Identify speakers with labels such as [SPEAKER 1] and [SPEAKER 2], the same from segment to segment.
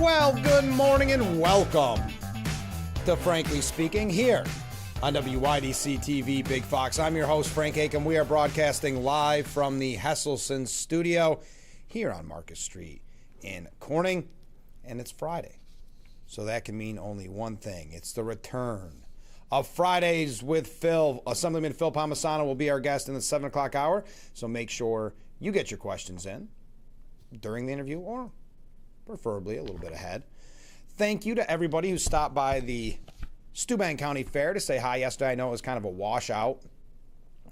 [SPEAKER 1] Well, good morning and welcome to Frankly Speaking here on WYDC TV Big Fox. I'm your host, Frank Aiken. We are broadcasting live from the Hesselson studio here on Marcus Street in Corning, and it's Friday. So that can mean only one thing. It's the return of Fridays with Phil. Assemblyman Phil Palmisano will be our guest in the 7 o'clock hour, so make sure you get your questions in during the interview or preferably a little bit ahead. Thank you to everybody who stopped by the Steuben County Fair to say hi yesterday. I know it was kind of a washout.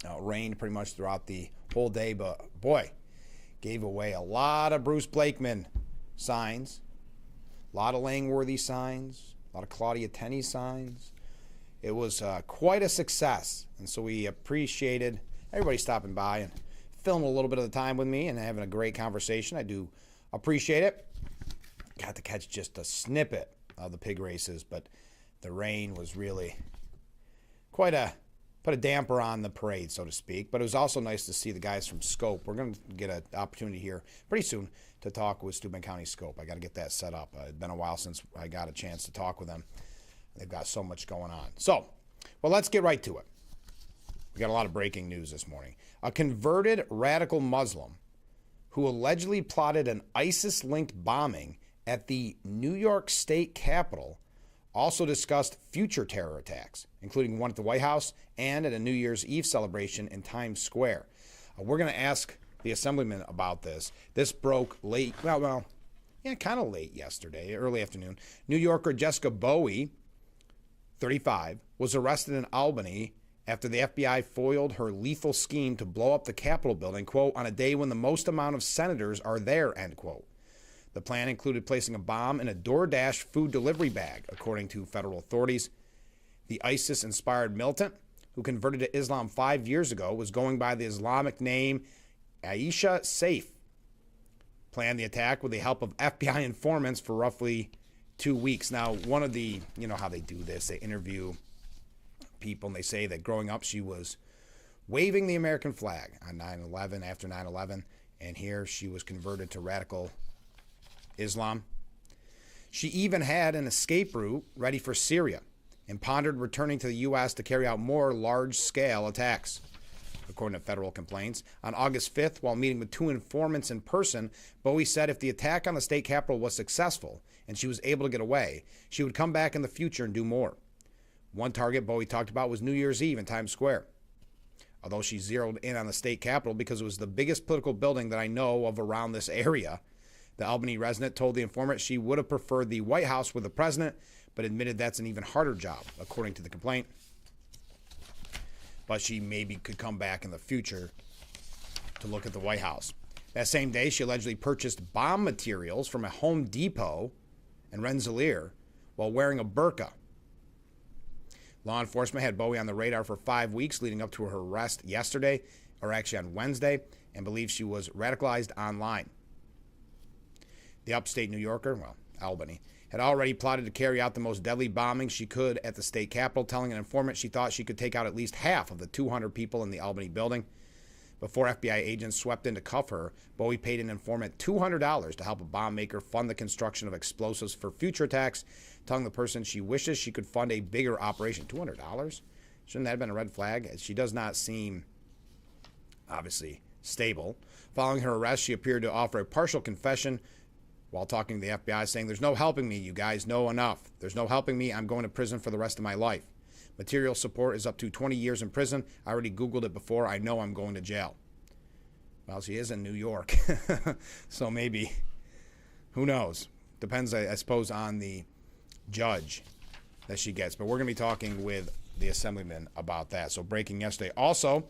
[SPEAKER 1] It rained pretty much throughout the whole day, but boy, gave away a lot of Bruce Blakeman signs, a lot of Langworthy signs, a lot of Claudia Tenney signs. It was quite a success, and so we appreciated everybody stopping by and filming a little bit of the time with me and having a great conversation. I do appreciate it. Got to catch just a snippet of the pig races, but the rain was really put a damper on the parade, so to speak. But it was also nice to see the guys from Scope. We're going to get an opportunity here pretty soon to talk with Steuben County Scope. I got to get that set up. It's been a while since I got a chance to talk with them. They've got so much going on. So, well, let's get right to it. We got a lot of breaking news this morning. A converted radical Muslim who allegedly plotted an ISIS-linked bombing at the New York State Capitol also discussed future terror attacks, including one at the White House and at a New Year's Eve celebration in Times Square. We're going to ask the Assemblyman about this. This broke late, kind of late yesterday, early afternoon. New Yorker Jessica Bowie, 35, was arrested in Albany after the FBI foiled her lethal scheme to blow up the Capitol building, quote, on a day when the most amount of senators are there, end quote. The plan included placing a bomb in a DoorDash food delivery bag, according to federal authorities. The ISIS-inspired militant, who converted to Islam 5 years ago, was going by the Islamic name Aisha Saif. Planned the attack with the help of FBI informants for roughly 2 weeks. Now, one of the, you know how they do this, they interview people and they say that growing up she was waving the American flag on 9/11, after 9/11, and here she was converted to radical Islam. She even had an escape route ready for Syria and pondered returning to the U.S. to carry out more large-scale attacks, according to federal complaints. On August 5th, while meeting with 2 informants in person, Bowie said if the attack on the state capitol was successful and she was able to get away, she would come back in the future and do more. One target Bowie talked about was New Year's Eve in Times Square, although she zeroed in on the state capitol because it was the biggest political building that I know of around this area. The Albany resident told the informant she would have preferred the White House with the president, but admitted that's an even harder job, according to the complaint. But she maybe could come back in the future to look at the White House. That same day, she allegedly purchased bomb materials from a Home Depot in Rensselaer while wearing a burqa. Law enforcement had Bowie on the radar for 5 weeks leading up to her arrest yesterday, or actually on Wednesday, and believes she was radicalized online. The upstate New Yorker, Albany, had already plotted to carry out the most deadly bombing she could at the state capitol, telling an informant she thought she could take out at least half of the 200 people in the Albany building. Before FBI agents swept in to cuff her, Bowie paid an informant $200 to help a bomb maker fund the construction of explosives for future attacks, telling the person she wishes she could fund a bigger operation. $200? Shouldn't that have been a red flag? She does not seem, obviously, stable. Following her arrest, she appeared to offer a partial confession while talking to the FBI, saying, "There's no helping me, you guys know enough. There's no helping me. I'm going to prison for the rest of my life. Material support is up to 20 years in prison. I already Googled it before. I know I'm going to jail." Well, she is in New York, so maybe, who knows? Depends, I suppose, on the judge that she gets. But we're going to be talking with the Assemblyman about that. So breaking yesterday. Also,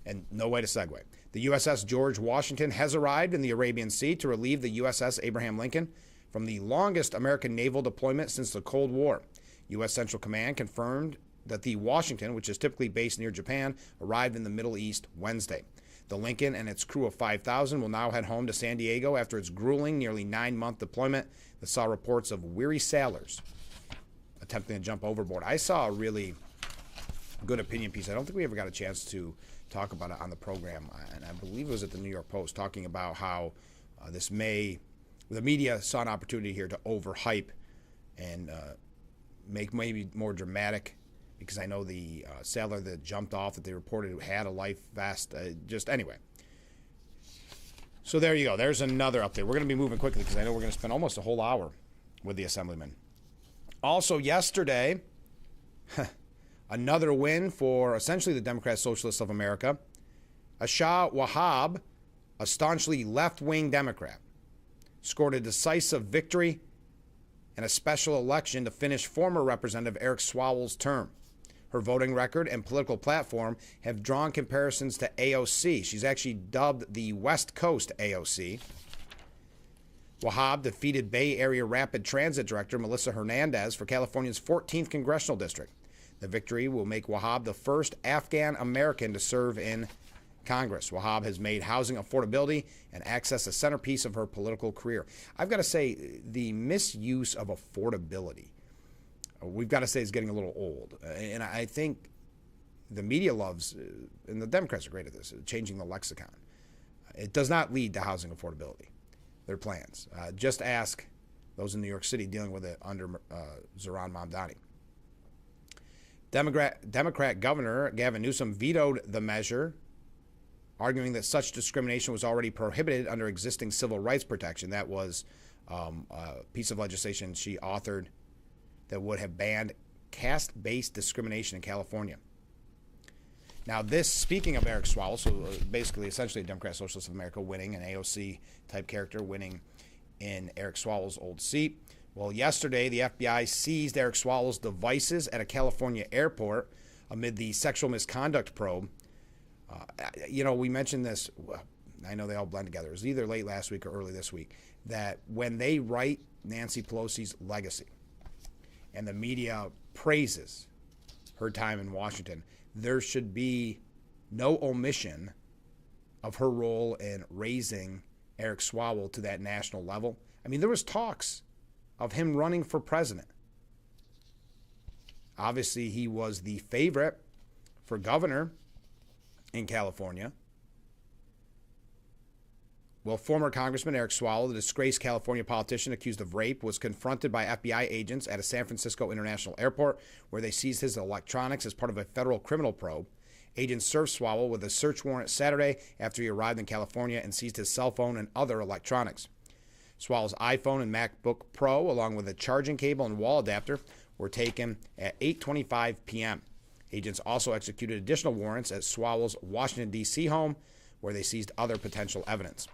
[SPEAKER 1] and no way to segue, the USS George Washington has arrived in the Arabian Sea to relieve the USS Abraham Lincoln from the longest American naval deployment since the Cold War. U.S. Central Command confirmed that the Washington, which is typically based near Japan, arrived in the Middle East Wednesday. The Lincoln and its crew of 5,000 will now head home to San Diego after its grueling, nearly 9-month deployment that saw reports of weary sailors attempting to jump overboard. I saw a really good opinion piece. I don't think we ever got a chance to talk about it on the program, and I believe it was at the New York Post, talking about how this may the media saw an opportunity here to overhype and make maybe more dramatic, because I know the sailor that jumped off that they reported had a life vest. Anyway. So there you go. There's another update. We're going to be moving quickly because I know we're going to spend almost a whole hour with the assemblyman. Also, yesterday, another win for essentially the Democrat Socialists of America. Shah Wahab, a staunchly left-wing Democrat, scored a decisive victory in a special election to finish former Representative Eric Swalwell's term. Her voting record and political platform have drawn comparisons to AOC. She's actually dubbed the West Coast AOC. Wahab defeated Bay Area Rapid Transit Director Melissa Hernandez for California's 14th Congressional District. The victory will make Wahab the first Afghan American to serve in Congress. Wahab has made housing affordability and access a centerpiece of her political career. I've got to say, the misuse of affordability, we've got to say, is getting a little old. And I think the media loves, and the Democrats are great at this, changing the lexicon. It does not lead to housing affordability, their plans. Just ask those in New York City dealing with it under Zohran Mamdani. Democrat Governor Gavin Newsom vetoed the measure, arguing that such discrimination was already prohibited under existing civil rights protection. That was a piece of legislation she authored that would have banned caste-based discrimination in California. Now this, speaking of Eric Swalwell, so basically essentially a Democrat Socialist of America winning, an AOC-type character winning in Eric Swalwell's old seat. Well, yesterday the FBI seized Eric Swalwell's devices at a California airport amid the sexual misconduct probe. We mentioned this, I know they all blend together. It was either late last week or early this week, that when they write Nancy Pelosi's legacy, and the media praises her time in Washington, there should be no omission of her role in raising Eric Swalwell to that national level. I mean, there was talks of him running for president. Obviously, he was the favorite for governor in California. Well, former Congressman Eric Swalwell, the disgraced California politician accused of rape, was confronted by FBI agents at a San Francisco International Airport where they seized his electronics as part of a federal criminal probe. Agents served Swalwell with a search warrant Saturday after he arrived in California and seized his cell phone and other electronics. Swalwell's iPhone and MacBook Pro, along with a charging cable and wall adapter, were taken at 8:25 p.m. Agents also executed additional warrants at Swalwell's Washington, D.C. home, where they seized other potential evidence.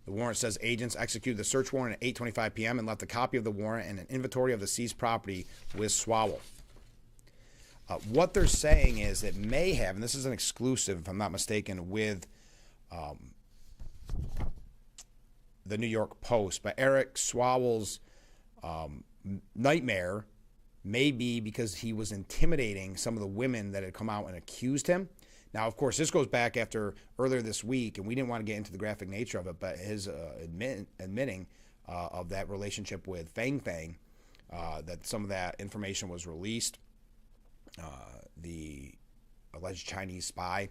[SPEAKER 1] The warrant says agents executed the search warrant at 8:25 p.m. and left a copy of the warrant and an inventory of the seized property with Swalwell. What they're saying is it may have, and this is an exclusive, if I'm not mistaken, with the New York Post, but Eric Swalwell's nightmare may be because he was intimidating some of the women that had come out and accused him. Now, of course, this goes back after earlier this week, and we didn't want to get into the graphic nature of it, but his admitting of that relationship with Fang Fang, that some of that information was released, the alleged Chinese spy,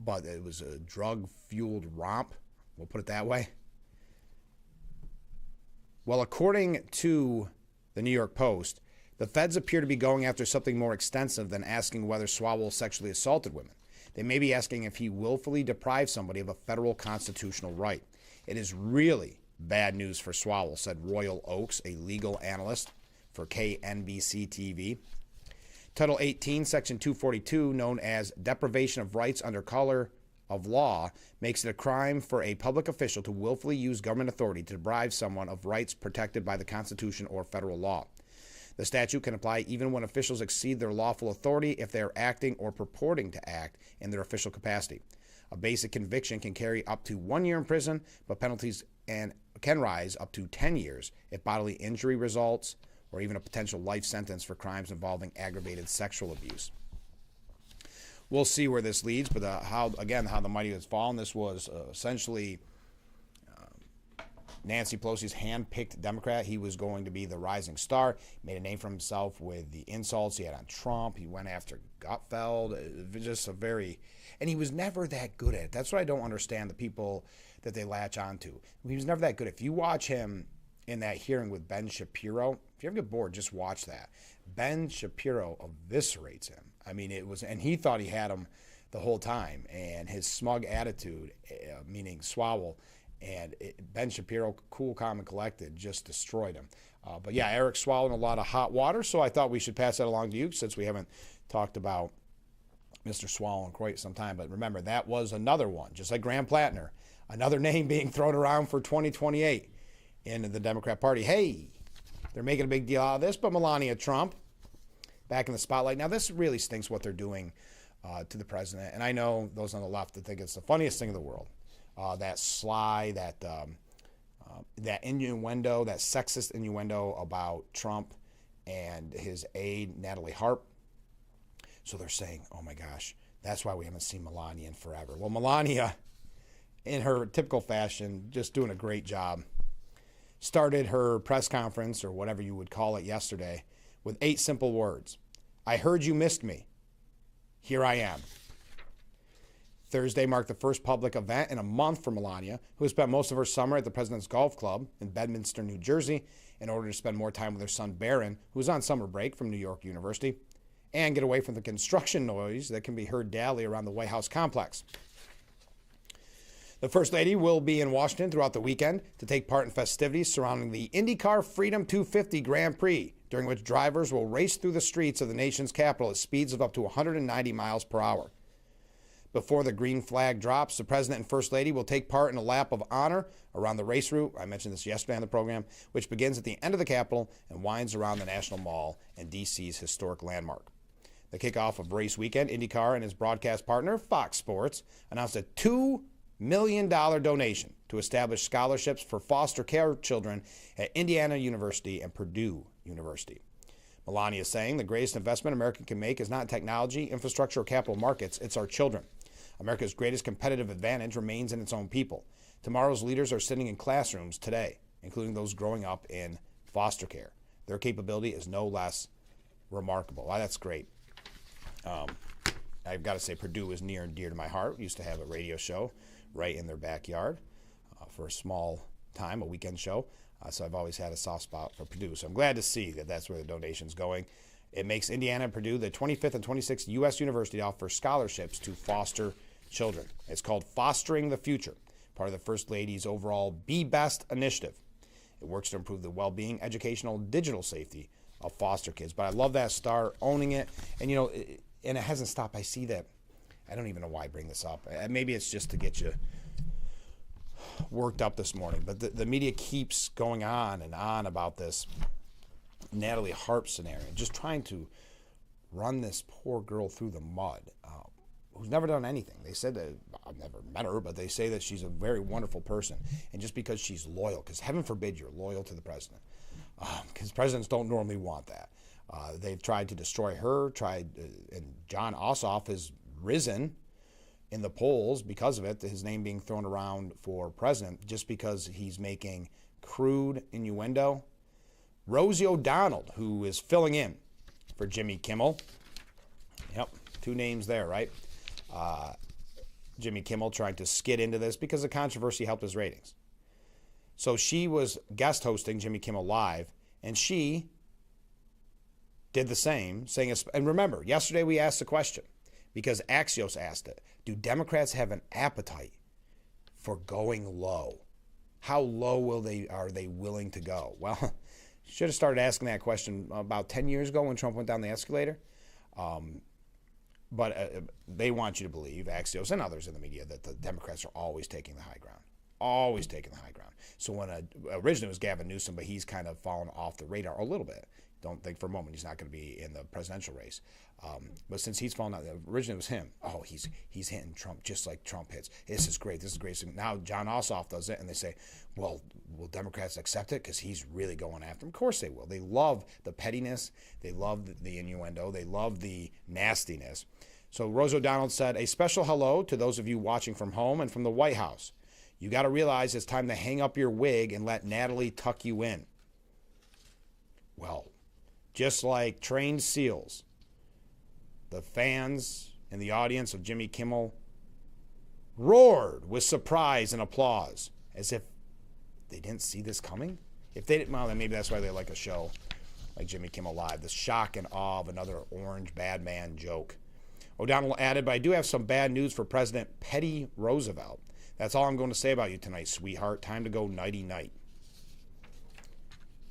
[SPEAKER 1] but it was a drug-fueled romp, we'll put it that way. Well, according to the New York Post, the feds appear to be going after something more extensive than asking whether Swalwell sexually assaulted women. They may be asking if he willfully deprived somebody of a federal constitutional right. It is really bad news for Swalwell, said Royal Oakes, a legal analyst for KNBC TV. Title 18, Section 242, known as deprivation of rights under color of law, makes it a crime for a public official to willfully use government authority to deprive someone of rights protected by the Constitution or federal law. The statute can apply even when officials exceed their lawful authority if they are acting or purporting to act in their official capacity. A basic conviction can carry up to 1 year in prison, but penalties can rise up to 10 years if bodily injury results, or even a potential life sentence for crimes involving aggravated sexual abuse. We'll see where this leads, but how the mighty has fallen. This was essentially Nancy Pelosi's hand-picked Democrat. He was going to be the rising star. Made a name for himself with the insults he had on Trump. He went after Gutfeld. It was just and he was never that good at it. That's what I don't understand, the people that they latch onto. He was never that good. If you watch him in that hearing with Ben Shapiro, if you ever get bored, just watch that. Ben Shapiro eviscerates him. I mean, and he thought he had him the whole time, and his smug attitude, meaning Swalwell, and Ben Shapiro, cool, calm, and collected, just destroyed him. But yeah, Eric swallowed a lot of hot water, so I thought we should pass that along to you since we haven't talked about Mr. Swalwell in quite some time. But remember, that was another one, just like Graham Plattner, another name being thrown around for 2028 in the Democrat Party. Hey, they're making a big deal out of this, but Melania Trump back in the spotlight. Now, this really stinks what they're doing to the president, and I know those on the left that think it's the funniest thing in the world. That sly, that innuendo, that sexist innuendo about Trump and his aide, Natalie Harp. So they're saying, oh my gosh, that's why we haven't seen Melania in forever. Well, Melania, in her typical fashion, just doing a great job, started her press conference, or whatever you would call it, yesterday with 8 simple words. I heard you missed me. Here I am. Thursday marked the first public event in a month for Melania, who has spent most of her summer at the President's Golf Club in Bedminster, New Jersey, in order to spend more time with her son Barron, who is on summer break from New York University, and get away from the construction noise that can be heard daily around the White House complex. The First Lady will be in Washington throughout the weekend to take part in festivities surrounding the IndyCar Freedom 250 Grand Prix, during which drivers will race through the streets of the nation's capital at speeds of up to 190 miles per hour. Before the green flag drops, the President and First Lady will take part in a lap of honor around the race route. I mentioned this yesterday on the program, which begins at the end of the Capitol and winds around the National Mall and D.C.'s historic landmark. The kickoff of race weekend, IndyCar and his broadcast partner, Fox Sports, announced a $2 million donation to establish scholarships for foster care children at Indiana University and Purdue University. Melania is saying the greatest investment America can make is not technology, infrastructure, or capital markets, it's our children. America's greatest competitive advantage remains in its own people. Tomorrow's leaders are sitting in classrooms today, including those growing up in foster care. Their capability is no less remarkable. Wow, that's great. I've got to say, Purdue is near and dear to my heart. We used to have a radio show right in their backyard for a small time, a weekend show. So I've always had a soft spot for Purdue. So I'm glad to see that that's where the donation's going. It makes Indiana and Purdue the 25th and 26th U.S. university to offer scholarships to foster children. It's called Fostering the Future, part of the First Lady's overall Be Best initiative. It works to improve the well-being, educational, digital safety of foster kids. But I love that star owning it. And, and it hasn't stopped. I see that. I don't even know why I bring this up. Maybe it's just to get you worked up this morning. But the media keeps going on and on about this Natalie Harp scenario, just trying to run this poor girl through the mud, who's never done anything. They said that, I've never met her, but they say that she's a very wonderful person. And just because she's loyal, because heaven forbid you're loyal to the president, because presidents don't normally want that. They've tried to destroy her, and John Ossoff has risen in the polls because of it, his name being thrown around for president, just because he's making crude innuendo. Rosie O'Donnell, who is filling in for Jimmy Kimmel. Yep, 2 names there, right? Jimmy Kimmel trying to skid into this because the controversy helped his ratings. So she was guest hosting Jimmy Kimmel Live, and she did the same, saying, and remember, yesterday we asked the question, because Axios asked it, do Democrats have an appetite for going low? How low are they willing to go? Well, should have started asking that question about 10 years ago when Trump went down the escalator. But they want you to believe, Axios and others in the media, that the Democrats are always taking the high ground. Always taking the high ground. So when originally it was Gavin Newsom, but he's kind of fallen off the radar a little bit. Don't think for a moment he's not going to be in the presidential race. But since he's fallen out, originally it was him. Oh, he's hitting Trump just like Trump hits. This is great. This is great. So now John Ossoff does it, and they say, well, will Democrats accept it? Because he's really going after him. Of course they will. They love the pettiness. They love the innuendo. They love the nastiness. So Rose O'Donnell said, a special hello to those of you watching from home and from the White House. You got to realize it's time to hang up your wig and let Natalie tuck you in. Well, just like trained seals, the fans and the audience of Jimmy Kimmel roared with surprise and applause as if they didn't see this coming. If they didn't, well, then maybe that's why they like a show like Jimmy Kimmel Live, the shock and awe of another orange bad man joke. O'Donnell added, but I do have some bad news for President Teddy Roosevelt. That's all I'm going to say about you tonight, sweetheart. Time to go nighty-night.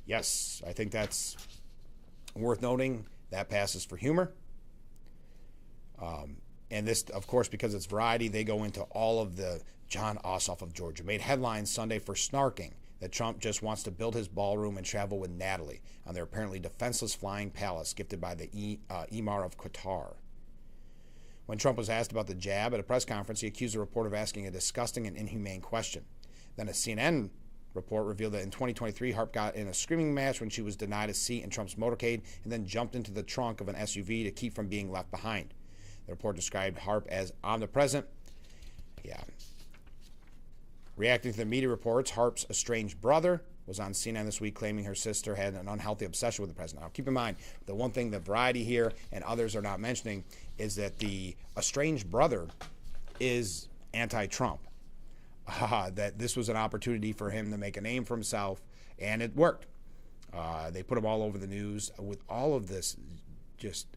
[SPEAKER 1] Yes, I think that's worth noting. That passes for humor. And this, of course, because it's Variety, they go into all of the John Ossoff of Georgia made headlines Sunday for snarking that Trump just wants to build his ballroom and travel with Natalie on their apparently defenseless flying palace gifted by the Emir of Qatar. When Trump was asked about the jab at a press conference, he accused a reporter of asking a disgusting and inhumane question. Then a CNN report revealed that in 2023, Harp got in a screaming match when she was denied a seat in Trump's motorcade and then jumped into the trunk of an SUV to keep from being left behind. The report described Harp as omnipresent. Yeah. Reacting to the media reports, Harp's estranged brother was on CNN this week claiming her sister had an unhealthy obsession with the president. Now, keep in mind, the one thing that Variety here and others are not mentioning is that the estranged brother is anti-Trump. That this was an opportunity for him to make a name for himself, and it worked. They put him all over the news with all of this just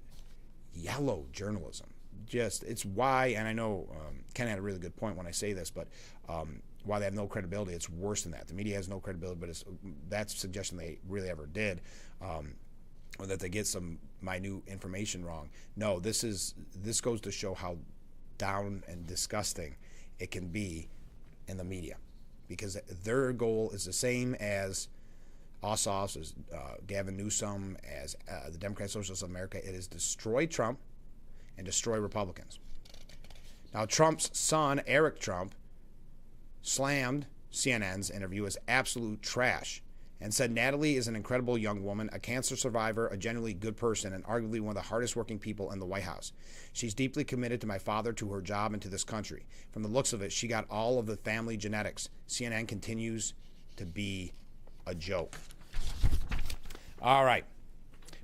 [SPEAKER 1] yellow journalism. It's why, and I know Ken had a really good point when I say this, but why they have no credibility. It's worse than that. The media has no credibility, but that's a suggestion they really ever did, or that they get some minute information wrong. No, this goes to show how down and disgusting it can be in the media, because their goal is the same as Ossoff's, as Gavin Newsom, as the Democratic Socialists of America. It is destroy Trump and destroy Republicans. Now, Trump's son, Eric Trump, slammed CNN's interview as absolute trash and said Natalie is an incredible young woman, a cancer survivor, a genuinely good person, and arguably one of the hardest working people in the White House. She's deeply committed to my father, to her job, and to this country. From the looks of it, she got all of the family genetics. CNN continues to be a joke. All right.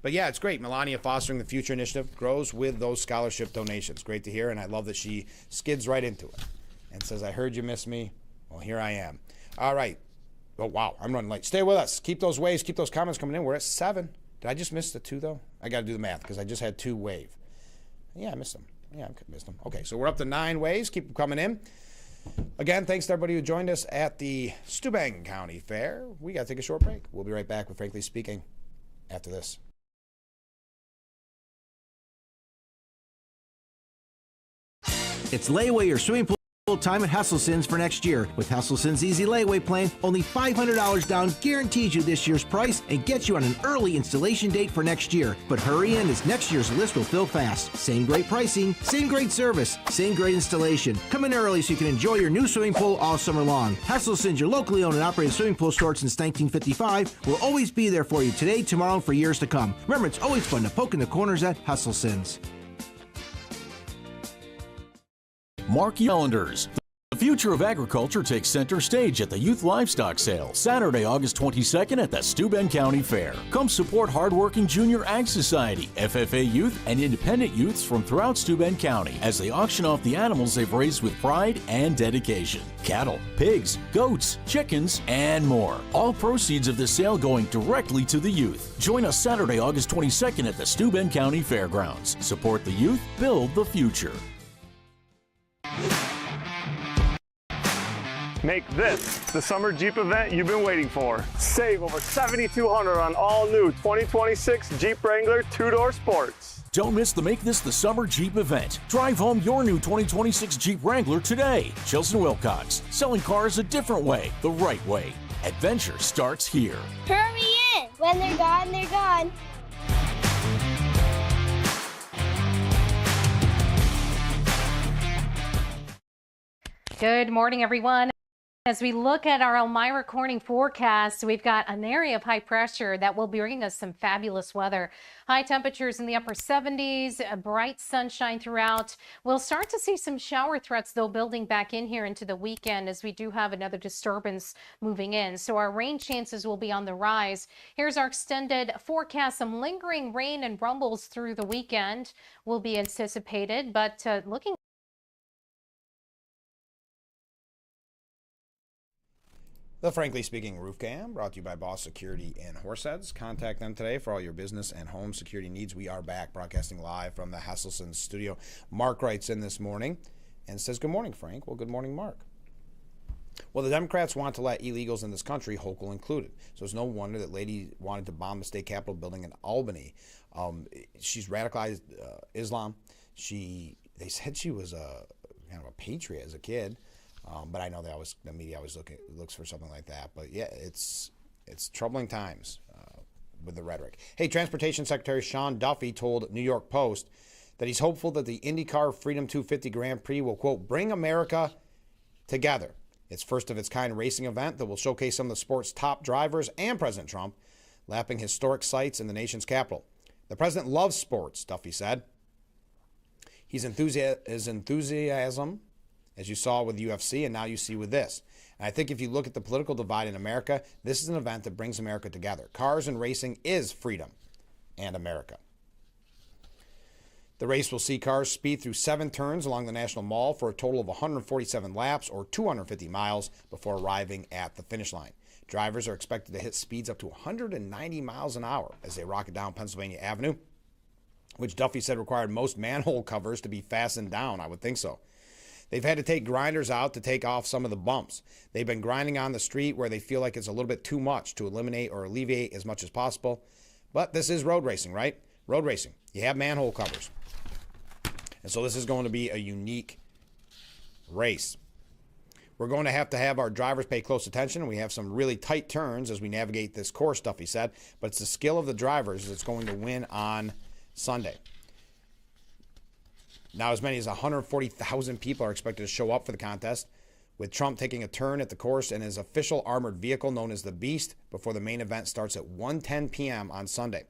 [SPEAKER 1] But yeah, it's great. Melania Fostering the Future Initiative grows with those scholarship donations. Great to hear, and I love that she skids right into it and says, I heard you miss me. Well, here I am. All right. Oh, wow. I'm running late. Stay with us. Keep those waves, keep those comments coming in. We're at 7. Did I just miss the 2, though? I got to do the math because I just had 2 wave. Yeah, I missed them. Yeah, I missed them. Okay, so we're up to 9 waves. Keep them coming in. Again, thanks to everybody who joined us at the Steuben County Fair. We got to take a short break. We'll be right back with Frankly Speaking after this.
[SPEAKER 2] It's layaway or swimming pool time at Hesselsen's for next year. With Hesselsen's Easy Layaway Plan, only $500 down guarantees you this year's price and gets you on an early installation date for next year. But hurry in, as next year's list will fill fast. Same great pricing, same great service, same great installation. Come in early so you can enjoy your new swimming pool all summer long. Hesselsen's, your locally owned and operated swimming pool store since 1955, will always be there for you today, tomorrow, and for years to come. Remember, it's always fun to poke in the corners at Hesselsen's.
[SPEAKER 3] Mark your calendars. The future of agriculture takes center stage at the Youth Livestock Sale, Saturday, August 22nd at the Steuben County Fair. Come support hardworking Junior Ag Society, FFA youth, and independent youths from throughout Steuben County as they auction off the animals they've raised with pride and dedication. Cattle, pigs, goats, chickens, and more. All proceeds of the sale going directly to the youth. Join us Saturday, August 22nd at the Steuben County Fairgrounds. Support the youth, build the future.
[SPEAKER 4] Make this the summer Jeep event you've been waiting for. Save over $7,200 on all new 2026 Jeep Wrangler 2-door Sports.
[SPEAKER 3] Don't miss the Make This the Summer Jeep event. Drive home your new 2026 Jeep Wrangler today. Chilson Wilcox, selling cars a different way, the right way. Adventure starts here.
[SPEAKER 5] Hurry in! When they're gone, they're gone.
[SPEAKER 6] Good morning, everyone. As we look at our Elmira Corning forecast, we've got an area of high pressure that will bring us some fabulous weather. High temperatures in the upper 70s, bright sunshine throughout. We'll start to see some shower threats, though, building back in here into the weekend as we do have another disturbance moving in. So our rain chances will be on the rise. Here's our extended forecast. Some lingering rain and rumbles through the weekend will be anticipated, but looking
[SPEAKER 1] The Frankly Speaking Roof Cam, brought to you by Boss Security in Horseheads. Contact them today for all your business and home security needs. We are back broadcasting live from the Hesselson studio. Mark writes in this morning and says, "Good morning, Frank." Well, good morning, Mark. Well, the Democrats want to let illegals in this country, Hochul included. So it's no wonder that lady wanted to bomb the state capitol building in Albany. She's radicalized Islam. They said she was kind of a patriot as a kid. But I know that the media always looks for something like that. But yeah, it's troubling times with the rhetoric. Hey, Transportation Secretary Sean Duffy told New York Post that he's hopeful that the IndyCar Freedom 250 Grand Prix will, quote, bring America together. It's first of its kind racing event that will showcase some of the sport's top drivers and President Trump, lapping historic sites in the nation's capital. The president loves sports, Duffy said. His enthusiasm, as you saw with UFC, and now you see with this. And I think if you look at the political divide in America, this is an event that brings America together. Cars and racing is freedom and America. The race will see cars speed through 7 turns along the National Mall for a total of 147 laps or 250 miles before arriving at the finish line. Drivers are expected to hit speeds up to 190 miles an hour as they rocket down Pennsylvania Avenue, which Duffy said required most manhole covers to be fastened down. I would think so. They've had to take grinders out to take off some of the bumps. They've been grinding on the street where they feel like it's a little bit too much to eliminate or alleviate as much as possible. But this is road racing, right? Road racing. You have manhole covers. And so this is going to be a unique race. We're going to have our drivers pay close attention. We have some really tight turns as we navigate this course, Duffy said. But it's the skill of the drivers that's going to win on Sunday. Now, as many as 140,000 people are expected to show up for the contest, with Trump taking a turn at the course in his official armored vehicle known as the Beast before the main event starts at 1:10 p.m. on Sunday.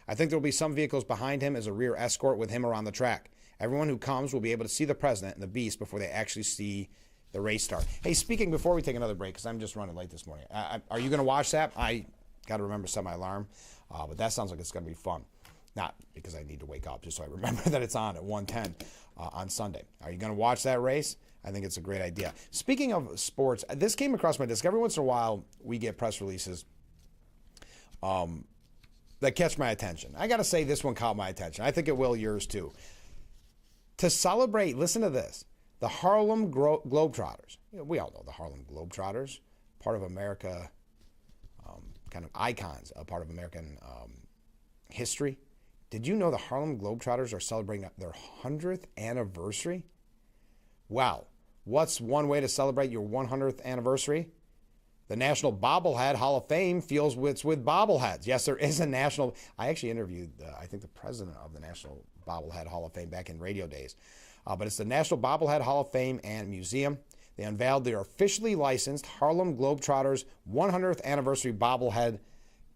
[SPEAKER 1] I think there will be some vehicles behind him as a rear escort with him around the track. Everyone who comes will be able to see the president and the Beast before they actually see the race start. Hey, speaking, before we take another break, because I'm just running late this morning, are you going to watch that? I got to remember to set my alarm, but that sounds like it's going to be fun. Not because I need to wake up, just so I remember that it's on at 1:10 on Sunday. Are you going to watch that race? I think it's a great idea. Speaking of sports, this came across my desk. Every once in a while, we get press releases that catch my attention. I got to say, this one caught my attention. I think it will yours too. To celebrate, listen to this, the Harlem Globetrotters. We all know the Harlem Globetrotters, part of America, kind of icons, a part of American history. Did you know the Harlem Globetrotters are celebrating their 100th anniversary? Wow. What's one way to celebrate your 100th anniversary? The National Bobblehead Hall of Fame feels it's with bobbleheads. Yes, there is a national. I actually interviewed, I think, the president of the National Bobblehead Hall of Fame back in radio days. But it's the National Bobblehead Hall of Fame and Museum. They unveiled their officially licensed Harlem Globetrotters 100th anniversary bobblehead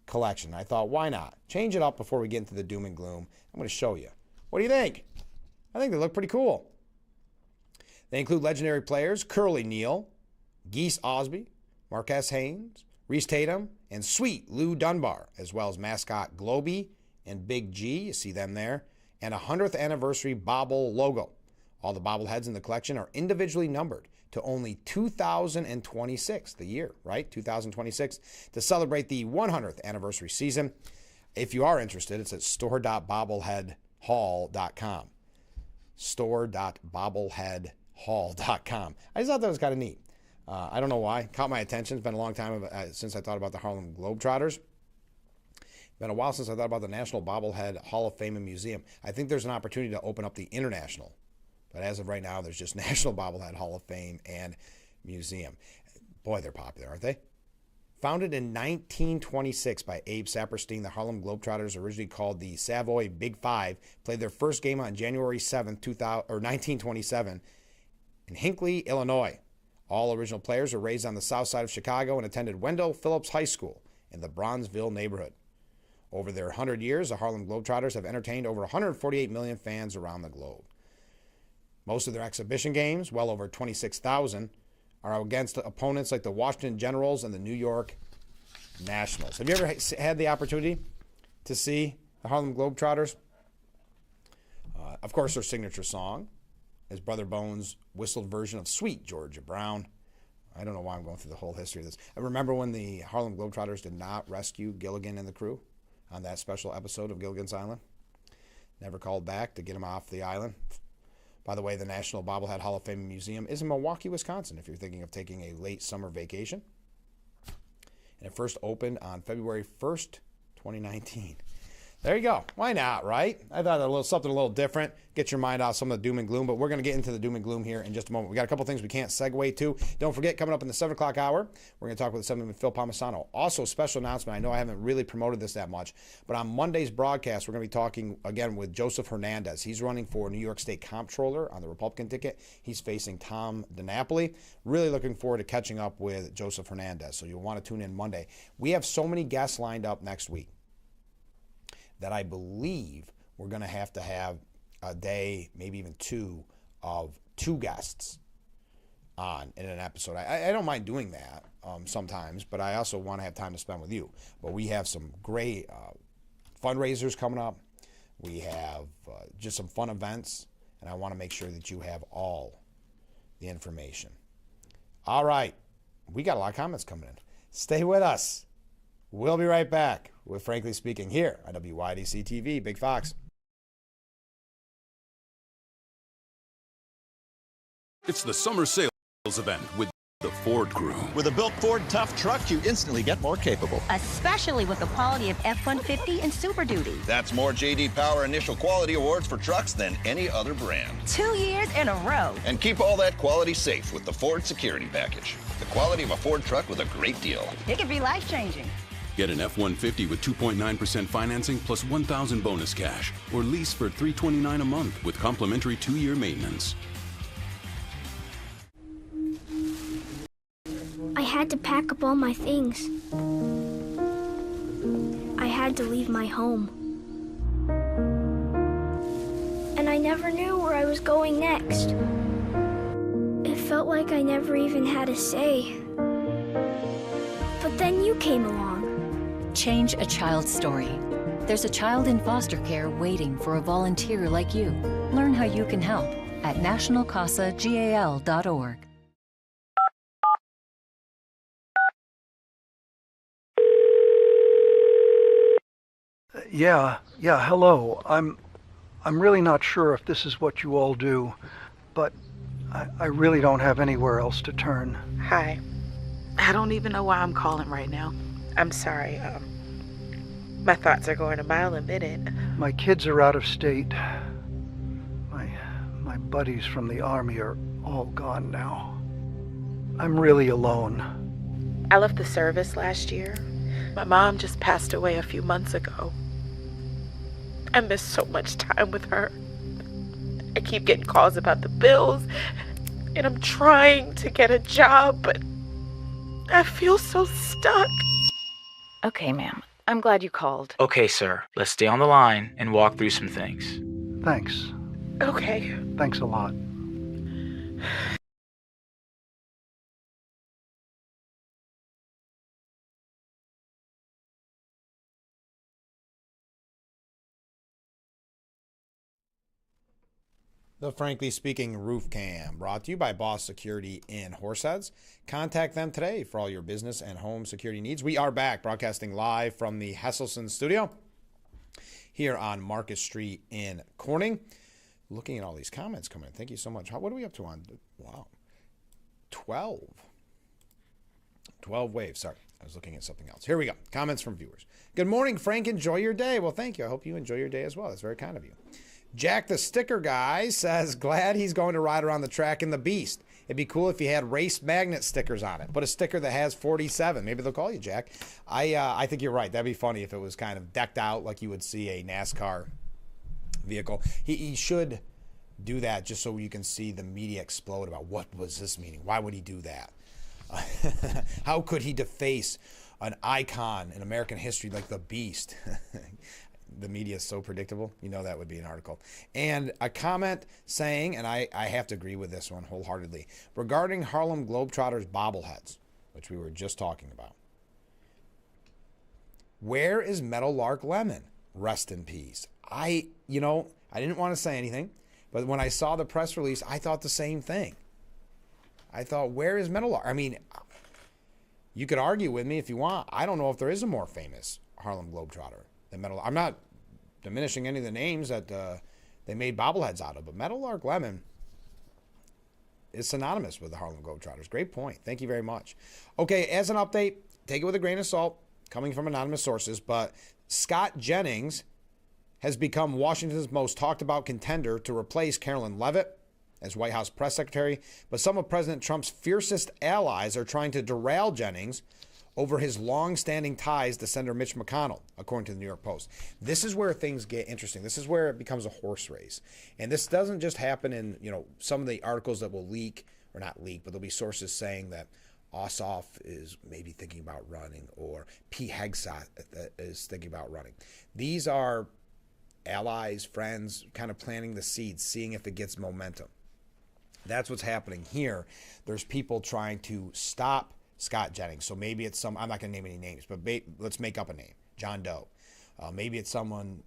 [SPEAKER 1] collection. I thought, why not? Change it up before we get into the doom and gloom. I'm going to show you. What do you think? I think they look pretty cool. They include legendary players Curly Neal, Geese Osby, Marquez Haynes, Reese Tatum, and Sweet Lou Dunbar, as well as mascot Globey and Big G. You see them there. And a 100th anniversary Bobble logo. All the bobbleheads in the collection are individually numbered to only 2026, the year, right? 2026, to celebrate the 100th anniversary season. If you are interested, it's at store.bobbleheadhall.com. Store.bobbleheadhall.com. I just thought that was kind of neat. I don't know why. Caught my attention. It's been a long time since I thought about the Harlem Globetrotters. It's been a while since I thought about the National Bobblehead Hall of Fame and Museum. I think there's an opportunity to open up the international. But as of right now, there's just National Bobblehead Hall of Fame and Museum. Boy, they're popular, aren't they? Founded in 1926 by Abe Saperstein, the Harlem Globetrotters, originally called the Savoy Big Five, played their first game on January 7th, 1927 in Hinckley, Illinois. All original players were raised on the south side of Chicago and attended Wendell Phillips High School in the Bronzeville neighborhood. Over their 100 years, the Harlem Globetrotters have entertained over 148 million fans around the globe. Most of their exhibition games, well over 26,000, are against opponents like the Washington Generals and the New York Nationals. Have you ever had the opportunity to see the Harlem Globetrotters? Of course, their signature song is Brother Bones' whistled version of Sweet Georgia Brown. I don't know why I'm going through the whole history of this. I remember when the Harlem Globetrotters did not rescue Gilligan and the crew on that special episode of Gilligan's Island. Never called back to get him off the island. By the way, the National Bobblehead Hall of Fame Museum is in Milwaukee, Wisconsin, if you're thinking of taking a late summer vacation. And it first opened on February 1st, 2019. There you go. Why not, right? I thought something a little different. Get your mind off some of the doom and gloom, but we're going to get into the doom and gloom here in just a moment. We got a couple things we can't segue to. Don't forget, coming up in the 7 o'clock hour, we're going to talk with Assemblyman Phil Palmisano. Also, special announcement. I know I haven't really promoted this that much, but on Monday's broadcast, we're going to be talking again with Joseph Hernandez. He's running for New York State Comptroller on the Republican ticket. He's facing Tom DiNapoli. Really looking forward to catching up with Joseph Hernandez, so you'll want to tune in Monday. We have so many guests lined up next week that I believe we're going to have a day, maybe even two, of two guests on in an episode. I don't mind doing that sometimes, but I also want to have time to spend with you. But we have some great fundraisers coming up. We have just some fun events, and I want to make sure that you have all the information. All right. We got a lot of comments coming in. Stay with us. We'll be right back with Frankly Speaking here on WYDC TV, Big Fox.
[SPEAKER 7] It's the summer sales event with the Ford crew.
[SPEAKER 8] With a built Ford Tough truck, you instantly get more capable.
[SPEAKER 9] Especially with the quality of F-150 and Super Duty.
[SPEAKER 8] That's more J.D. Power Initial Quality Awards for trucks than any other brand.
[SPEAKER 9] 2 years in a row.
[SPEAKER 8] And keep all that quality safe with the Ford Security Package. The quality of a Ford truck with a great deal.
[SPEAKER 9] It could be life-changing.
[SPEAKER 7] Get an F-150 with 2.9% financing plus $1,000 bonus cash, or lease for $329 a month with complimentary 2-year maintenance.
[SPEAKER 5] I had to pack up all my things. I had to leave my home. And I never knew where I was going next. It felt like I never even had a say. But then you came along.
[SPEAKER 10] Change a child's story. There's a child in foster care waiting for a volunteer like you. Learn how you can help at nationalcasagal.org.
[SPEAKER 11] Yeah, hello. I'm really not sure if this is what you all do, but I really don't have anywhere else to turn.
[SPEAKER 12] Hi. I don't even know why I'm calling right now. I'm sorry. My thoughts are going a mile a minute.
[SPEAKER 11] My kids are out of state. My buddies from the Army are all gone now. I'm really alone.
[SPEAKER 12] I left the service last year. My mom just passed away a few months ago. I miss so much time with her. I keep getting calls about the bills, and I'm trying to get a job, but I feel so stuck.
[SPEAKER 13] Okay, ma'am. I'm glad you called.
[SPEAKER 14] Okay, sir. Let's stay on the line and walk through some things.
[SPEAKER 11] Thanks.
[SPEAKER 12] Okay.
[SPEAKER 11] Thanks a lot.
[SPEAKER 1] The Frankly Speaking Roof Cam, brought to you by Boss Security in Horseheads. Contact them today for all your business and home security needs. We are back, broadcasting live from the Hesselson studio here on Market Street in Corning. Looking at all these comments coming in. Thank you so much. What are we up to on? Wow. 12 waves. Sorry, I was looking at something else. Here we go. Comments from viewers. Good morning, Frank. Enjoy your day. Well, thank you. I hope you enjoy your day as well. That's very kind of you. Jack the Sticker Guy says, glad he's going to ride around the track in the Beast. It'd be cool if he had race magnet stickers on it. Put a sticker that has 47. Maybe they'll call you, Jack. I think you're right. That'd be funny if it was kind of decked out like you would see a NASCAR vehicle. He should do that just so you can see the media explode about what was this meaning? Why would he do that? How could he deface an icon in American history like the Beast? The media is so predictable. You know that would be an article. And a comment saying, and I have to agree with this one wholeheartedly, regarding Harlem Globetrotters bobbleheads, which we were just talking about. Where is Meadowlark Lemon? Rest in peace. I didn't want to say anything, but when I saw the press release, I thought the same thing. I thought, where is Meadowlark? I mean, you could argue with me if you want. I don't know if there is a more famous Harlem Globetrotter than Meadowlark. I'm not diminishing any of the names that they made bobbleheads out of, but Meadowlark Lemon is synonymous with the Harlem Globetrotters. Great point. Thank you very much. Okay, as an update, take it with a grain of salt, coming from anonymous sources, but Scott Jennings has become Washington's most talked about contender to replace Carolyn Leavitt as White House press secretary. But some of President Trump's fiercest allies are trying to derail Jennings over his long-standing ties to Senator Mitch McConnell, according to the New York Post. This is where things get interesting. This is where it becomes a horse race. And this doesn't just happen in, some of the articles that will leak, or not leak, but there'll be sources saying that Ossoff is maybe thinking about running, or P. Hegseth is thinking about running. These are allies, friends, kind of planting the seeds, seeing if it gets momentum. That's what's happening here. There's people trying to stop Scott Jennings. So maybe it's I'm not going to name any names, but let's make up a name. John Doe. Maybe it's someone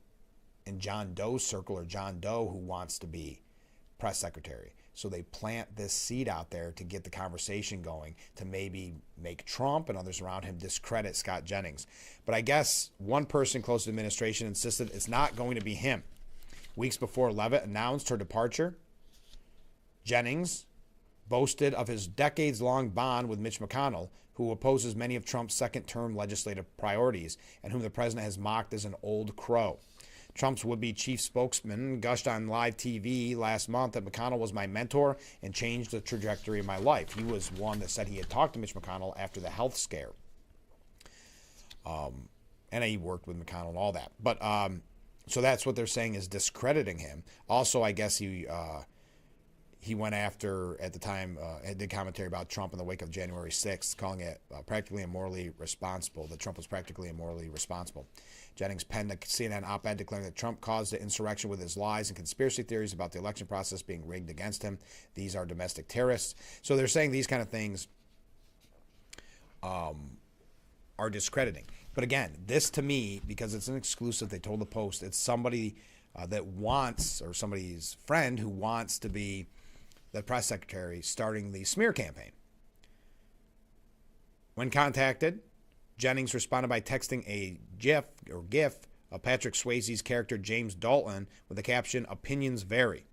[SPEAKER 1] in John Doe's circle or John Doe who wants to be press secretary. So they plant this seed out there to get the conversation going, to maybe make Trump and others around him discredit Scott Jennings. But I guess one person close to the administration insisted it's not going to be him. Weeks before Leavitt announced her departure, Jennings boasted of his decades-long bond with Mitch McConnell, who opposes many of Trump's second-term legislative priorities and whom the president has mocked as an old crow. Trump's would-be chief spokesman gushed on live TV last month that McConnell was my mentor and changed the trajectory of my life. He was one that said he had talked to Mitch McConnell after the health scare. And he worked with McConnell and all that. But so that's what they're saying is discrediting him. Also, I guess he went after, at the time, did commentary about Trump in the wake of January 6th, calling it practically and morally responsible, that Trump was practically and morally responsible. Jennings penned a CNN op-ed declaring that Trump caused the insurrection with his lies and conspiracy theories about the election process being rigged against him. These are domestic terrorists. So they're saying these kind of things are discrediting. But again, this to me, because it's an exclusive, they told the Post, it's somebody that wants, or somebody's friend who wants to be the press secretary starting the smear campaign. When contacted, Jennings responded by texting a GIF of Patrick Swayze's character James Dalton with the caption, "Opinions vary."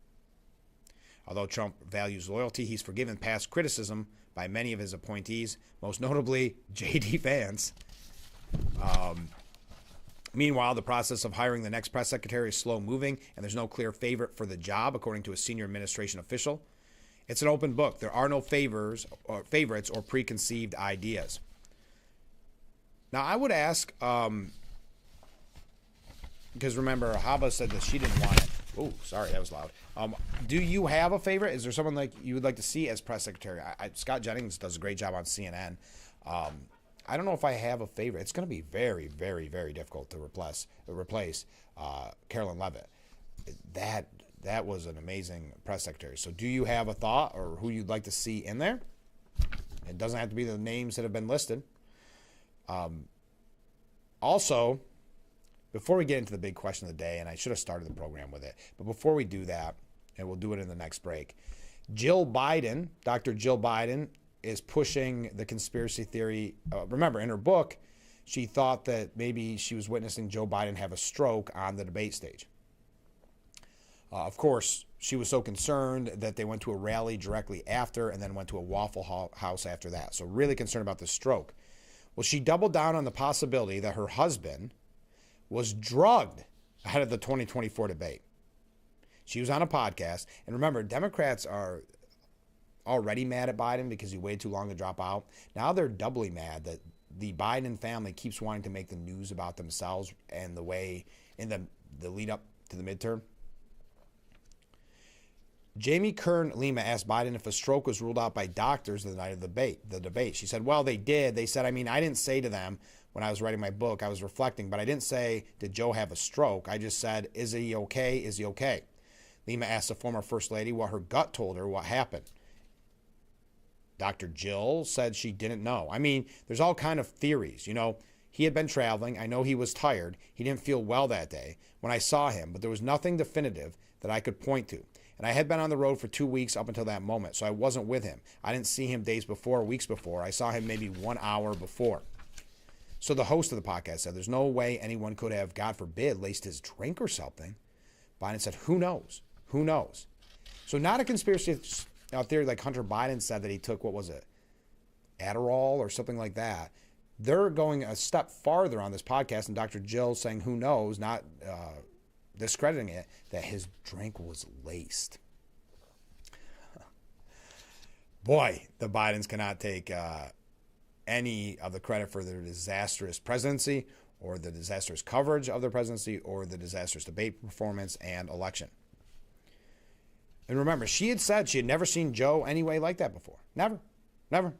[SPEAKER 1] Although Trump values loyalty, he's forgiven past criticism by many of his appointees, most notably J.D. Vance. Meanwhile, the process of hiring the next press secretary is slow-moving, and there's no clear favorite for the job, according to a senior administration official. It's an open book. There are no favorites or preconceived ideas. Now, I would ask, because remember, Haba said that she didn't want it. Oh, sorry, that was loud. Do you have a favorite? Is there someone like you would like to see as press secretary? Scott Jennings does a great job on CNN. I don't know if I have a favorite. It's going to be very, very, very difficult to replace Carolyn Leavitt. That was an amazing press secretary. So do you have a thought or who you'd like to see in there? It doesn't have to be the names that have been listed. Also, before we get into the big question of the day, and I should have started the program with it, but before we do that, and we'll do it in the next break, Dr. Jill Biden is pushing the conspiracy theory. Remember, in her book, she thought that maybe she was witnessing Joe Biden have a stroke on the debate stage. Of course, she was so concerned that they went to a rally directly after and then went to a Waffle House after that. So really concerned about the stroke. Well, she doubled down on the possibility that her husband was drugged ahead of the 2024 debate. She was on a podcast. And remember, Democrats are already mad at Biden because he waited too long to drop out. Now they're doubly mad that the Biden family keeps wanting to make the news about themselves and the way in the lead up to the midterm. Jamie Kern Lima asked Biden if a stroke was ruled out by doctors the night of the debate. She said, well, they did. They said, I didn't say to them when I was writing my book, I was reflecting, but I didn't say, did Joe have a stroke? I just said, is he okay? Is he okay? Lima asked the former First Lady what her gut told her what happened. Dr. Jill said she didn't know. There's all kind of theories. He had been traveling. I know he was tired. He didn't feel well that day when I saw him, but there was nothing definitive that I could point to. And I had been on the road for 2 weeks up until that moment, so I wasn't with him. I didn't see him days before, weeks before. I saw him maybe 1 hour before. So the host of the podcast said there's no way anyone could have, God forbid, laced his drink or something. Biden said, who knows? Who knows? So not a conspiracy theory like Hunter Biden said that he took, what was it, Adderall or something like that. They're going a step farther on this podcast, and Dr. Jill saying, who knows, not discrediting it, that his drink was laced. Boy, the Bidens cannot take any of the credit for their disastrous presidency or the disastrous coverage of their presidency or the disastrous debate performance and election. And remember, she had said she had never seen Joe anyway like that before. Never. Never.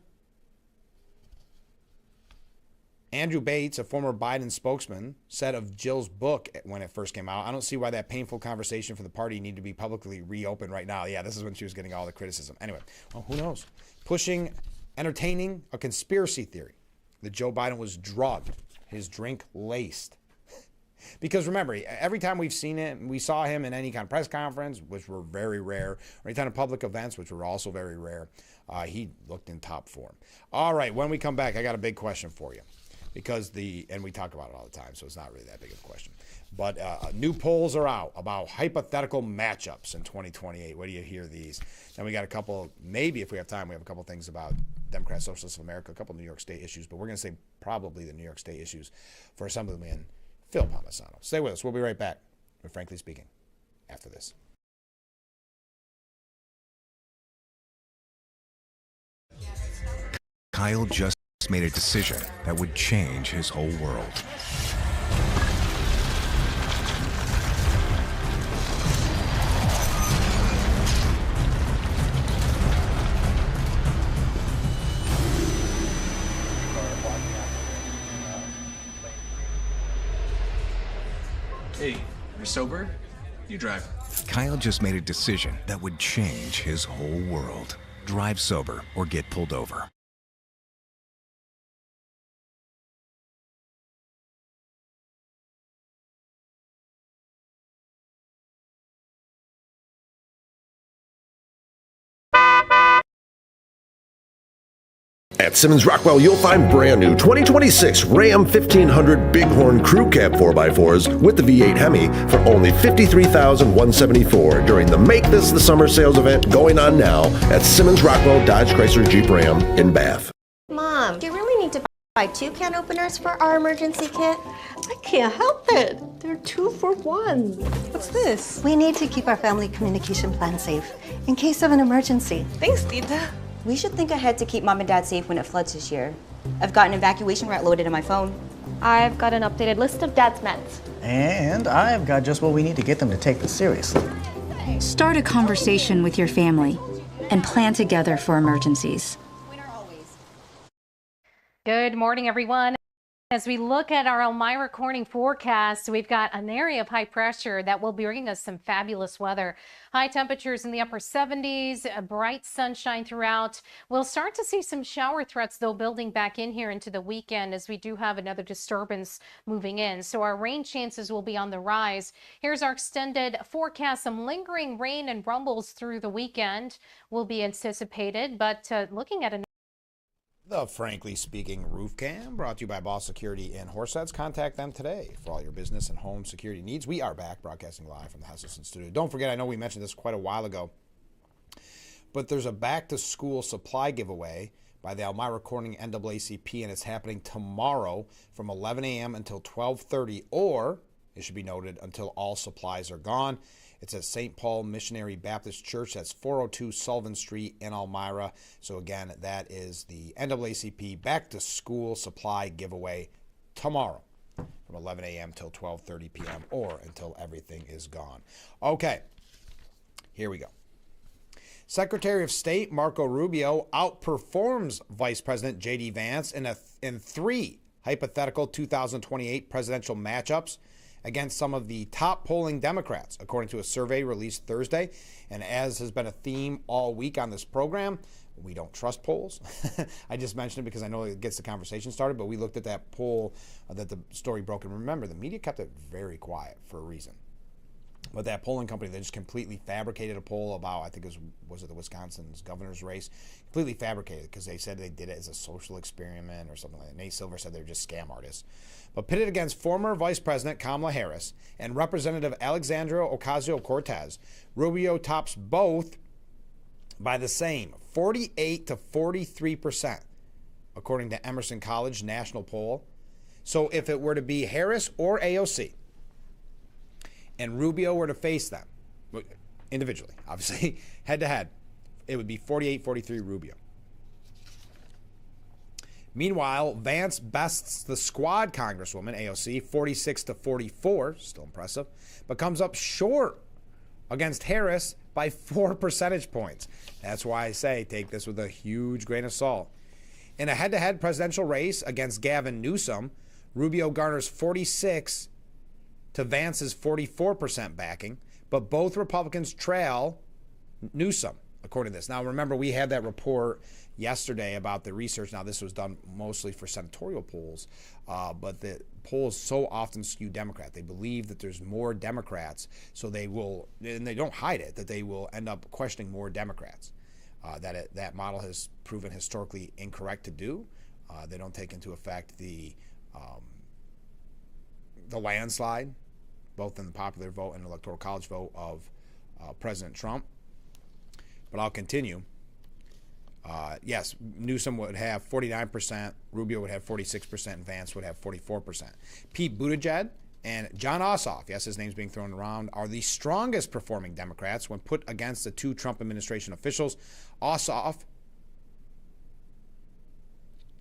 [SPEAKER 1] Andrew Bates, a former Biden spokesman, said of Jill's book when it first came out, I don't see why that painful conversation for the party need to be publicly reopened right now. Yeah, this is when she was getting all the criticism. Anyway, well, who knows? Entertaining a conspiracy theory that Joe Biden was drugged, his drink laced. Because remember, every time we've seen it, we saw him in any kind of press conference, which were very rare, or any kind of public events, which were also very rare, he looked in top form. All right, when we come back, I got a big question for you. And we talk about it all the time, so it's not really that big of a question. But new polls are out about hypothetical matchups in 2028. What do you hear these? Then we got a couple, maybe if we have time, we have a couple things about Democrats, Socialists of America, a couple New York State issues, but we're going to say probably the New York State issues for Assemblyman Phil Palmisano. Stay with us. We'll be right back with Frankly Speaking after this.
[SPEAKER 15] Kyle just made a decision that would change his whole world.
[SPEAKER 16] Hey, you're sober? You drive.
[SPEAKER 15] Kyle just made a decision that would change his whole world. Drive sober or get pulled over.
[SPEAKER 17] At Simmons Rockwell, you'll find brand new 2026 Ram 1500 Bighorn Crew Cab 4x4s with the V8 Hemi for only $53,174 during the Make This the Summer sales event going on now at Simmons Rockwell Dodge Chrysler Jeep Ram in Bath.
[SPEAKER 18] Mom, do you really need to buy 2 can openers for our emergency kit? I can't help it. They're 2 for 1. What's this?
[SPEAKER 19] We need to keep our family communication plan safe in case of an emergency.
[SPEAKER 18] Thanks, Tita.
[SPEAKER 20] We should think ahead to keep Mom and Dad safe when it floods this year. I've got an evacuation route loaded on my phone.
[SPEAKER 18] I've got an updated list of Dad's meds.
[SPEAKER 21] And I've got just what we need to get them to take this seriously.
[SPEAKER 22] Start a conversation with your family and plan together for emergencies.
[SPEAKER 6] Good morning, everyone. As we look at our Elmira Corning forecast, we've got an area of high pressure that will be bringing us some fabulous weather. High temperatures in the upper 70s, bright sunshine throughout. We'll start to see some shower threats, though, building back in here into the weekend as we do have another disturbance moving in. So our rain chances will be on the rise. Here's our extended forecast. Some lingering rain and rumbles through the weekend will be anticipated, but looking at
[SPEAKER 1] The Frankly Speaking Roof Cam, brought to you by Boss Security in Horseheads. Contact them today for all your business and home security needs. We are back broadcasting live from the Hesselson studio. Don't forget, I know we mentioned this quite a while ago, but there's a back-to-school supply giveaway by the Elmira Corning NAACP, and it's happening tomorrow from 11 a.m. until 12:30, or, it should be noted, until all supplies are gone. It's at St. Paul Missionary Baptist Church. That's 402 Sullivan Street in Elmira. So again, that is the NAACP Back to School Supply Giveaway tomorrow from 11 a.m. till 12:30 p.m. or until everything is gone. Okay, here we go. Secretary of State Marco Rubio outperforms Vice President J.D. Vance in 3 hypothetical 2028 presidential matchups against some of the top polling Democrats, according to a survey released Thursday. And as has been a theme all week on this program, we don't trust polls. I just mentioned it because I know it gets the conversation started, but we looked at that poll that the story broke. And remember, the media kept it very quiet for a reason. But that polling company, they just completely fabricated a poll about, I think was it the Wisconsin's governor's race? Completely fabricated because they said they did it as a social experiment or something like that. Nate Silver said they're just scam artists. But pitted against former Vice President Kamala Harris and Representative Alexandria Ocasio-Cortez, Rubio tops both by the same 48 to 43%, according to Emerson College national poll. So if it were to be Harris or AOC, and Rubio were to face them individually, obviously, head-to-head, it would be 48-43 Rubio. Meanwhile, Vance bests the squad Congresswoman, AOC, 46-44, still impressive, but comes up short against Harris by 4 percentage points. That's why I say take this with a huge grain of salt. In a head-to-head presidential race against Gavin Newsom, Rubio garners 46 to Vance's 44% backing, but both Republicans trail Newsom, according to this. Now, remember, we had that report yesterday about the research. Now, this was done mostly for senatorial polls, but the polls so often skew Democrat. They believe that there's more Democrats, so they will, and they don't hide it, that they will end up questioning more Democrats. That model has proven historically incorrect to do. They don't take into effect the landslide, both in the popular vote and electoral college vote of President Trump. But I'll continue. Yes, Newsom would have 49%, Rubio would have 46%, and Vance would have 44%. Pete Buttigieg and John Ossoff, yes, his name's being thrown around, are the strongest performing Democrats when put against the 2 Trump administration officials. Ossoff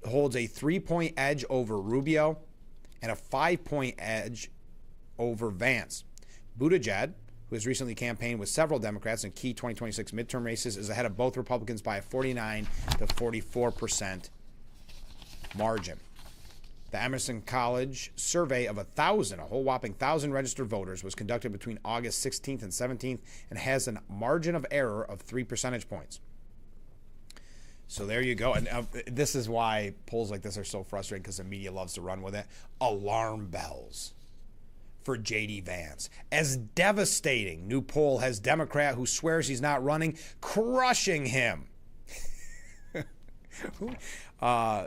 [SPEAKER 1] holds a 3-point edge over Rubio and a 5-point edge over Vance. Buttigieg, who has recently campaigned with several Democrats in key 2026 midterm races, is ahead of both Republicans by a 49 to 44% margin. The Emerson College survey of 1,000, a whole whopping 1,000 registered voters, was conducted between August 16th and 17th and has a margin of error of 3 percentage points. So there you go. And this is why polls like this are so frustrating, because the media loves to run with it. Alarm bells for J.D. Vance. As devastating, new poll has Democrat who swears he's not running crushing him.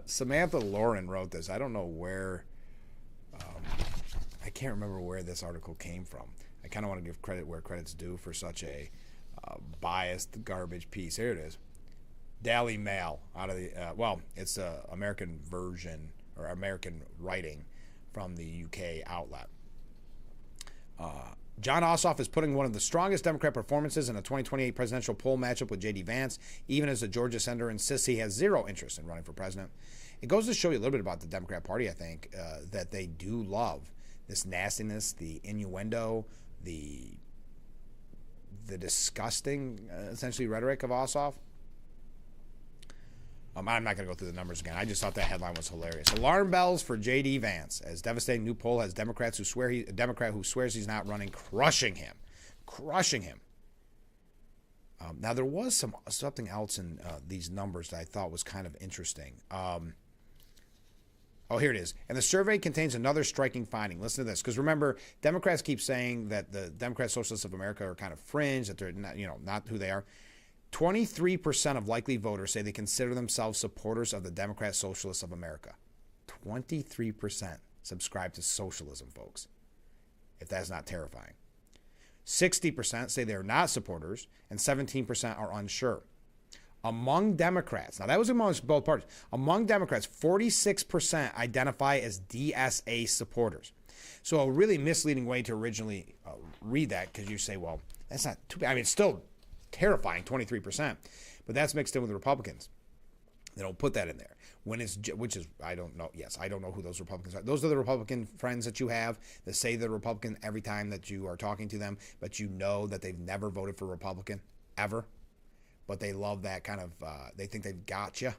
[SPEAKER 1] Samantha Lauren wrote this. I don't know where, I can't remember where this article came from. I kind of want to give credit where credit's due for such a biased garbage piece. Here it is. Daily Mail, out of the, it's the American version, or American writing from the UK outlet. John Ossoff is putting one of the strongest Democrat performances in a 2028 presidential poll matchup with J.D. Vance, even as the Georgia senator insists he has zero interest in running for president. It goes to show you a little bit about the Democrat Party, I think, that they do love this nastiness, the innuendo, the disgusting, essentially, rhetoric of Ossoff. I'm not going to go through the numbers again. I just thought that headline was hilarious. Alarm bells for J.D. Vance, as devastating new poll has Democrat who swears he's not running, crushing him. Now, there was something else in these numbers that I thought was kind of interesting. Here it is. And the survey contains another striking finding. Listen to this, because remember, Democrats keep saying that the Democrat Socialists of America are kind of fringe, that they're not who they are. 23% of likely voters say they consider themselves supporters of the Democrat Socialists of America. 23% subscribe to socialism, folks, if that's not terrifying. 60% say they're not supporters, and 17% are unsure. Among Democrats, now that was amongst both parties, among Democrats, 46% identify as DSA supporters. So a really misleading way to originally read that, because you say, well, that's not too bad. I mean, it's still terrifying, 23%, but that's mixed in with the Republicans. They don't put that in there. I don't know. Yes, I don't know who those Republicans are. Those are the Republican friends that you have that say they're Republican every time that you are talking to them, but you know that they've never voted for Republican, ever. but they love that kind of, they think they've got you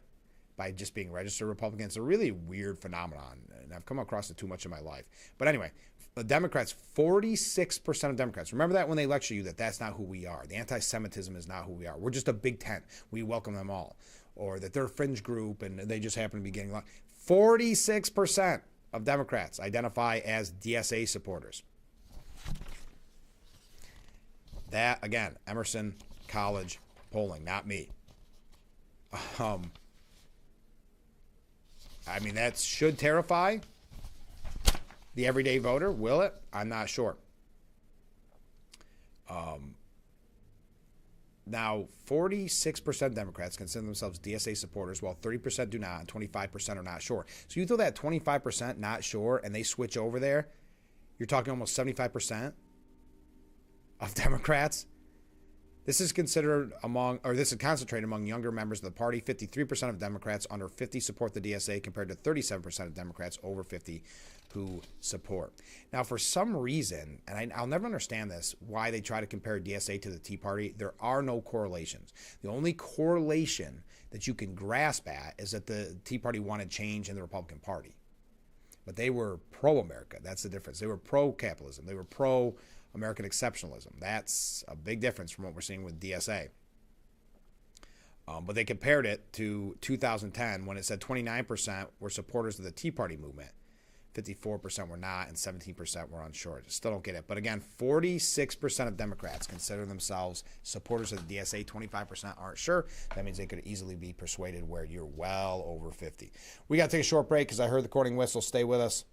[SPEAKER 1] by just being registered Republican. It's a really weird phenomenon, and I've come across it too much in my life. But anyway, the Democrats, 46% of Democrats, remember that when they lecture you that that's not who we are. The anti-Semitism is not who we are. We're just a big tent. We welcome them all. Or that they're a fringe group and they just happen to be getting along. 46% of Democrats identify as DSA supporters. That, again, Emerson College polling, not me. I mean, that should terrify the everyday voter. Will it? I'm not sure. Now, 46% of Democrats consider themselves DSA supporters, while 30% do not, and 25% are not sure. So you throw that 25% not sure, and they switch over there, you're talking almost 75% of Democrats. This is considered this is concentrated among younger members of the party. 53% of Democrats under 50 support the DSA compared to 37% of Democrats over 50 who support. Now, for some reason, and I'll never understand this, why they try to compare DSA to the Tea Party, there are no correlations. The only correlation that you can grasp at is that the Tea Party wanted change in the Republican Party. But they were pro-America. That's the difference. They were pro-capitalism. They were pro-American exceptionalism. That's a big difference from what we're seeing with DSA. But they compared it to 2010 when it said 29% were supporters of the Tea Party movement. 54% were not, and 17% were unsure. Still don't get it. But again, 46% of Democrats consider themselves supporters of the DSA. 25% aren't sure. That means they could easily be persuaded where you're well over 50. We got to take a short break because I heard the recording whistle. Stay with us.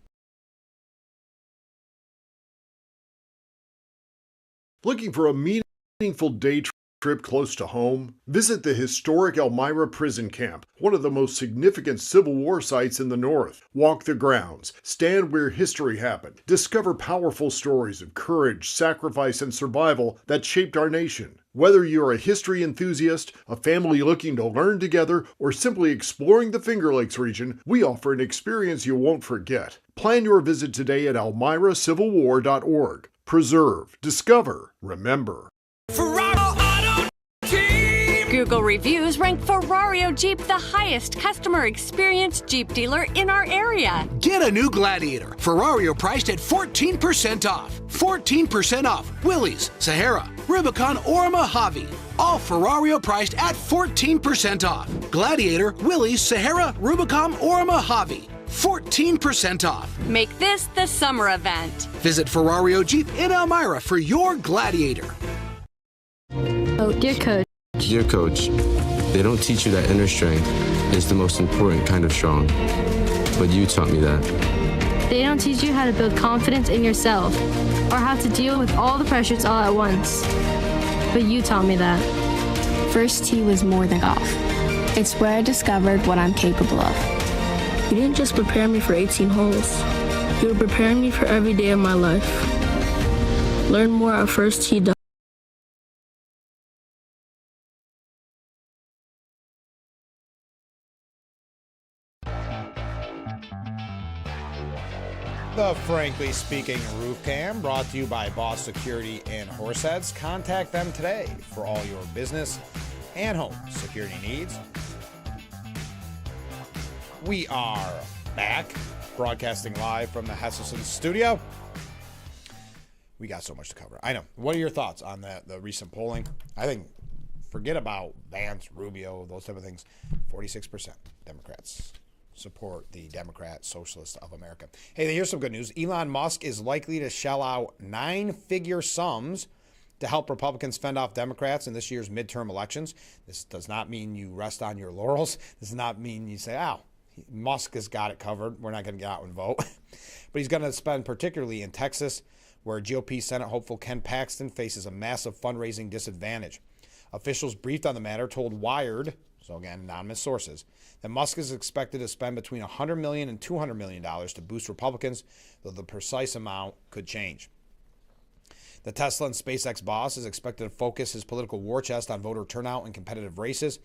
[SPEAKER 2] Looking for a meaningful day trip close to home? Visit the historic Elmira Prison Camp, one of the most significant Civil War sites in the North. Walk the grounds, stand where history happened, discover powerful stories of courage, sacrifice, and survival that shaped our nation. Whether you're a history enthusiast, a family looking to learn together, or simply exploring the Finger Lakes region, we offer an experience you won't forget. Plan your visit today at elmiracivilwar.org. Preserve, discover, remember.
[SPEAKER 4] Google reviews rank Ferrario Jeep the highest customer experience Jeep dealer in our area.
[SPEAKER 23] Get a new Gladiator, Ferrario priced at 14% off. 14% off Willys, Sahara, Rubicon, or Mojave. All Ferrario priced at 14% off. Gladiator, Willys, Sahara, Rubicon, or Mojave. 14% off.
[SPEAKER 4] Make this the summer event.
[SPEAKER 23] Visit Ferrario Jeep in Elmira for your Gladiator.
[SPEAKER 24] Oh, dear Coach. Dear Coach, they don't teach you that inner strength is the most important kind of strong. But you taught me that.
[SPEAKER 25] They don't teach you how to build confidence in yourself or how to deal with all the pressures all at once. But you taught me that.
[SPEAKER 26] First tee was more than golf. It's where I discovered what I'm capable of.
[SPEAKER 25] You didn't just prepare me for 18 holes. You were preparing me for every day of my life. Learn more at firsttee.com.
[SPEAKER 1] The Frankly Speaking Roof Cam, brought to you by Boss Security and Horseheads. Contact them today for all your business and home security needs. We are back, broadcasting live from the Hesselson studio. We got so much to cover. I know. What are your thoughts on the recent polling? I think, forget about Vance, Rubio, those type of things. 46% Democrats support the Democrat Socialists of America. Hey, here's some good news. Elon Musk is likely to shell out 9-figure sums to help Republicans fend off Democrats in this year's midterm elections. This does not mean you rest on your laurels. This does not mean you say, Musk has got it covered. We're not going to get out and vote. But he's going to spend particularly in Texas, where GOP Senate hopeful Ken Paxton faces a massive fundraising disadvantage. Officials briefed on the matter told Wired, so again, anonymous sources, that Musk is expected to spend between $100 million and $200 million to boost Republicans, though the precise amount could change. The Tesla and SpaceX boss is expected to focus his political war chest on voter turnout in competitive races,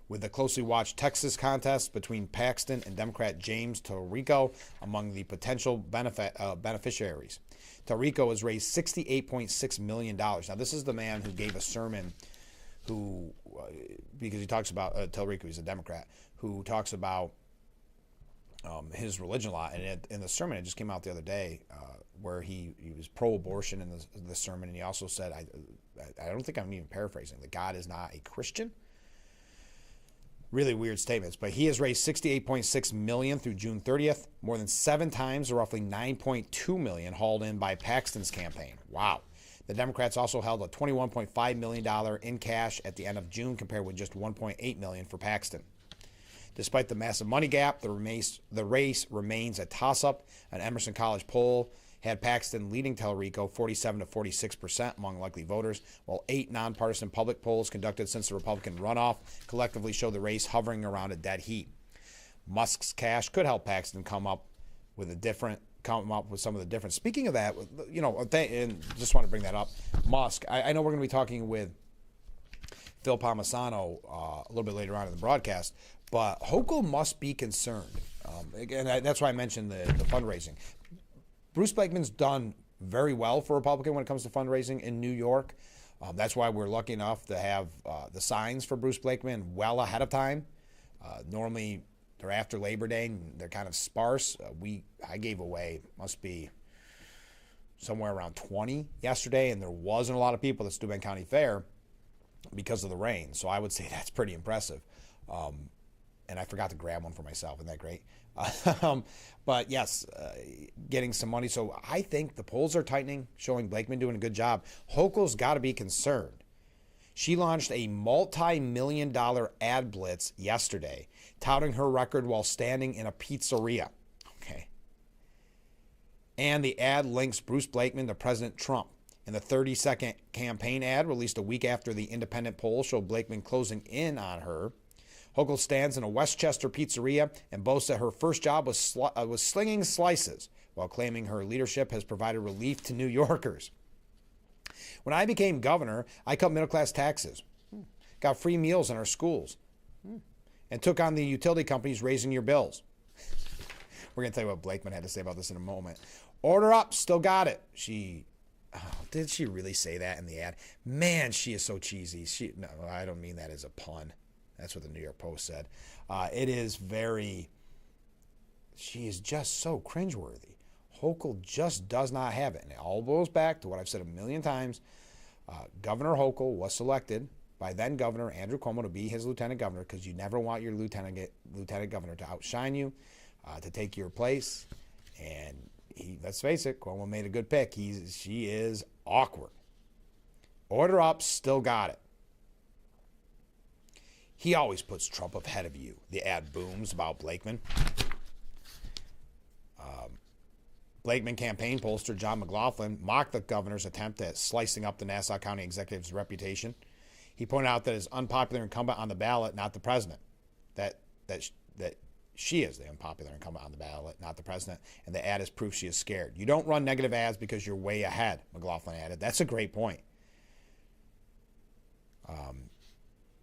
[SPEAKER 1] with the closely watched Texas contest between Paxton and Democrat James Tirico among the potential beneficiaries. Tirico has raised $68.6 million. Now, this is the man who gave a sermon who, because he talks about Tallarico, he's a Democrat, who talks about his religion a lot. And in the sermon, it just came out the other day, where he was pro-abortion in the sermon, and he also said, I don't think I'm even paraphrasing, that God is not a Christian. Really weird statements, but he has raised $68.6 million through June 30th, more than 7 times the roughly $9.2 million hauled in by Paxton's campaign. Wow. The Democrats also held a $21.5 million in cash at the end of June, compared with just $1.8 million for Paxton. Despite the massive money gap, the race remains a toss-up. An Emerson College poll had Paxton leading Tallarico 47 to 46% among likely voters, while 8 nonpartisan public polls conducted since the Republican runoff collectively show the race hovering around a dead heat. Musk's cash could help Paxton come up with some of the difference. Speaking of that, and just want to bring that up, Musk. I know we're going to be talking with Phil Palmisano a little bit later on in the broadcast, but Hochul must be concerned. Again, that's why I mentioned the fundraising. Bruce Blakeman's done very well for Republican when it comes to fundraising in New York. That's why we're lucky enough to have the signs for Bruce Blakeman well ahead of time. Normally, they're after Labor Day, and they're kind of sparse. I gave away, must be somewhere around 20 yesterday, and there wasn't a lot of people at Steuben County Fair because of the rain. So I would say that's pretty impressive. And I forgot to grab one for myself. Isn't that great? But yes, getting some money. So I think the polls are tightening, showing Blakeman doing a good job. Hochul's got to be concerned. She launched a multi-million-dollar ad blitz yesterday, touting her record while standing in a pizzeria. Okay. And the ad links Bruce Blakeman to President Trump. In the 30-second campaign ad released a week after the independent poll showed Blakeman closing in on her, Hochul stands in a Westchester pizzeria and boasts that her first job was slinging slices, while claiming her leadership has provided relief to New Yorkers. When I became governor, I cut middle-class taxes, got free meals in our schools, and took on the utility companies raising your bills. We're going to tell you what Blakeman had to say about this in a moment. Order up, still got it. Did she really say that in the ad? Man, she is so cheesy. No, I don't mean that as a pun. That's what the New York Post said. She is just so cringeworthy. Hochul just does not have it. And it all goes back to what I've said a million times. Governor Hochul was selected by then Governor Andrew Cuomo to be his lieutenant governor, because you never want your lieutenant governor to outshine you, to take your place. And let's face it, Cuomo made a good pick. She is awkward. Order up, still got it. He always puts Trump ahead of you. The ad booms about Blakeman. Blakeman campaign pollster John McLaughlin mocked the governor's attempt at slicing up the Nassau County executive's reputation. He pointed out that his unpopular incumbent on the ballot, not the president. That she is the unpopular incumbent on the ballot, not the president. And the ad is proof she is scared. You don't run negative ads because you're way ahead, McLaughlin added. That's a great point.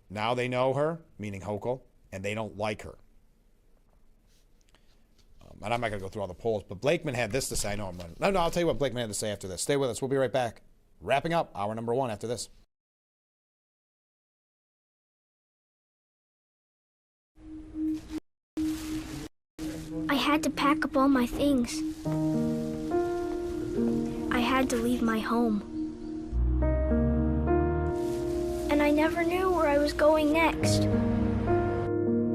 [SPEAKER 1] Now they know her, meaning Hochul, and they don't like her. And I'm not going to go through all the polls, but Blakeman had this to say. I know I'm running. No, I'll tell you what Blakeman had to say after this. Stay with us. We'll be right back. Wrapping up hour number 1 after this.
[SPEAKER 25] I had to pack up all my things. I had to leave my home. And I never knew where I was going next.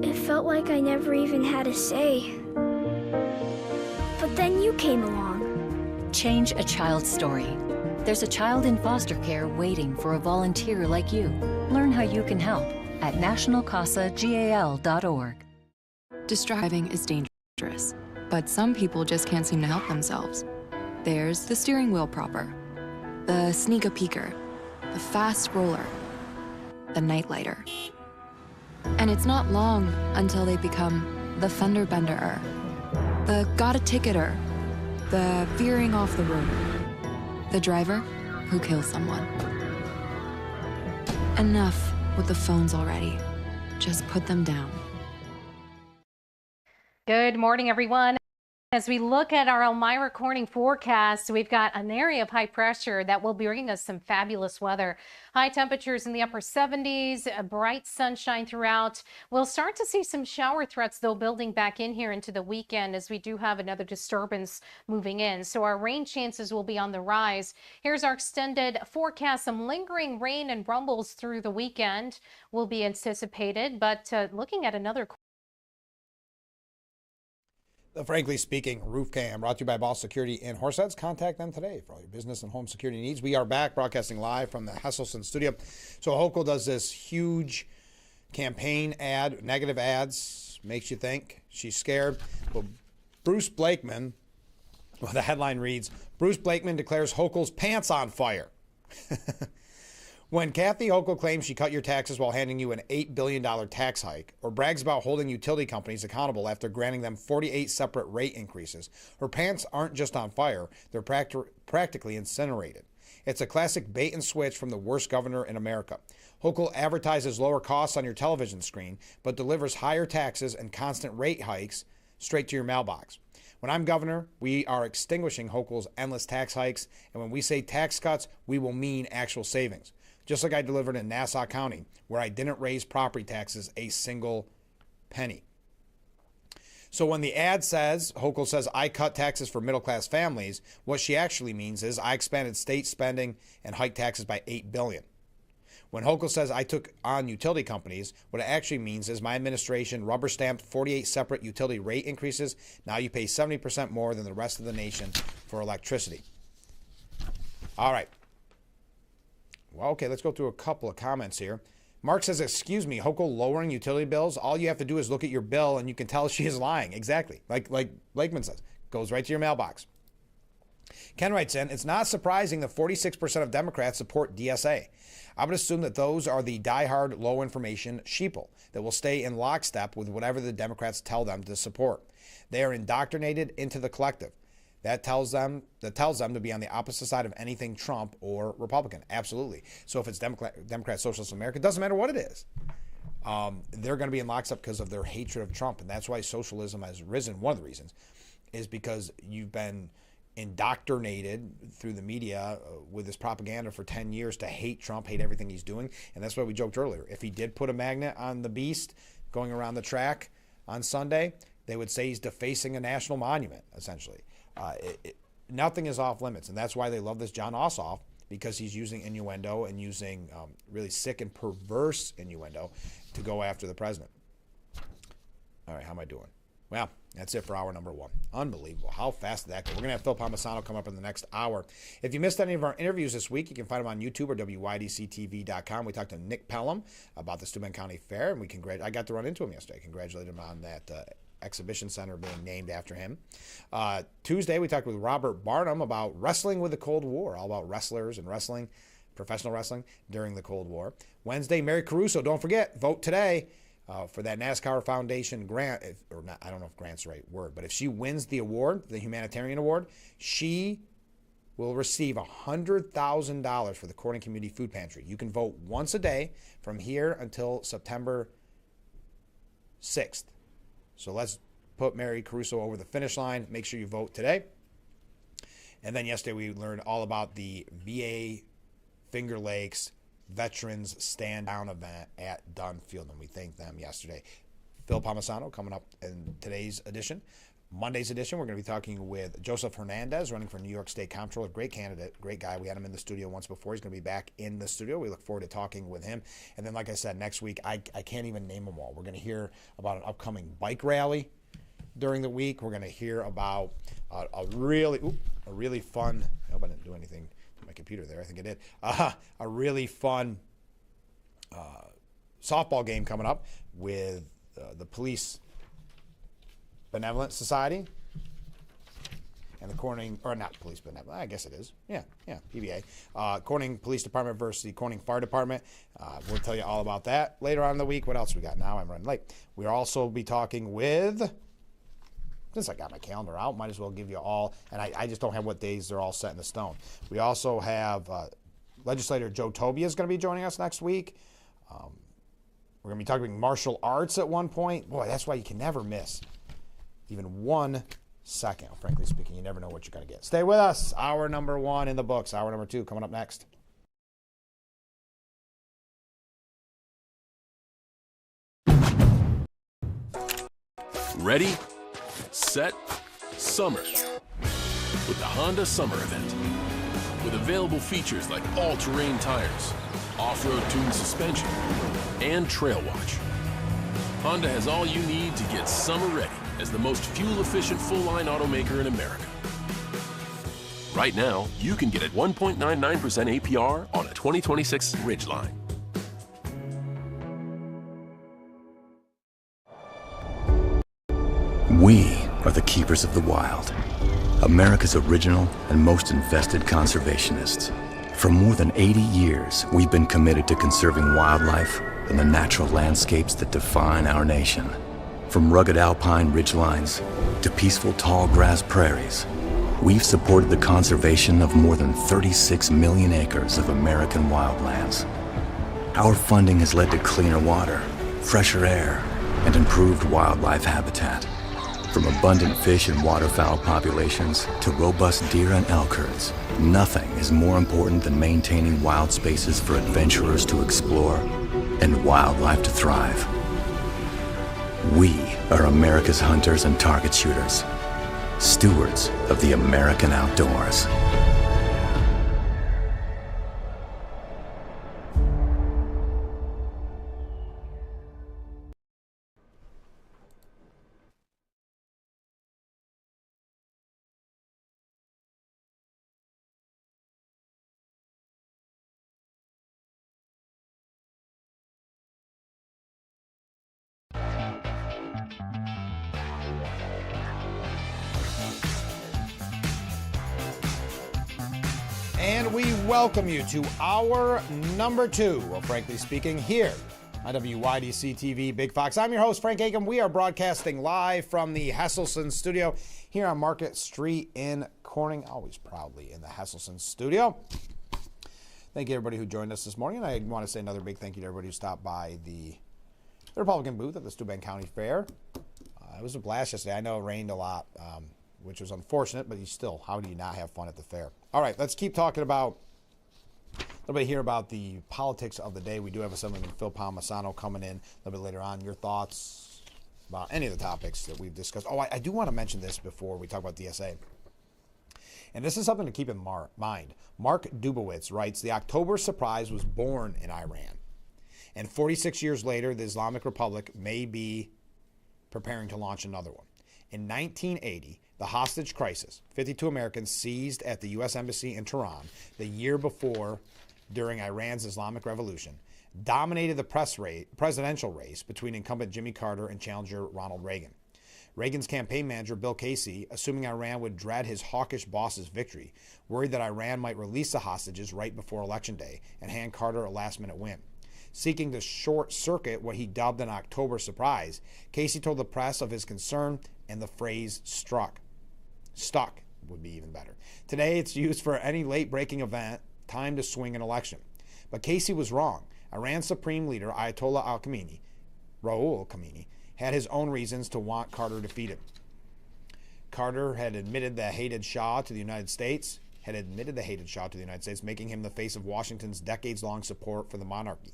[SPEAKER 25] It felt like I never even had a say. But then you came along.
[SPEAKER 3] Change a child's story. There's a child in foster care waiting for a volunteer like you. Learn how you can help at nationalcasagal.org.
[SPEAKER 5] Driving is dangerous, but some people just can't seem to help themselves. There's the steering wheel propper, the sneak-a-peeker, the fast roller, the nightlighter. And it's not long until they become the fender benderer, the got-a-ticketer, the veering off the road, the driver who kills someone. Enough with the phones already. Just put them down.
[SPEAKER 6] Good morning, everyone. As we look at our Elmira Corning forecast, we've got an area of high pressure that will be bringing us some fabulous weather. High temperatures in the upper 70s, bright sunshine throughout. We'll start to see some shower threats, though, building back in here into the weekend as we do have another disturbance moving in. So our rain chances will be on the rise. Here's our extended forecast. Some lingering rain and rumbles through the weekend will be anticipated, but looking at another
[SPEAKER 1] Frankly Speaking roof cam brought to you by Boss Security in Horseheads. Contact them today for all your business and home security needs. We are back broadcasting live from the Hesselson studio. So Hochul does this huge campaign ad, negative ads, makes you think she's scared. Well, Bruce Blakeman, well, the headline reads, Bruce Blakeman declares Hochul's pants on fire. When Kathy Hochul claims she cut your taxes while handing you an $8 billion tax hike, or brags about holding utility companies accountable after granting them 48 separate rate increases, her pants aren't just on fire, they're practically incinerated. It's a classic bait and switch from the worst governor in America. Hochul advertises lower costs on your television screen, but delivers higher taxes and constant rate hikes straight to your mailbox. When I'm governor, we are extinguishing Hochul's endless tax hikes, and when we say tax cuts, we will mean actual savings. Just like I delivered in Nassau County, where I didn't raise property taxes a single penny. So when the ad says, Hochul says, I cut taxes for middle-class families, what she actually means is I expanded state spending and hiked taxes by $8 billion. When Hochul says I took on utility companies, what it actually means is my administration rubber-stamped 48 separate utility rate increases. Now you pay 70% more than the rest of the nation for electricity. All right. Well, okay, let's go through a couple of comments here. Mark says, excuse me, Hochul lowering utility bills? All you have to do is look at your bill and you can tell she is lying. Exactly. Like Blakeman says, goes right to your mailbox. Ken writes in, it's not surprising that 46% of Democrats support DSA. I would assume that those are the diehard, low-information sheeple that will stay in lockstep with whatever the Democrats tell them to support. They are indoctrinated into the collective. That tells them to be on the opposite side of anything Trump or Republican. Absolutely. So if it's Democrat, Socialist America, it doesn't matter what it is. They're going to be in lockstep because of their hatred of Trump. And that's why socialism has risen. One of the reasons is because you've been indoctrinated through the media with this propaganda for 10 years to hate Trump, hate everything he's doing. And that's why we joked earlier. If he did put a magnet on the beast going around the track on Sunday, they would say he's defacing a national monument, essentially. Nothing is off limits, and that's why they love this John Ossoff, because he's using innuendo and using really sick and perverse innuendo to go after the president. All right, how am I doing? Well, that's it for hour number one. Unbelievable. How fast did that go? We're going to have Phil Palmisano come up in the next hour. If you missed any of our interviews this week, you can find them on YouTube or WYDCTV.com. We talked to Nick Pelham about the Steuben County Fair, and I got to run into him yesterday. Congratulated him on that exhibition center being named after him. Tuesday, we talked with Robert Barnum about wrestling with the Cold War, all about wrestlers and wrestling, professional wrestling during the Cold War. Wednesday, Mary Caruso. Don't forget, vote today for that NASCAR Foundation grant. I don't know if grant's the right word, but if she wins the award, the humanitarian award, she will receive $100,000 for the Corning Community Food Pantry. You can vote once a day from here until September 6th. So let's put Mary Caruso over the finish line. Make sure you vote today. And then yesterday we learned all about the VA Finger Lakes Veterans Stand Down event at Dunn Field, and we thanked them yesterday. Phil Palmisano coming up in today's edition. Monday's edition, we're going to be talking with Joseph Hernandez, running for New York State Comptroller. Great candidate, great guy. We had him in the studio once before. He's going to be back in the studio. We look forward to talking with him. And then, like I said, next week, I can't even name them all. We're going to hear about an upcoming bike rally during the week. We're going to hear about a really fun, I hope I didn't do anything to my computer there. I think I did. A really fun softball game coming up with the Police Benevolent Society and the Corning, or not Police Benevolent, I guess it is. Yeah, PBA. Corning Police Department versus the Corning Fire Department. We'll tell you all about that later on in the week. What else we got? Now I'm running late. We'll also be talking with, since I got my calendar out, might as well give you all, and I just don't have what days they're all set in the stone. We also have legislator Joe Tobia is going to be joining us next week. We're going to be talking martial arts at one point. Boy, that's why you can never miss even one second. Frankly speaking, you never know what you're going to get. Stay with us. Hour number 1 in the books. Hour number 2 coming up next.
[SPEAKER 7] Ready, set, summer. With the Honda Summer Event. With available features like all-terrain tires, off-road tuned suspension, and Trail Watch. Honda has all you need to get summer ready as the most fuel-efficient full-line automaker in America. Right now, you can get a 1.99% APR on a 2026 Ridgeline.
[SPEAKER 8] We are the keepers of the wild. America's original and most invested conservationists. For more than 80 years, we've been committed to conserving wildlife and the natural landscapes that define our nation. From rugged alpine ridgelines to peaceful tall grass prairies, we've supported the conservation of more than 36 million acres of American wildlands. Our funding has led to cleaner water, fresher air, and improved wildlife habitat. From abundant fish and waterfowl populations to robust deer and elk herds, nothing is more important than maintaining wild spaces for adventurers to explore and wildlife to thrive. We are America's hunters and target shooters, stewards of the American outdoors.
[SPEAKER 1] And we welcome you to hour number 2 of Frankly Speaking here on WYDC TV Big Fox. I'm your host, Frank Aiken. We are broadcasting live from the Hesselson studio here on Market Street in Corning. Always proudly in the Hesselson studio. Thank you, everybody who joined us this morning. And I want to say another big thank you to everybody who stopped by the Republican booth at the Steuben County Fair. It was a blast yesterday. I know it rained a lot, which was unfortunate, but still, how do you not have fun at the fair? All right, let's keep talking about a little bit here about the politics of the day. We do have Assemblyman Phil Palmisano coming in a little bit later on. Your thoughts about any of the topics that we've discussed. Oh, I do want to mention this before we talk about DSA. And this is something to keep in mind. Mark Dubowitz writes, the October surprise was born in Iran. And 46 years later, the Islamic Republic may be preparing to launch another one. In 1980, the hostage crisis, 52 Americans seized at the U.S. Embassy in Tehran the year before during Iran's Islamic Revolution, dominated the presidential race between incumbent Jimmy Carter and challenger Ronald Reagan. Reagan's campaign manager, Bill Casey, assuming Iran would dread his hawkish boss's victory, worried that Iran might release the hostages right before Election Day and hand Carter a last-minute win. Seeking to short-circuit what he dubbed an October surprise, Casey told the press of his concern, and the phrase stuck would be even better. Today, it's used for any late-breaking event, time to swing an election. But Casey was wrong. Iran's supreme leader, Ayatollah Rouhul Khomeini, had his own reasons to want Carter defeated. Carter had admitted the hated Shah to the United States, making him the face of Washington's decades-long support for the monarchy.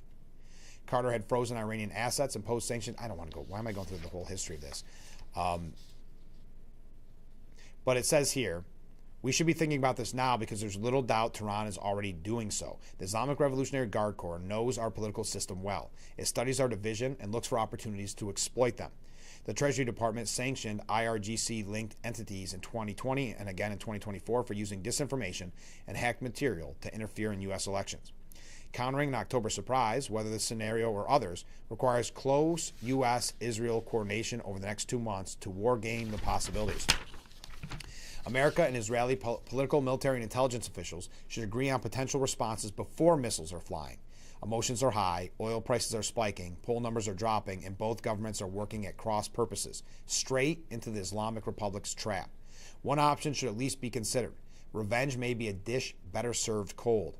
[SPEAKER 1] Carter had frozen Iranian assets, imposed sanctions. I don't want to go. Why am I going through the whole history of this? But it says here, we should be thinking about this now because there's little doubt Tehran is already doing so. The Islamic Revolutionary Guard Corps knows our political system well. It studies our division and looks for opportunities to exploit them. The Treasury Department sanctioned IRGC-linked entities in 2020 and again in 2024 for using disinformation and hacked material to interfere in U.S. elections. Countering an October surprise, whether this scenario or others, requires close U.S.-Israel coordination over the next 2 months to war-game the possibilities. America and Israeli political, military, and intelligence officials should agree on potential responses before missiles are flying. Emotions are high, oil prices are spiking, poll numbers are dropping, and both governments are working at cross purposes, straight into the Islamic Republic's trap. One option should at least be considered. Revenge may be a dish better served cold.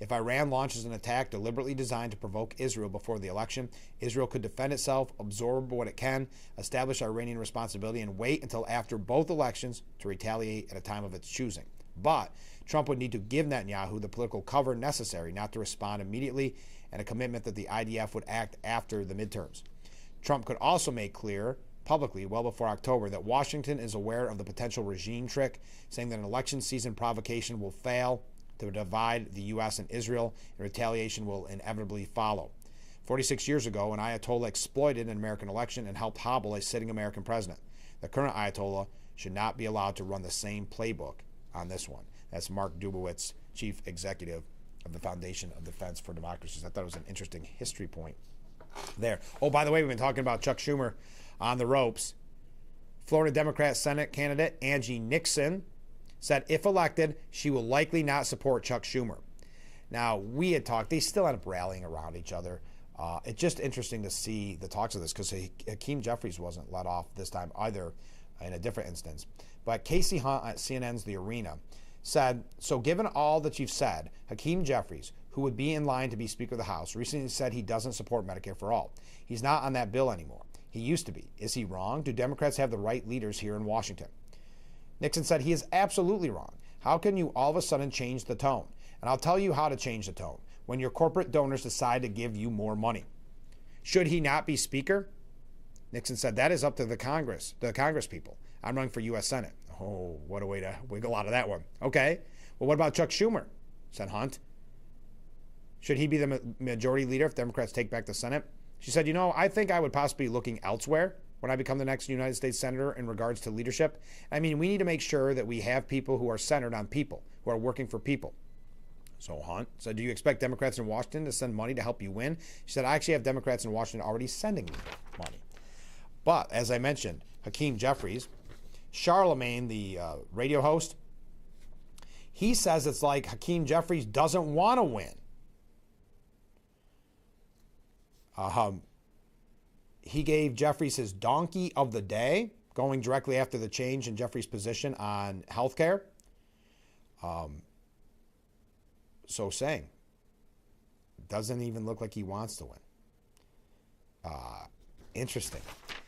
[SPEAKER 1] If Iran launches an attack deliberately designed to provoke Israel before the election, Israel could defend itself, absorb what it can, establish Iranian responsibility, and wait until after both elections to retaliate at a time of its choosing. But Trump would need to give Netanyahu the political cover necessary not to respond immediately, and a commitment that the IDF would act after the midterms. Trump could also make clear publicly well before October that Washington is aware of the potential regime trick, saying that an election season provocation will fail to divide the U.S. and Israel, and retaliation will inevitably follow. 46 years ago, an Ayatollah exploited an American election and helped hobble a sitting American president. The current Ayatollah should not be allowed to run the same playbook on this one. That's Mark Dubowitz, Chief Executive of the Foundation of Defense for Democracies. I thought it was an interesting history point there. Oh, by the way, we've been talking about Chuck Schumer on the ropes. Florida Democrat Senate candidate Angie Nixon said if elected, she will likely not support Chuck Schumer. Now, we had talked, they still end up rallying around each other. It's just interesting to see the talks of this because Hakeem Jeffries wasn't let off this time either in a different instance. But Casey Hunt at CNN's The Arena said, so given all that you've said, Hakeem Jeffries, who would be in line to be Speaker of the House, recently said he doesn't support Medicare for All. He's not on that bill anymore. He used to be. Is he wrong? Do Democrats have the right leaders here in Washington? Nixon said he is absolutely wrong. How can you all of a sudden change the tone? And I'll tell you how to change the tone. When your corporate donors decide to give you more money. Should he not be Speaker? Nixon said that is up to the Congress people. I'm running for U.S. Senate. Oh, what a way to wiggle out of that one. Okay. Well, what about Chuck Schumer? Said Hunt. Should he be the majority leader if Democrats take back the Senate? She said, I think I would possibly be looking elsewhere when I become the next United States Senator in regards to leadership. I mean, we need to make sure that we have people who are centered on people, who are working for people. So Hunt said, do you expect Democrats in Washington to send money to help you win? She said, I actually have Democrats in Washington already sending me money. But as I mentioned, Hakeem Jeffries, Charlemagne, the radio host, he says it's like Hakeem Jeffries doesn't want to win. He gave Jeffries his donkey of the day, going directly after the change in Jeffries' position on health care. So saying, doesn't even look like he wants to win. Interesting.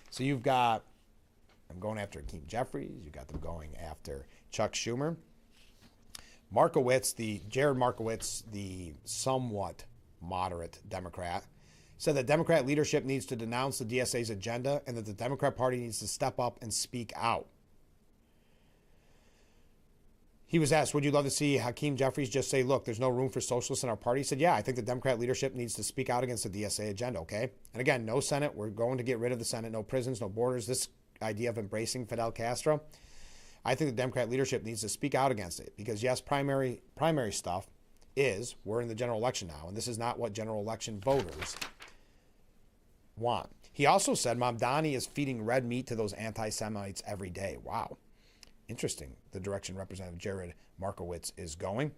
[SPEAKER 1] So you've got them going after Hakeem Jeffries. You've got them going after Chuck Schumer. Jared Markowitz, the somewhat moderate Democrat, said that Democrat leadership needs to denounce the DSA's agenda and that the Democrat Party needs to step up and speak out. He was asked, would you love to see Hakeem Jeffries just say, look, there's no room for socialists in our party? He said, yeah, I think the Democrat leadership needs to speak out against the DSA agenda, okay? And again, no Senate. We're going to get rid of the Senate. No prisons, no borders. This idea of embracing Fidel Castro. I think the Democrat leadership needs to speak out against it because, yes, primary stuff is we're in the general election now, and this is not what general election voters want. He also said Mamdani is feeding red meat to those anti-Semites every day. Wow. Interesting, the direction Representative Jared Markowitz is going.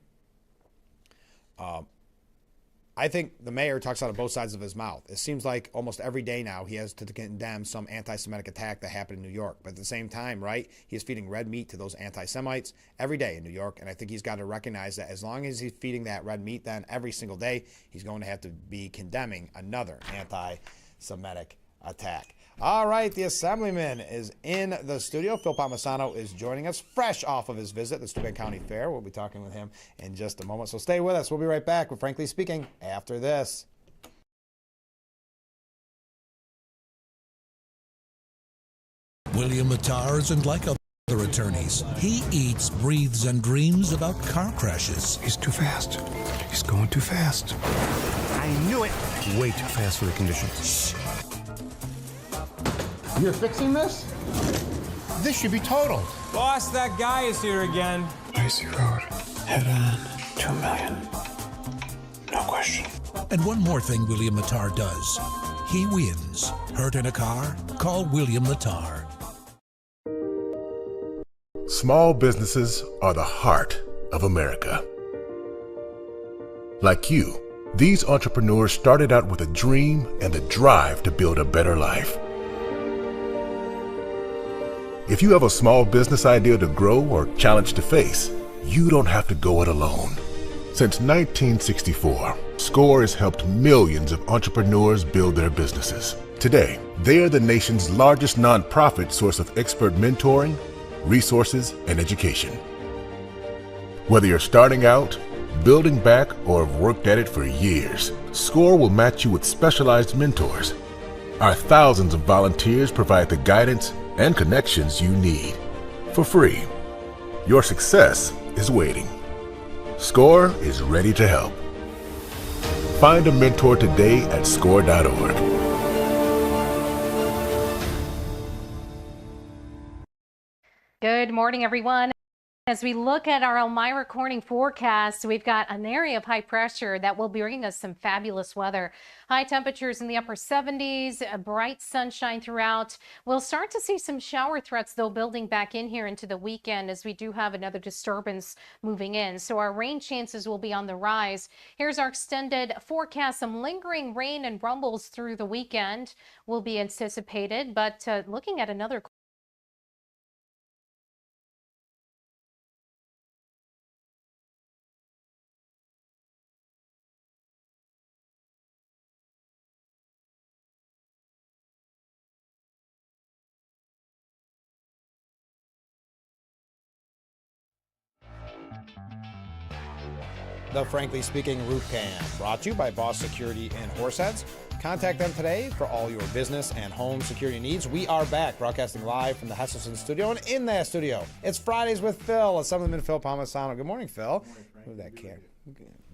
[SPEAKER 1] I think the mayor talks out of both sides of his mouth. It seems like almost every day now he has to condemn some anti-Semitic attack that happened in New York. But at the same time, right, he is feeding red meat to those anti-Semites every day in New York. And I think he's got to recognize that as long as he's feeding that red meat, then every single day he's going to have to be condemning another anti-Semitic attack. All right, the Assemblyman is in the studio. Phil Palmisano is joining us fresh off of his visit at the Steuben County Fair. We'll be talking with him in just a moment, so stay with us. We'll be right back with Frankly Speaking after this.
[SPEAKER 9] William Lattar isn't like other attorneys. He eats, breathes, and dreams about car crashes.
[SPEAKER 15] He's too fast. He's going too fast.
[SPEAKER 9] I knew it.
[SPEAKER 15] Way too fast for the conditions.
[SPEAKER 9] Shh.
[SPEAKER 10] You're fixing this? This should be totaled.
[SPEAKER 11] Boss, that guy is here again.
[SPEAKER 15] Icy road. Head on. 2 million. No question.
[SPEAKER 9] And one more thing William Lattar does. He wins. Hurt in a car? Call William Lattar.
[SPEAKER 12] Small businesses are the heart of America. Like you, these entrepreneurs started out with a dream and the drive to build a better life. If you have a small business idea to grow or challenge to face, you don't have to go it alone. Since 1964, SCORE has helped millions of entrepreneurs build their businesses. Today, they are the nation's largest nonprofit source of expert mentoring, resources, and education. Whether you're starting out, building back, or have worked at it for years, SCORE will match you with specialized mentors. Our thousands of volunteers provide the guidance and connections you need for free. Your success is waiting. SCORE is ready to help. Find a mentor today at SCORE.org.
[SPEAKER 6] Good morning, everyone. As we look at our Elmira Corning forecast, we've got an area of high pressure that will be bringing us some fabulous weather. High temperatures in the upper 70s, bright sunshine throughout. We'll start to see some shower threats, though, building back in here into the weekend as we do have another disturbance moving in. So our rain chances will be on the rise. Here's our extended forecast. Some lingering rain and rumbles through the weekend will be anticipated, but looking at another
[SPEAKER 1] The Frankly Speaking Roof Cam, brought to you by Boss Security and Horseheads. Contact them today for all your business and home security needs. We are back, broadcasting live from the Hesselson studio, and in that studio, it's Fridays with Phil, at Summerlin Phil Palmisano. Good morning, Phil.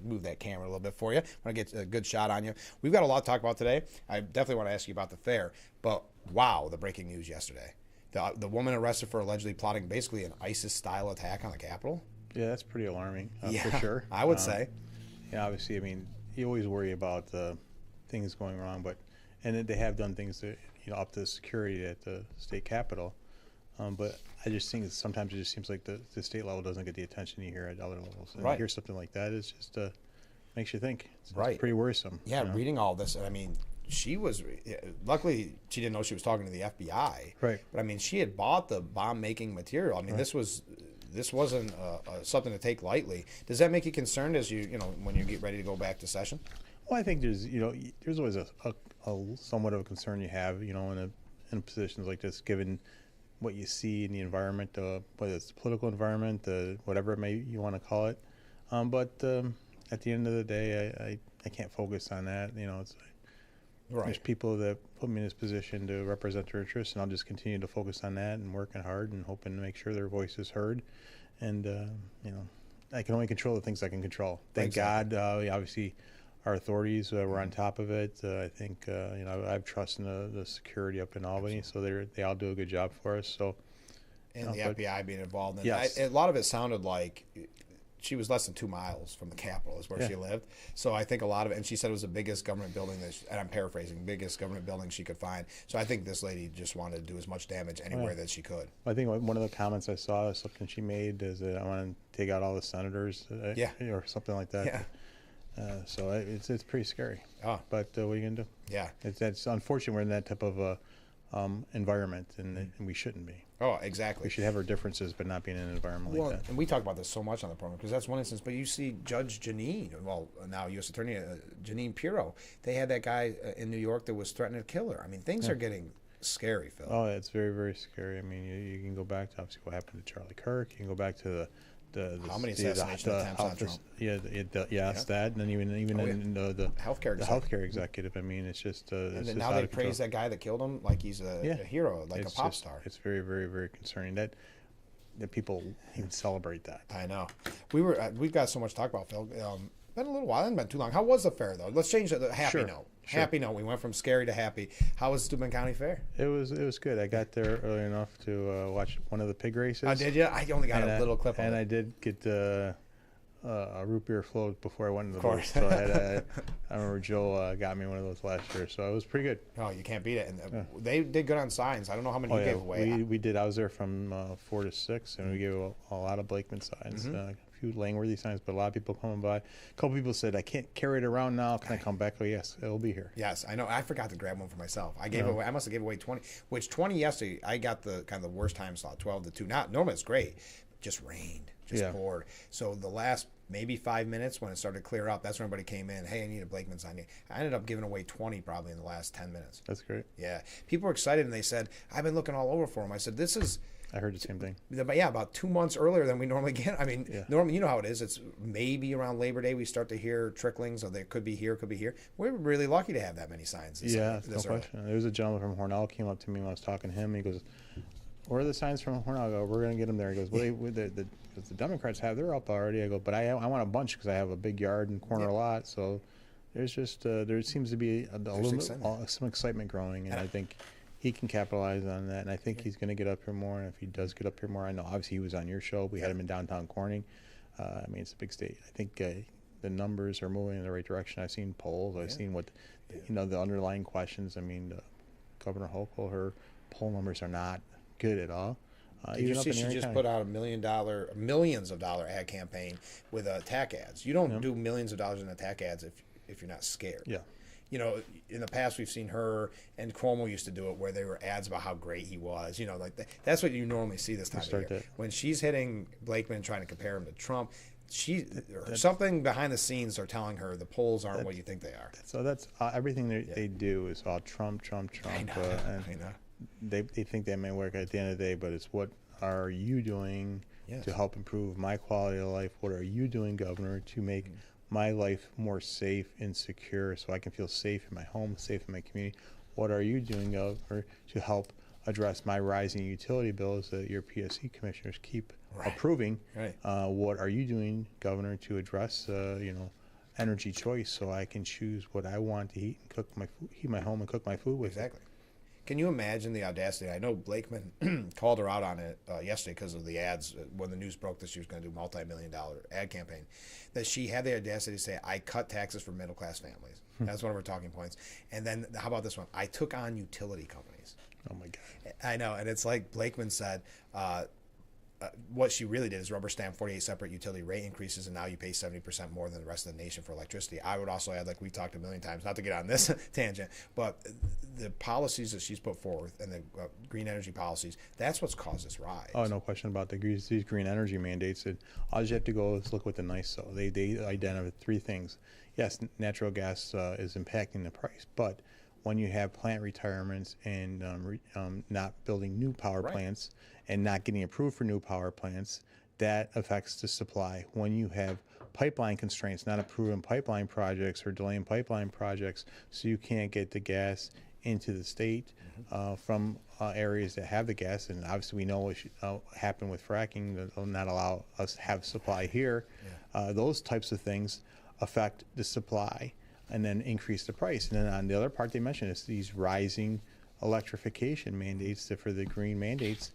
[SPEAKER 1] Move that camera a little bit for you. I want to get a good shot on you. We've got a lot to talk about today. I definitely want to ask you about the fair, but wow, the breaking news yesterday. The woman arrested for allegedly plotting basically an ISIS-style attack on the Capitol.
[SPEAKER 13] Yeah, that's pretty alarming,
[SPEAKER 1] yeah,
[SPEAKER 13] for sure.
[SPEAKER 1] I would say.
[SPEAKER 13] Yeah, obviously, I mean, you always worry about things going wrong, and they have done things that, up to security at the state capitol. But I just think sometimes it just seems like the state level doesn't get the attention you hear at other levels. And
[SPEAKER 1] right.
[SPEAKER 13] To hear something like that, it's just makes you think. It's pretty worrisome.
[SPEAKER 1] Yeah, reading all this, I mean, she was, luckily she didn't know she was talking to the FBI.
[SPEAKER 13] Right.
[SPEAKER 1] But I mean, she had bought the bomb-making material. I mean, this wasn't something to take lightly. Does that make you concerned as when you get ready to go back to session?
[SPEAKER 13] Well, I think there's always a somewhat of a concern you have, in positions like this, given what you see in the environment, whether it's the political environment, whatever you want to call it. But at the end of the day, I can't focus on that. It's
[SPEAKER 1] right.
[SPEAKER 13] There's people that put me in this position to represent their interests, and I'll just continue to focus on that and working hard and hoping to make sure their voice is heard. And I can only control the things I can control. Thank God, obviously, our authorities were on top of it. I think I have trust in the security up in Albany, so they all do a good job for us. So,
[SPEAKER 1] and the FBI being involved in
[SPEAKER 13] yes.
[SPEAKER 1] A lot of it sounded like she was less than 2 miles from the Capitol is where she lived. So I think a lot of it, and she said it was the biggest government building, and I'm paraphrasing, biggest government building she could find. So I think this lady just wanted to do as much damage anywhere that she could.
[SPEAKER 13] I think one of the comments I saw, something she made, is that I want to take out all the senators, or something like that.
[SPEAKER 1] Yeah.
[SPEAKER 13] So it's pretty scary.
[SPEAKER 1] Oh.
[SPEAKER 13] But what are you going to do?
[SPEAKER 1] Yeah.
[SPEAKER 13] It's unfortunate we're in that type of environment, and we shouldn't be.
[SPEAKER 1] Oh, exactly.
[SPEAKER 13] We should have our differences, but not be in an environment like that.
[SPEAKER 1] And we talk about this so much on the program because that's one instance. But you see Judge Janine, now U.S. Attorney Janine Pirro, they had that guy in New York that was threatening to kill her. I mean, things are getting scary, Phil.
[SPEAKER 13] Oh, it's very, very scary. I mean, you can go back to obviously what happened to Charlie Kirk. You can go back to
[SPEAKER 1] how many assassination attempts on Trump?
[SPEAKER 13] That, and then even in the healthcare executive. I mean, it's just
[SPEAKER 1] and now they praise that guy that killed him like he's a hero, like a pop star.
[SPEAKER 13] It's very, very, very concerning that people even celebrate that.
[SPEAKER 1] I know. We've got so much to talk about, Phil. Been a little while. It hasn't been too long. How was the fair, though? Let's change the happy note. Sure. Happy note. We went from scary to happy. How was Steuben County Fair?
[SPEAKER 13] It was good. I got there early enough to watch one of the pig races.
[SPEAKER 1] Oh, did you? I only got a little clip of it.
[SPEAKER 13] And I did get a root beer float before I went to the booth. So I remember Joe got me one of those last year. So it was pretty good.
[SPEAKER 1] Oh, you can't beat it. And they did good on signs. I don't know how many you gave away.
[SPEAKER 13] We did. I was there from 4 to 6, and we gave a lot of Blakeman signs. A few Langworthy signs, but a lot of people coming by. A couple people said, I can't carry it around now. Can I come back? Oh, yes, it'll be here.
[SPEAKER 1] Yes, I know. I forgot to grab one for myself. I gave away. I must have gave away 20, which 20 yesterday, I got the kind of the worst time slot, 12 to 2. Normally it's great. Just rained. just
[SPEAKER 13] Yeah.
[SPEAKER 1] poured. So the last maybe 5 minutes when it started to clear up, that's when everybody came in. Hey, I need a Blakeman's on you. I ended up giving away 20 probably in the last 10 minutes.
[SPEAKER 13] That's great.
[SPEAKER 1] Yeah. People were excited, and they said, I've been looking all over for them. I said, this is...
[SPEAKER 13] I heard the same thing.
[SPEAKER 1] But yeah, about 2 months earlier than we normally get. I mean,
[SPEAKER 13] Yeah.
[SPEAKER 1] normally, you know how it is. It's maybe around Labor Day we start to hear tricklings, or they could be here, could be here. We're really lucky to have that many signs.
[SPEAKER 13] Yeah,
[SPEAKER 1] this
[SPEAKER 13] no
[SPEAKER 1] early.
[SPEAKER 13] question. There was a gentleman from Hornell came up to me when I was talking to him. He goes, "Where are the signs from Hornell?" I go, "We're going to get them there." He goes, "Well, the Democrats have their up already." I go, "But I want a bunch because I have a big yard and corner lot." So there's just there seems to be some excitement growing, and I think he can capitalize on that. And I think he's going to get up here more. And if he does get up here more, I know obviously he was on your show. We had him in downtown Corning. I mean, it's a big state. I think the numbers are moving in the right direction. I've seen polls. I've seen what the underlying questions. I mean, Governor Hochul, her poll numbers are not good at all.
[SPEAKER 1] Did you see she just put out millions of dollar ad campaign with attack ads? You don't do millions of dollars in attack ads if you're not scared.
[SPEAKER 13] Yeah.
[SPEAKER 1] You know, in the past we've seen her and Cuomo used to do it where they were ads about how great he was. You know, like that's what you normally see this time of year. When she's hitting Blakeman trying to compare him to Trump, something behind the scenes are telling her the polls aren't what you think they are.
[SPEAKER 13] So that's everything they do is all Trump.
[SPEAKER 1] I know.
[SPEAKER 13] They think that may work at the end of the day, but it's what are you doing to help improve my quality of life? What are you doing, Governor, to make my life more safe and secure so I can feel safe in my home, safe in my community? What are you doing, Governor, to help address my rising utility bills that your PSC commissioners keep approving? What are you doing, Governor, to address energy choice so I can choose what I want to heat and cook heat my home and cook my food with?
[SPEAKER 1] Exactly. Can you imagine the audacity? I know Blakeman called her out on it yesterday because of the ads when the news broke that she was going to do multi-million-dollar ad campaign, that she had the audacity to say, I cut taxes for middle-class families. That's one of her talking points. And then how about this one? I took on utility companies.
[SPEAKER 13] Oh, my God.
[SPEAKER 1] I know. And it's like Blakeman said, what she really did is rubber stamp 48 separate utility rate increases, and now you pay 70% more than the rest of the nation for electricity. I would also add, like we talked a million times, not to get on this tangent, but the policies that she's put forth and the green energy policies, that's what's caused this rise.
[SPEAKER 13] Oh, no question about these green energy mandates. All you have to go is look what the NICE saw. They identified three things. Yes, natural gas is impacting the price, but when you have plant retirements and not building new power plants and not getting approved for new power plants, that affects the supply. When you have pipeline constraints, not approving pipeline projects or delaying pipeline projects, so you can't get the gas into the state from areas that have the gas, and obviously we know what happened with fracking, that will not allow us to have supply here. Those types of things affect the supply and then increase the price. And then on the other part they mentioned is these rising electrification mandates for the green mandates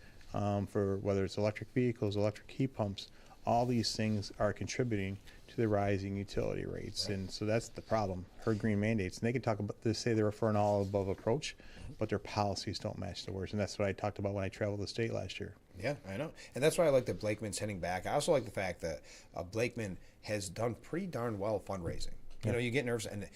[SPEAKER 13] for whether it's electric vehicles, electric heat pumps. All these things are contributing to the rising utility rates. And so that's the problem, her green mandates. And they can talk about this, say they're for an all above approach, but their policies don't match the words. And that's what I talked about when I traveled the state last year.
[SPEAKER 1] Yeah, I know. And that's why I like that Blakeman's hitting back. I also like the fact that Blakeman has done pretty darn well fundraising. You know, you get nervous, and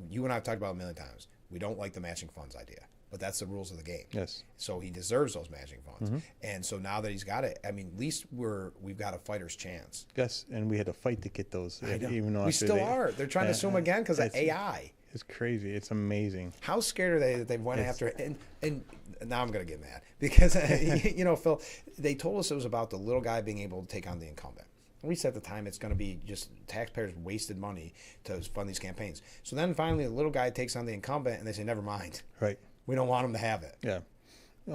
[SPEAKER 1] you and I have talked about it a million times. We don't like the matching funds idea, but that's the rules of the game.
[SPEAKER 13] Yes.
[SPEAKER 1] So he deserves those matching funds. And so now that he's got it, I mean, at least we've got a fighter's chance.
[SPEAKER 13] Yes, and we had to fight to get those.
[SPEAKER 1] I know.
[SPEAKER 13] Even though
[SPEAKER 1] we still are. They're trying to sue him again because of AI.
[SPEAKER 13] It's crazy. It's amazing.
[SPEAKER 1] How scared are they that they went after it? And now I'm going to get mad because, you know, Phil, they told us it was about the little guy being able to take on the incumbent. We said at the time it's going to be just taxpayers wasted money to fund these campaigns. So then finally the little guy takes on the incumbent and they say, never mind.
[SPEAKER 13] Right.
[SPEAKER 1] We don't want him to have it.
[SPEAKER 13] Yeah.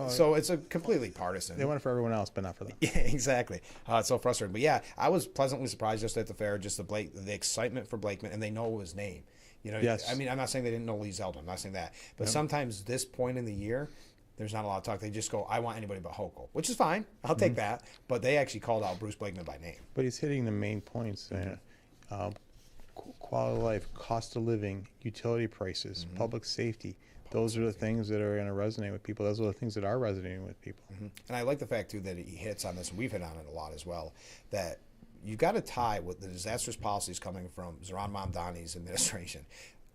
[SPEAKER 1] So it's a completely partisan.
[SPEAKER 13] They want it for everyone else, but not for them.
[SPEAKER 1] Yeah, exactly. It's so frustrating. But yeah, I was pleasantly surprised just at the fair, just the excitement for Blakeman, and they know his name. You know,
[SPEAKER 13] yes.
[SPEAKER 1] I mean, I'm not saying they didn't know Lee Zeldin. I'm not saying that. But sometimes this point in the year, there's not a lot of talk. They just go, I want anybody but Hochul, which is fine. I'll take that. But they actually called out Bruce Blakeman by name.
[SPEAKER 13] But he's hitting the main points. Quality of life, cost of living, utility prices, public safety. Those are the things that are going to resonate with people. Those are the things that are resonating with people.
[SPEAKER 1] And I like the fact, too, that he hits on this, and we've hit on it a lot as well, that you've got to tie with the disastrous policies coming from Zohran Mamdani's administration.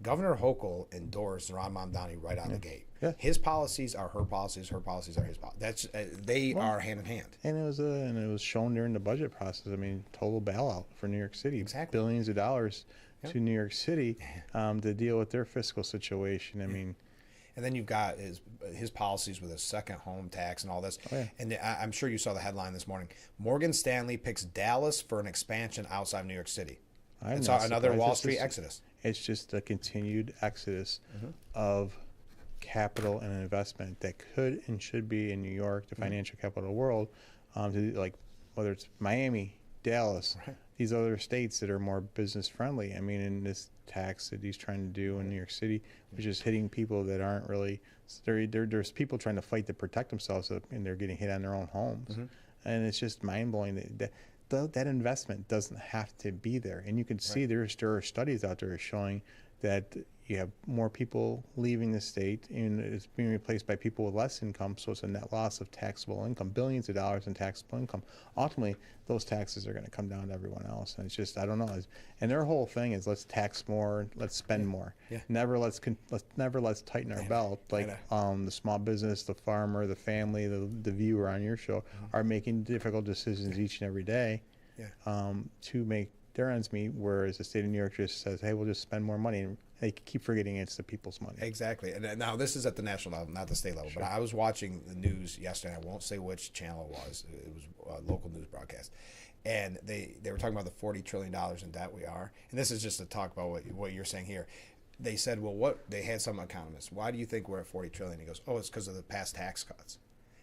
[SPEAKER 1] Governor Hochul endorsed Ron Mamdani right out of the gate.
[SPEAKER 13] Yeah.
[SPEAKER 1] His policies are her policies. Her policies are his policies. That's they are hand in hand.
[SPEAKER 13] And it was shown during the budget process. I mean, total bailout for New York City.
[SPEAKER 1] Exactly.
[SPEAKER 13] Billions of dollars to New York City to deal with their fiscal situation. I mean,
[SPEAKER 1] and then you've got his policies with his second home tax and all this.
[SPEAKER 13] Oh, yeah.
[SPEAKER 1] And I'm sure you saw the headline this morning. Morgan Stanley picks Dallas for an expansion outside of New York City. It's another Wall Street exodus.
[SPEAKER 13] It's just a continued exodus of capital and investment that could and should be in New York, the financial capital of the world, to like whether it's Miami, Dallas, these other states that are more business friendly. I mean, in this tax that he's trying to do in New York City, which is hitting people that aren't really. There's people trying to fight to protect themselves, and they're getting hit on their own homes, and it's just mind blowing that investment doesn't have to be there. And you can see there are studies out there showing that you have more people leaving the state and it's being replaced by people with less income, so it's a net loss of taxable income, billions of dollars in taxable income. Ultimately, those taxes are going to come down to everyone else, and it's just, I don't know. And their whole thing is let's tax more, let's spend more. Never let's tighten our belt. Like the small business, the farmer, the family, the viewer on your show are making difficult decisions each and every day to make their ends meet, whereas the state of New York just says, hey, we'll just spend more money. And they keep forgetting it's the people's money.
[SPEAKER 1] Exactly. And now this is at the national level, not the state level. But I was watching the news yesterday. I won't say which channel it was. It was a local news broadcast. And they were talking about the $40 trillion in debt we are. And this is just to talk about what you're saying here. They said, well, they had some economists. Why do you think we're at $40 trillion? He goes, oh, it's because of the past tax cuts.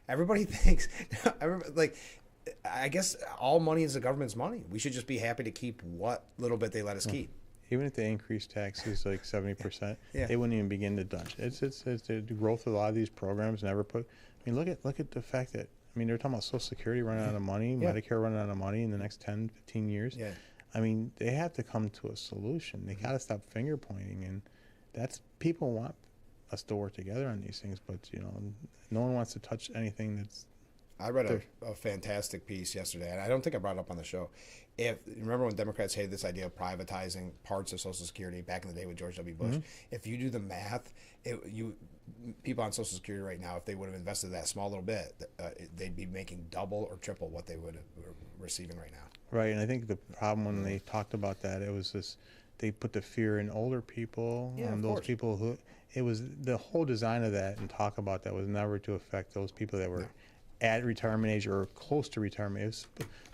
[SPEAKER 1] Everybody thinks, I guess all money is the government's money. We should just be happy to keep what little bit they let us keep.
[SPEAKER 13] Even if they increase taxes like 70%, they wouldn't even begin to touch. It's the growth of a lot of these programs never put. I mean, look at the fact that they're talking about Social Security running out of money, Medicare running out of money in the next 10, 15 years.
[SPEAKER 1] Yeah.
[SPEAKER 13] I mean, they have to come to a solution. They got to stop finger pointing, and that's people want us to work together on these things, but no one wants to touch anything that's.
[SPEAKER 1] I read a fantastic piece yesterday, and I don't think I brought it up on the show. Remember when Democrats hated this idea of privatizing parts of Social Security back in the day with George W. Bush? If you do the math, people on Social Security right now, if they would have invested that small little bit, they'd be making double or triple what they would have receiving right now.
[SPEAKER 13] Right, and I think the problem when they talked about that, it was this, they put the fear in older people, those people who, it was the whole design of that and talk about that was never to affect those people that were at retirement age or close to retirement. It was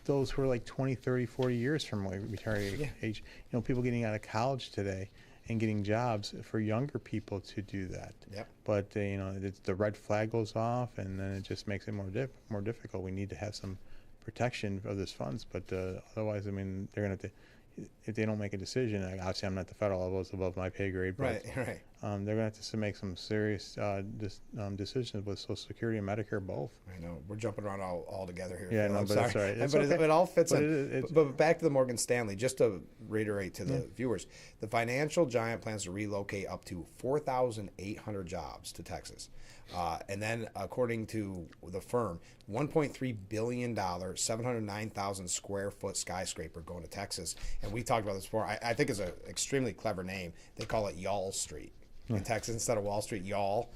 [SPEAKER 13] those who are like 20, 30, 40 years from retirement age. People getting out of college today and getting jobs for younger people to do that. But the red flag goes off, and then it just makes it more difficult. We need to have some protection of these funds, but otherwise, they're going to have to. If they don't make a decision, obviously I'm not the federal level; it's above my pay grade. But,
[SPEAKER 1] right.
[SPEAKER 13] They're going to have to make some serious decisions with Social Security and Medicare both.
[SPEAKER 1] I know we're jumping around all together here.
[SPEAKER 13] Yeah, no, but that's right.
[SPEAKER 1] But it all fits in. But back to the Morgan Stanley, just to reiterate to the viewers, the financial giant plans to relocate up to 4,800 jobs to Texas. And then, according to the firm, $1.3 billion, 709,000 square foot skyscraper going to Texas. And we talked about this before. I think it's an extremely clever name. They call it Y'all Street in Texas instead of Wall Street. Y'all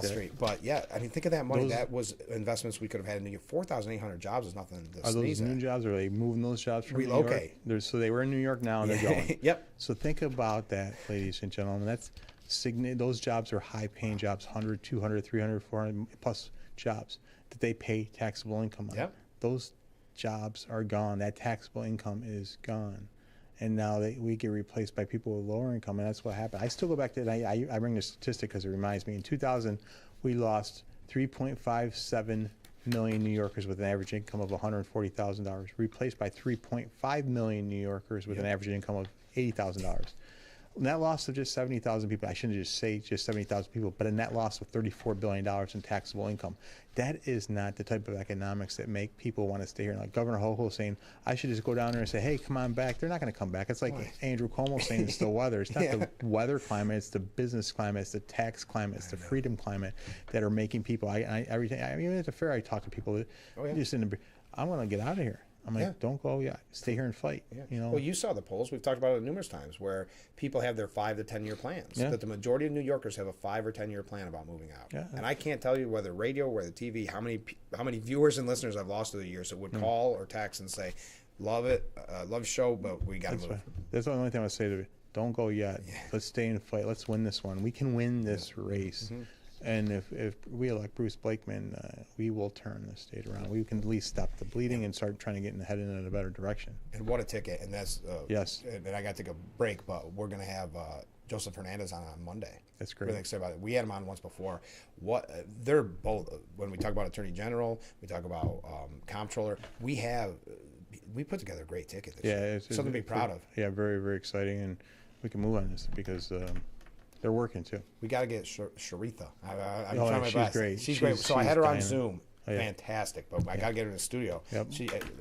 [SPEAKER 1] Street. But think of that money. That was investments we could have had in New York. 4,800 jobs is nothing to sneeze at.
[SPEAKER 13] Are those new jobs? Or are they moving those jobs from
[SPEAKER 1] relocate?
[SPEAKER 13] New York? So they were in New York now, and they're going.
[SPEAKER 1] Yep.
[SPEAKER 13] So think about that, ladies and gentlemen. Those jobs are high-paying jobs, 100, 200, 300, 400 plus jobs that they pay taxable income on. Those jobs are gone. That taxable income is gone. And now we get replaced by people with lower income, and that's what happened. I still go back to that. I bring the statistic because it reminds me. In 2000, we lost 3.57 million New Yorkers with an average income of $140,000, replaced by 3.5 million New Yorkers with an average income of $80,000. Net loss of just 70,000 people. I shouldn't just say just 70,000 people, but a net loss of $34 billion in taxable income. That is not the type of economics that make people want to stay here. Like Governor Hochul saying, I should just go down there and say, hey, come on back. They're not going to come back. It's like Andrew Cuomo saying it's the weather. It's not the weather climate. It's the business climate. It's the tax climate. It's the freedom climate that are making people. Even at the fair, I talk to people that just I want to get out of here. I'm like, don't go yet. Stay here and fight.
[SPEAKER 1] Yeah.
[SPEAKER 13] You know.
[SPEAKER 1] Well, you saw the polls. We've talked about it numerous times where people have their 5 to 10 year plans. That the majority of New Yorkers have a 5 or 10 year plan about moving out. Yeah. And I can't tell you whether radio, whether TV, how many viewers and listeners I've lost through the years that would call or text and say, "Love it, love the show, but we got to move."
[SPEAKER 13] That's the only thing I would say to you. Don't go yet. Let's stay and fight. Let's win this one. We can win this race. And if we elect Bruce Blakeman, we will turn the state around. We can at least stop the bleeding and start trying to get head in a better direction.
[SPEAKER 1] And what a ticket! And that's
[SPEAKER 13] yes.
[SPEAKER 1] And I got to take a break, but we're going to have Joseph Hernandez on Monday.
[SPEAKER 13] That's great.
[SPEAKER 1] Really excited about it. We had him on once before. They're both. When we talk about Attorney General, we talk about Comptroller. We put together a great ticket this year. It's something to be proud of.
[SPEAKER 13] Yeah, very, very exciting, and we can move on this because. They're working too.
[SPEAKER 1] We got to get Sharitha. I'm
[SPEAKER 13] trying
[SPEAKER 1] my
[SPEAKER 13] she's
[SPEAKER 1] best.
[SPEAKER 13] Great.
[SPEAKER 1] She's great. So I had her on
[SPEAKER 13] Diana.
[SPEAKER 1] Zoom.
[SPEAKER 13] Oh, yeah.
[SPEAKER 1] Fantastic. But I got to get her in the studio.
[SPEAKER 13] Yep.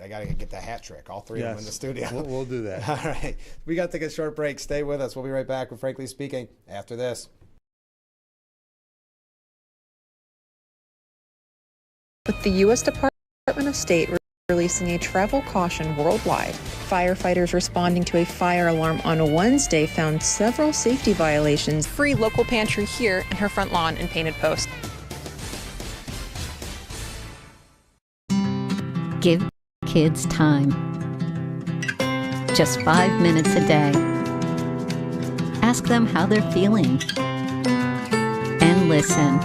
[SPEAKER 1] I got to get the hat trick. All three of them in the studio.
[SPEAKER 13] We'll do that.
[SPEAKER 1] All right. We got to take a short break. Stay with us. We'll be right back with Frankly Speaking after this.
[SPEAKER 14] With the U.S. Department of State releasing a travel caution worldwide, firefighters responding to a fire alarm on Wednesday found several safety violations.
[SPEAKER 16] Free local pantry here in her front lawn and painted post.
[SPEAKER 3] Give kids time. Just 5 minutes a day. Ask them how they're feeling. And listen.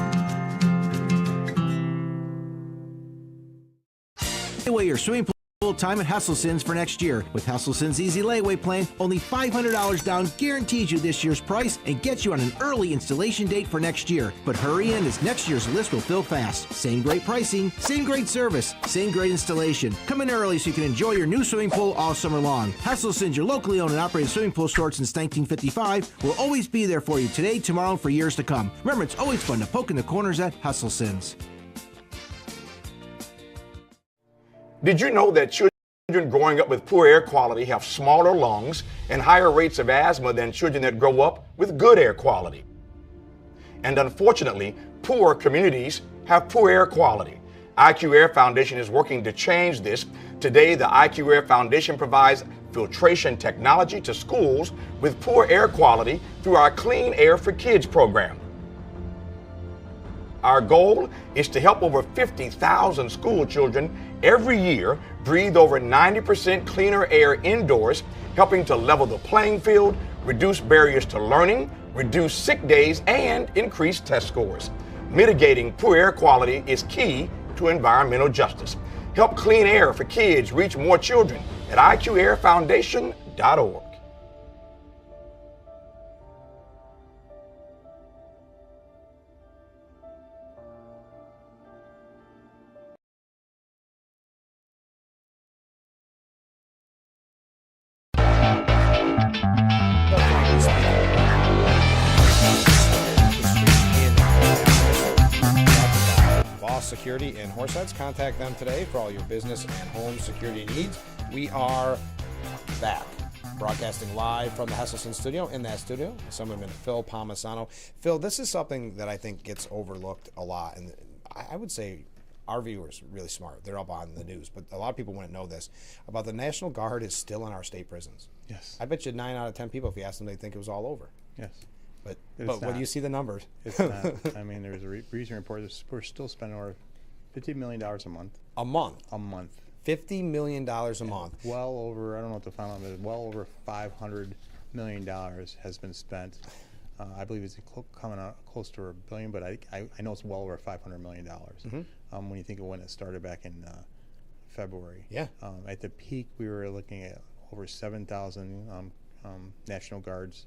[SPEAKER 17] Layaway your swimming pool time at Hesselsen's for next year. With Hesselsen's Easy Layaway plan, only $500 down guarantees you this year's price and gets you on an early installation date for next year. But hurry in as next year's list will fill fast. Same great pricing, same great service, same great installation. Come in early so you can enjoy your new swimming pool all summer long. Hesselsen's, your locally owned and operated swimming pool store since 1955, will always be there for you today, tomorrow, and for years to come. Remember, it's always fun to poke in the corners at Hesselsen's.
[SPEAKER 18] Did you know that children growing up with poor air quality have smaller lungs and higher rates of asthma than children that grow up with good air quality? And unfortunately, poor communities have poor air quality. IQ Air Foundation is working to change this. Today, the IQ Air Foundation provides filtration technology to schools with poor air quality through our Clean Air for Kids program. Our goal is to help over 50,000 school children every year breathe over 90% cleaner air indoors, helping to level the playing field, reduce barriers to learning, reduce sick days, and increase test scores. Mitigating poor air quality is key to environmental justice. Help Clean Air for Kids reach more children at IQAirFoundation.org.
[SPEAKER 1] Security in Horseheads. Contact them today for all your business and home security needs. We are back, broadcasting live from the Hesselson studio. In that studio, someone Phil Palmisano. Phil, this is something that I think gets overlooked a lot, and I would say our viewers are really smart. They're up on the news, but a lot of people wouldn't know this. About the National Guard is still in our state prisons.
[SPEAKER 13] Yes.
[SPEAKER 1] I bet you 9 out of 10 people, if you ask them, they think it was all over.
[SPEAKER 13] Yes.
[SPEAKER 1] But when you see the numbers,
[SPEAKER 13] it's not. I mean, there's a recent report that we're still spending over $50 million a month.
[SPEAKER 1] A month.
[SPEAKER 13] A month.
[SPEAKER 1] $50 million a month.
[SPEAKER 13] Well over, I don't know what the final number is, well over $500 million has been spent. I believe it's coming out close to $1 billion, but I know it's well over $500 million. Mm-hmm. When you think of when it started back in February.
[SPEAKER 1] Yeah.
[SPEAKER 13] At the peak, we were looking at over 7,000 National Guards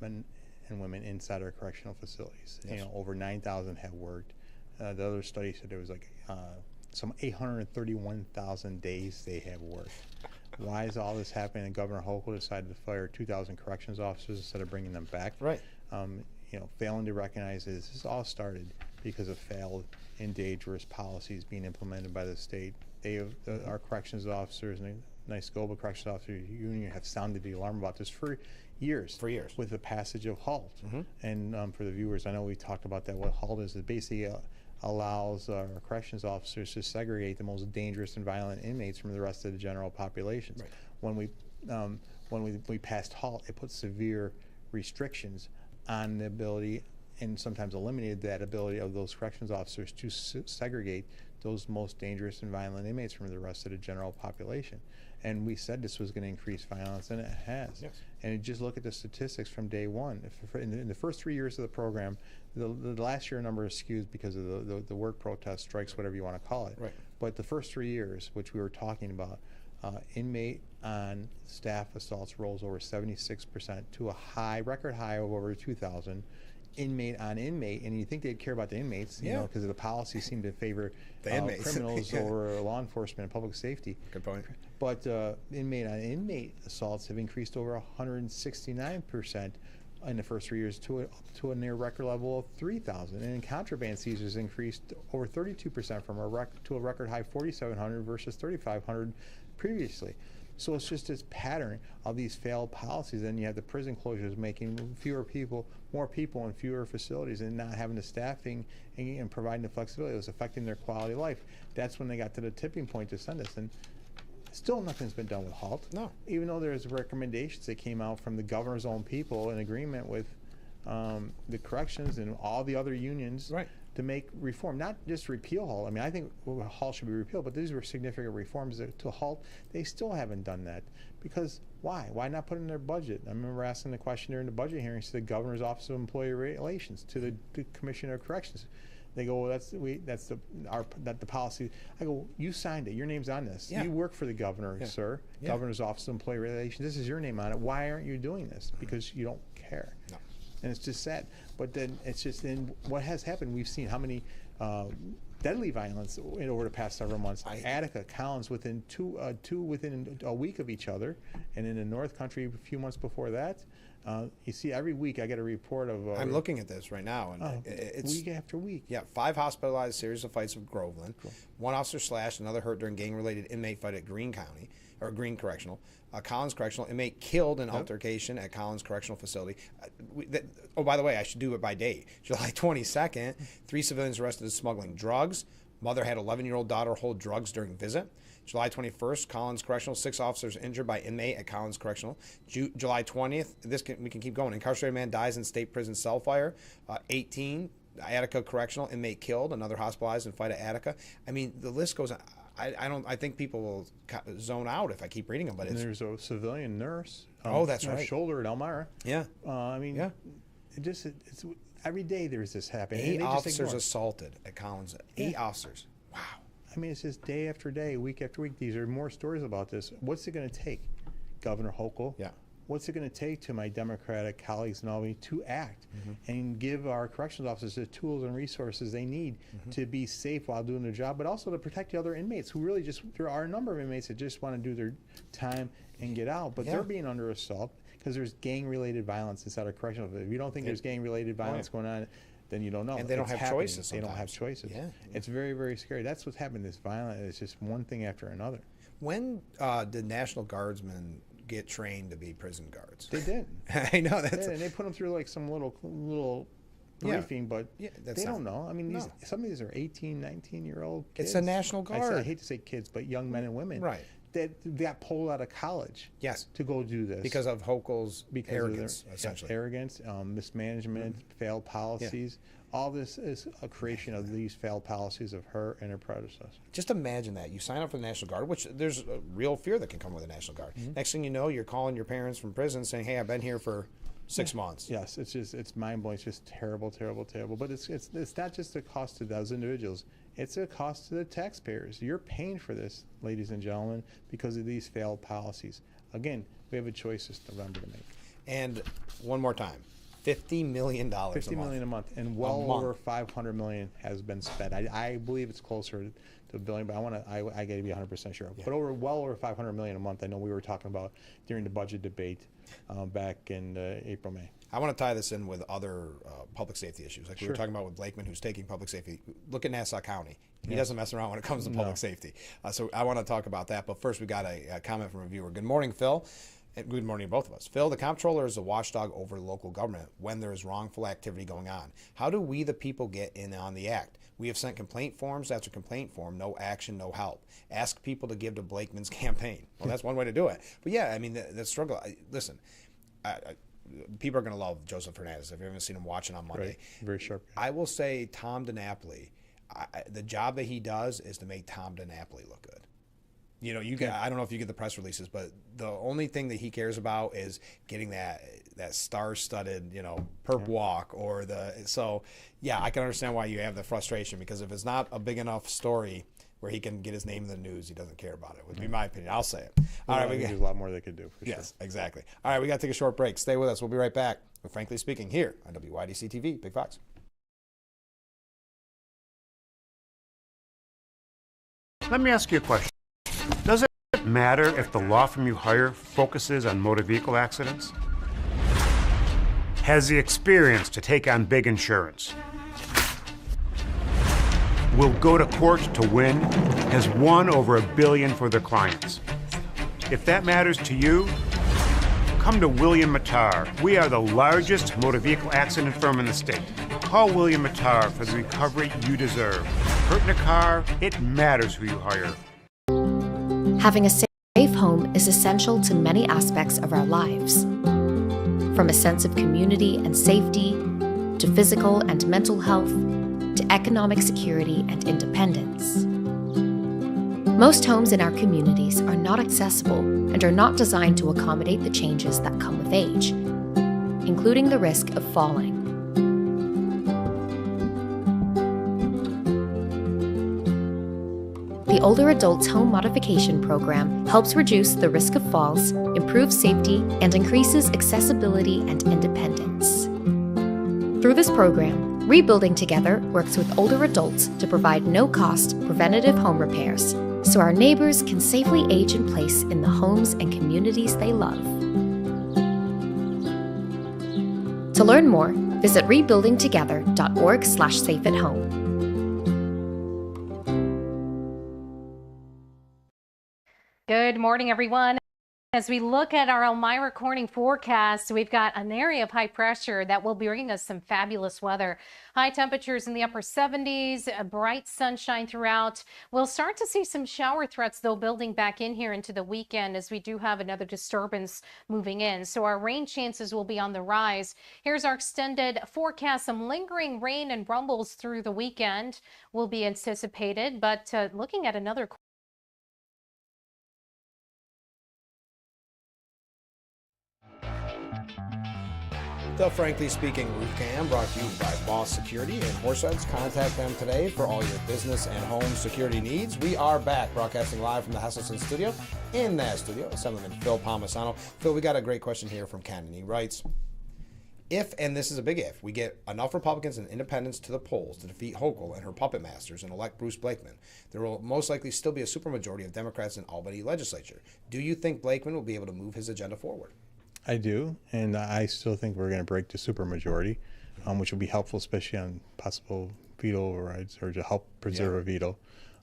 [SPEAKER 13] men and women inside our correctional facilities. Yes. Over 9,000 have worked. The other study said there was like some 831,000 days they have worked. Why is all this happening? And Governor Hochul decided to fire 2,000 corrections officers instead of bringing them back.
[SPEAKER 1] Right.
[SPEAKER 13] Failing to recognize this all started because of failed and dangerous policies being implemented by the state. Our corrections officers and the NYSCOBA Corrections Officers Union have sounded the alarm about this for years. With the passage of HALT. Mm-hmm. And for the viewers, I know we talked about that. What HALT is basically allows our corrections officers to segregate the most dangerous and violent inmates from the rest of the general populations.
[SPEAKER 1] Right.
[SPEAKER 13] When we passed HALT, it put severe restrictions on the ability, and sometimes eliminated that ability of those corrections officers to segregate those most dangerous and violent inmates from the rest of the general population. And we said this was going to increase violence, and it has.
[SPEAKER 1] Yes.
[SPEAKER 13] And you just look at the statistics from day one. In the first 3 years of the program, the last year number is skewed because of the work protest, strikes, whatever you want to call it.
[SPEAKER 1] Right.
[SPEAKER 13] But the first 3 years, which we were talking about, inmate on staff assaults rose over 76% to a record high of over 2,000. Inmate on inmate, and you think they'd care about the inmates, you know, because the policy seemed to favor
[SPEAKER 1] the inmates.
[SPEAKER 13] Criminals over law enforcement and public safety.
[SPEAKER 1] Good point.
[SPEAKER 13] But inmate on inmate assaults have increased over 169% in the first 3 years to a near record level of 3,000. And in contraband seizures increased over 32% from to a record high 4,700 versus 3,500 previously. So it's just this pattern of these failed policies. Then you have the prison closures making more people in fewer facilities, and not having the staffing and providing the flexibility. It was affecting their quality of life. That's when they got to the tipping point to send us. And still nothing's been done with HALT.
[SPEAKER 1] No.
[SPEAKER 13] Even though there's recommendations that came out from the governor's own people in agreement with the corrections and all the other unions.
[SPEAKER 1] Right.
[SPEAKER 13] To make reform, not just repeal HALT. I mean, I think HALT should be repealed, but these were significant reforms to HALT. They still haven't done that. Because why? Why not put it in their budget? I remember asking the question during the budget hearings to the Governor's Office of Employee Relations, to the Commissioner of Corrections. They go, well, that's the policy. I go, you signed it. Your name's on this.
[SPEAKER 1] Yeah.
[SPEAKER 13] You work for the governor, sir.
[SPEAKER 1] Yeah.
[SPEAKER 13] Governor's Office of Employee Relations. This is your name on it. Why aren't you doing this? Because you don't care.
[SPEAKER 1] No.
[SPEAKER 13] And it's just sad. But then it's just in what has happened. We've seen how many deadly violence over the past several months. Attica, Collins, within within a week of each other, and in the North Country a few months before that. You see, every week I get a report of.
[SPEAKER 1] I'm looking at this right now, and it's
[SPEAKER 13] week after week.
[SPEAKER 1] Yeah, 5 hospitalized, series of fights with Groveland. Cool. 1 officer slashed, another hurt during gang-related inmate fight at Greene County, or Greene Correctional. Collins Correctional inmate killed in altercation at Collins Correctional Facility. Oh, by the way, I should do it by date. July 22nd, 3 civilians arrested as smuggling drugs. Mother had 11-year-old daughter hold drugs during visit. July 21st, Collins Correctional, 6 officers injured by inmate at Collins Correctional. July 20th, we can keep going. Incarcerated man dies in state prison cell fire. 18, Attica Correctional, inmate killed, another hospitalized in fight at Attica. I mean, the list goes on. I think people will zone out if I keep reading them. But
[SPEAKER 13] there's a civilian nurse.
[SPEAKER 1] That's right.
[SPEAKER 13] Shoulder at Elmira.
[SPEAKER 1] Yeah.
[SPEAKER 13] It's every day there's this happening.
[SPEAKER 1] 8 officers assaulted at Collins. 8 officers. Wow.
[SPEAKER 13] I mean, it's just day after day, week after week. These are more stories about this. What's it going to take, Governor Hochul?
[SPEAKER 1] Yeah.
[SPEAKER 13] What's it going to take to my Democratic colleagues in Albany to act and give our corrections officers the tools and resources they need to be safe while doing their job, but also to protect the other inmates who really there are a number of inmates that just want to do their time and get out, but they're being under assault because there's gang-related violence inside our correctional. If you don't think there's gang-related violence going on, then you don't know.
[SPEAKER 1] And they don't have choices sometimes.
[SPEAKER 13] They don't have choices.
[SPEAKER 1] Yeah.
[SPEAKER 13] It's very, very scary. That's what's happened. This violence is just one thing after another.
[SPEAKER 1] When did National Guardsmen get trained to be prison guards?
[SPEAKER 13] They did.
[SPEAKER 1] I know that's.
[SPEAKER 13] And they put them through like some little briefing, but they don't know. I mean, some of these are 18, 19-year-old kids.
[SPEAKER 1] It's a National Guard.
[SPEAKER 13] I hate to say kids, but young men and women.
[SPEAKER 1] Right.
[SPEAKER 13] That got pulled out of college.
[SPEAKER 1] Yes.
[SPEAKER 13] To go do this.
[SPEAKER 1] Because of Hochul's arrogance, essentially.
[SPEAKER 13] Arrogance, mismanagement, failed policies. Yeah. All this is a creation of these failed policies of her and her predecessor.
[SPEAKER 1] Just imagine that. You sign up for the National Guard, which there's a real fear that can come with the National Guard. Next thing you know, you're calling your parents from prison saying, hey, I've been here for 6 months.
[SPEAKER 13] Yes, it's mind-blowing. It's just terrible, terrible, terrible. But it's not just a cost to those individuals. It's a cost to the taxpayers. You're paying for this, ladies and gentlemen, because of these failed policies. Again, we have a choice this November to make.
[SPEAKER 1] And one more time. $50 million
[SPEAKER 13] $50 million a month, and over $500 million has been spent. I believe it's closer to $1 billion, but I got to be 100% sure. Yeah. But well over $500 million a month. I know we were talking about during the budget debate back in April, May.
[SPEAKER 1] I want to tie this in with other public safety issues, like we were talking about with Blakeman, who's taking public safety. Look at Nassau County. He doesn't mess around when it comes to public safety. So I want to talk about that. But first, we got a comment from a viewer. Good morning, Phil. And good morning to both of us. Phil, the comptroller is a watchdog over local government when there is wrongful activity going on. How do we, the people, get in on the act? We have sent complaint forms after complaint form, no action, no help. Ask people to give to Blakeman's campaign. Well, that's one way to do it. But yeah, I mean, the struggle, listen, people are going to love Joseph Hernandez. If you haven't seen him watching on Monday.
[SPEAKER 13] Right. Very sharp guy.
[SPEAKER 1] I will say Tom DiNapoli, the job that he does is to make Tom DiNapoli look good. You know, I don't know if you get the press releases, but the only thing that he cares about is getting that star-studded, perp walk or so yeah, I can understand why you have the frustration, because if it's not a big enough story where he can get his name in the news, he doesn't care about it, would be my opinion. I'll say it. All right,
[SPEAKER 13] there's a lot more they could do, for sure.
[SPEAKER 1] Yes, exactly. All right, we got to take a short break. Stay with us. We'll be right back with Frankly Speaking here on WYDC TV, Big Fox.
[SPEAKER 10] Let me ask you a question. Does it matter if the law firm you hire focuses on motor vehicle accidents? Has the experience to take on big insurance? Will go to court to win? Has won over $1 billion for their clients? If that matters to you, come to William Mattar. We are the largest motor vehicle accident firm in the state. Call William Mattar for the recovery you deserve. Hurt in a car, it matters who you hire.
[SPEAKER 2] Having a safe home is essential to many aspects of our lives. From a sense of community and safety, to physical and mental health, to economic security and independence. Most homes in our communities are not accessible and are not designed to accommodate the changes that come with age, including the risk of falling. The Older Adults Home Modification Program helps reduce the risk of falls, improves safety, and increases accessibility and independence. Through this program, Rebuilding Together works with older adults to provide no-cost preventative home repairs so our neighbors can safely age in place in the homes and communities they love. To learn more, visit rebuildingtogether.org/safeathome.
[SPEAKER 6] Good morning, everyone. As we look at our Elmira Corning forecast, we've got an area of high pressure that will be bringing us some fabulous weather. High temperatures in the upper 70s, bright sunshine throughout. We'll start to see some shower threats, though, building back in here into the weekend as we do have another disturbance moving in. So our rain chances will be on the rise. Here's our extended forecast. Some lingering rain and rumbles through the weekend will be anticipated, but looking at another
[SPEAKER 1] The Frankly Speaking Roof Cam brought to you by Boss Security in Horseheads. Contact them today for all your business and home security needs. We are back broadcasting live from the Hesselson studio. In that studio, Assemblyman Phil Palmisano. Phil, we got a great question here from Ken, and he writes, if, and this is a big if, we get enough Republicans and independents to the polls to defeat Hochul and her puppet masters and elect Bruce Blakeman, there will most likely still be a supermajority of Democrats in Albany legislature. Do you think Blakeman will be able to move his agenda forward?
[SPEAKER 13] I do, and I still think we're going to break the supermajority, which will be helpful, especially on possible veto overrides or to help preserve a veto.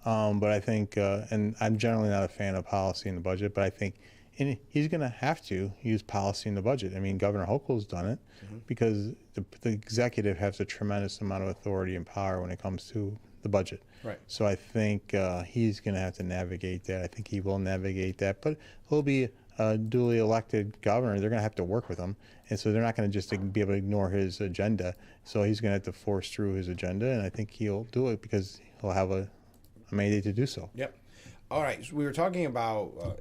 [SPEAKER 13] But I think, and I'm generally not a fan of policy in the budget, but I think he's going to have to use policy in the budget. I mean, Governor Hochul's done it because the executive has a tremendous amount of authority and power when it comes to the budget.
[SPEAKER 1] Right.
[SPEAKER 13] So I think he's going to have to navigate that. I think he will navigate that, but he'll be a duly elected governor. They're going to have to work with him, and so they're not going to just be able to ignore his agenda. So he's going to have to force through his agenda, and I think he'll do it because he'll have a mandate to do so.
[SPEAKER 1] Yep. All right. So we were talking about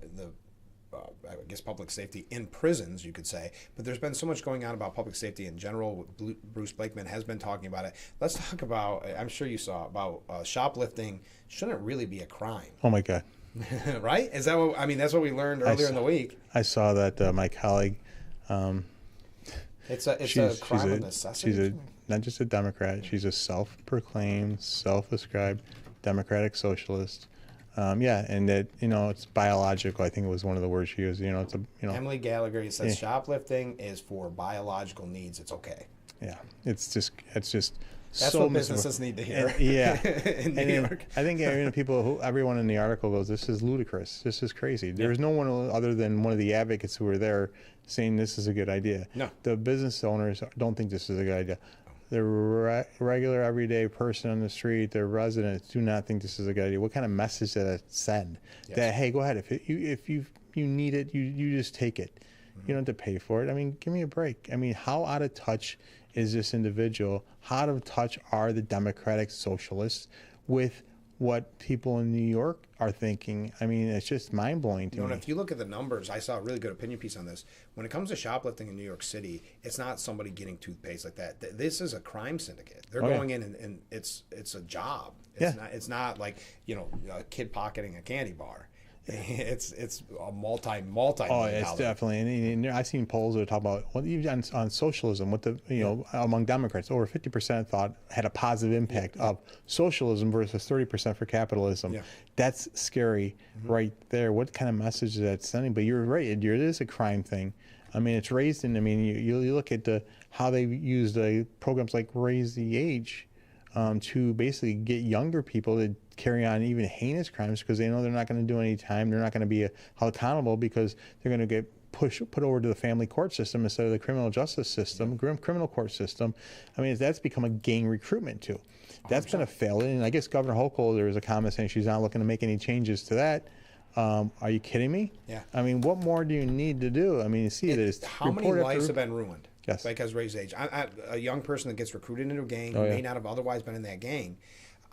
[SPEAKER 1] I guess public safety in prisons, you could say, but there's been so much going on about public safety in general. Bruce Blakeman has been talking about it. Let's talk about, I'm sure you saw, about shoplifting shouldn't really be a crime.
[SPEAKER 13] Oh my God.
[SPEAKER 1] Right? Is that what, I mean, that's what we learned earlier in the week.
[SPEAKER 13] I saw that my colleague,
[SPEAKER 1] it's a crime of necessity.
[SPEAKER 13] She's not just a Democrat, she's a self-proclaimed, self-ascribed Democratic socialist. And that, it's biological. I think it was one of the words she used. It's
[SPEAKER 1] Emily Gallagher says shoplifting is for biological needs. It's okay.
[SPEAKER 13] Yeah, it's just
[SPEAKER 1] That's
[SPEAKER 13] so
[SPEAKER 1] what businesses need to hear.
[SPEAKER 13] And,
[SPEAKER 1] in New York.
[SPEAKER 13] I think everyone in the article goes, "This is ludicrous. This is crazy." There's no one other than one of the advocates who were there saying this is a good idea.
[SPEAKER 1] No.
[SPEAKER 13] The business owners don't think this is a good idea. The regular, everyday person on the street, the residents, do not think this is a good idea. What kind of message does that send?
[SPEAKER 1] Yes.
[SPEAKER 13] That, hey, go ahead. If you need it, you just take it. You don't have to pay for it. I mean, give me a break. I mean, how out of touch is this individual? How out of touch are the Democratic Socialists with what people in New York are thinking? I mean, it's just mind-blowing to me.
[SPEAKER 1] And if you look at the numbers, I saw a really good opinion piece on this. When it comes to shoplifting in New York City, it's not somebody getting toothpaste like that. This is a crime syndicate. They're going in and it's a job. It's not like, a kid pocketing a candy bar. It's a multi
[SPEAKER 13] Oh, it's definitely. And I've seen polls that talk about, well, even on socialism, what among Democrats, over 50% thought had a positive impact of socialism versus 30% for capitalism.
[SPEAKER 1] Yeah.
[SPEAKER 13] That's scary right there. What kind of message is that sending? But you're right, it is a crime thing. I mean, it's raised in. I mean, you look at how they use programs like Raise the Age to basically get younger people to carry on even heinous crimes because they know they're not going to do any time. They're not going to be held accountable because they're going to get put over to the family court system instead of the criminal justice system, criminal court system. I mean, that's become a gang recruitment too. That's been a failure. And I guess Governor Hochul, there was a comment saying she's not looking to make any changes to that. Are you kidding me?
[SPEAKER 1] Yeah.
[SPEAKER 13] I mean, what more do you need to do? I mean, you see this.
[SPEAKER 1] How many lives have been ruined?
[SPEAKER 13] Yes.
[SPEAKER 1] Because Raise Age. A young person that gets recruited into a gang who may not have otherwise been in that gang.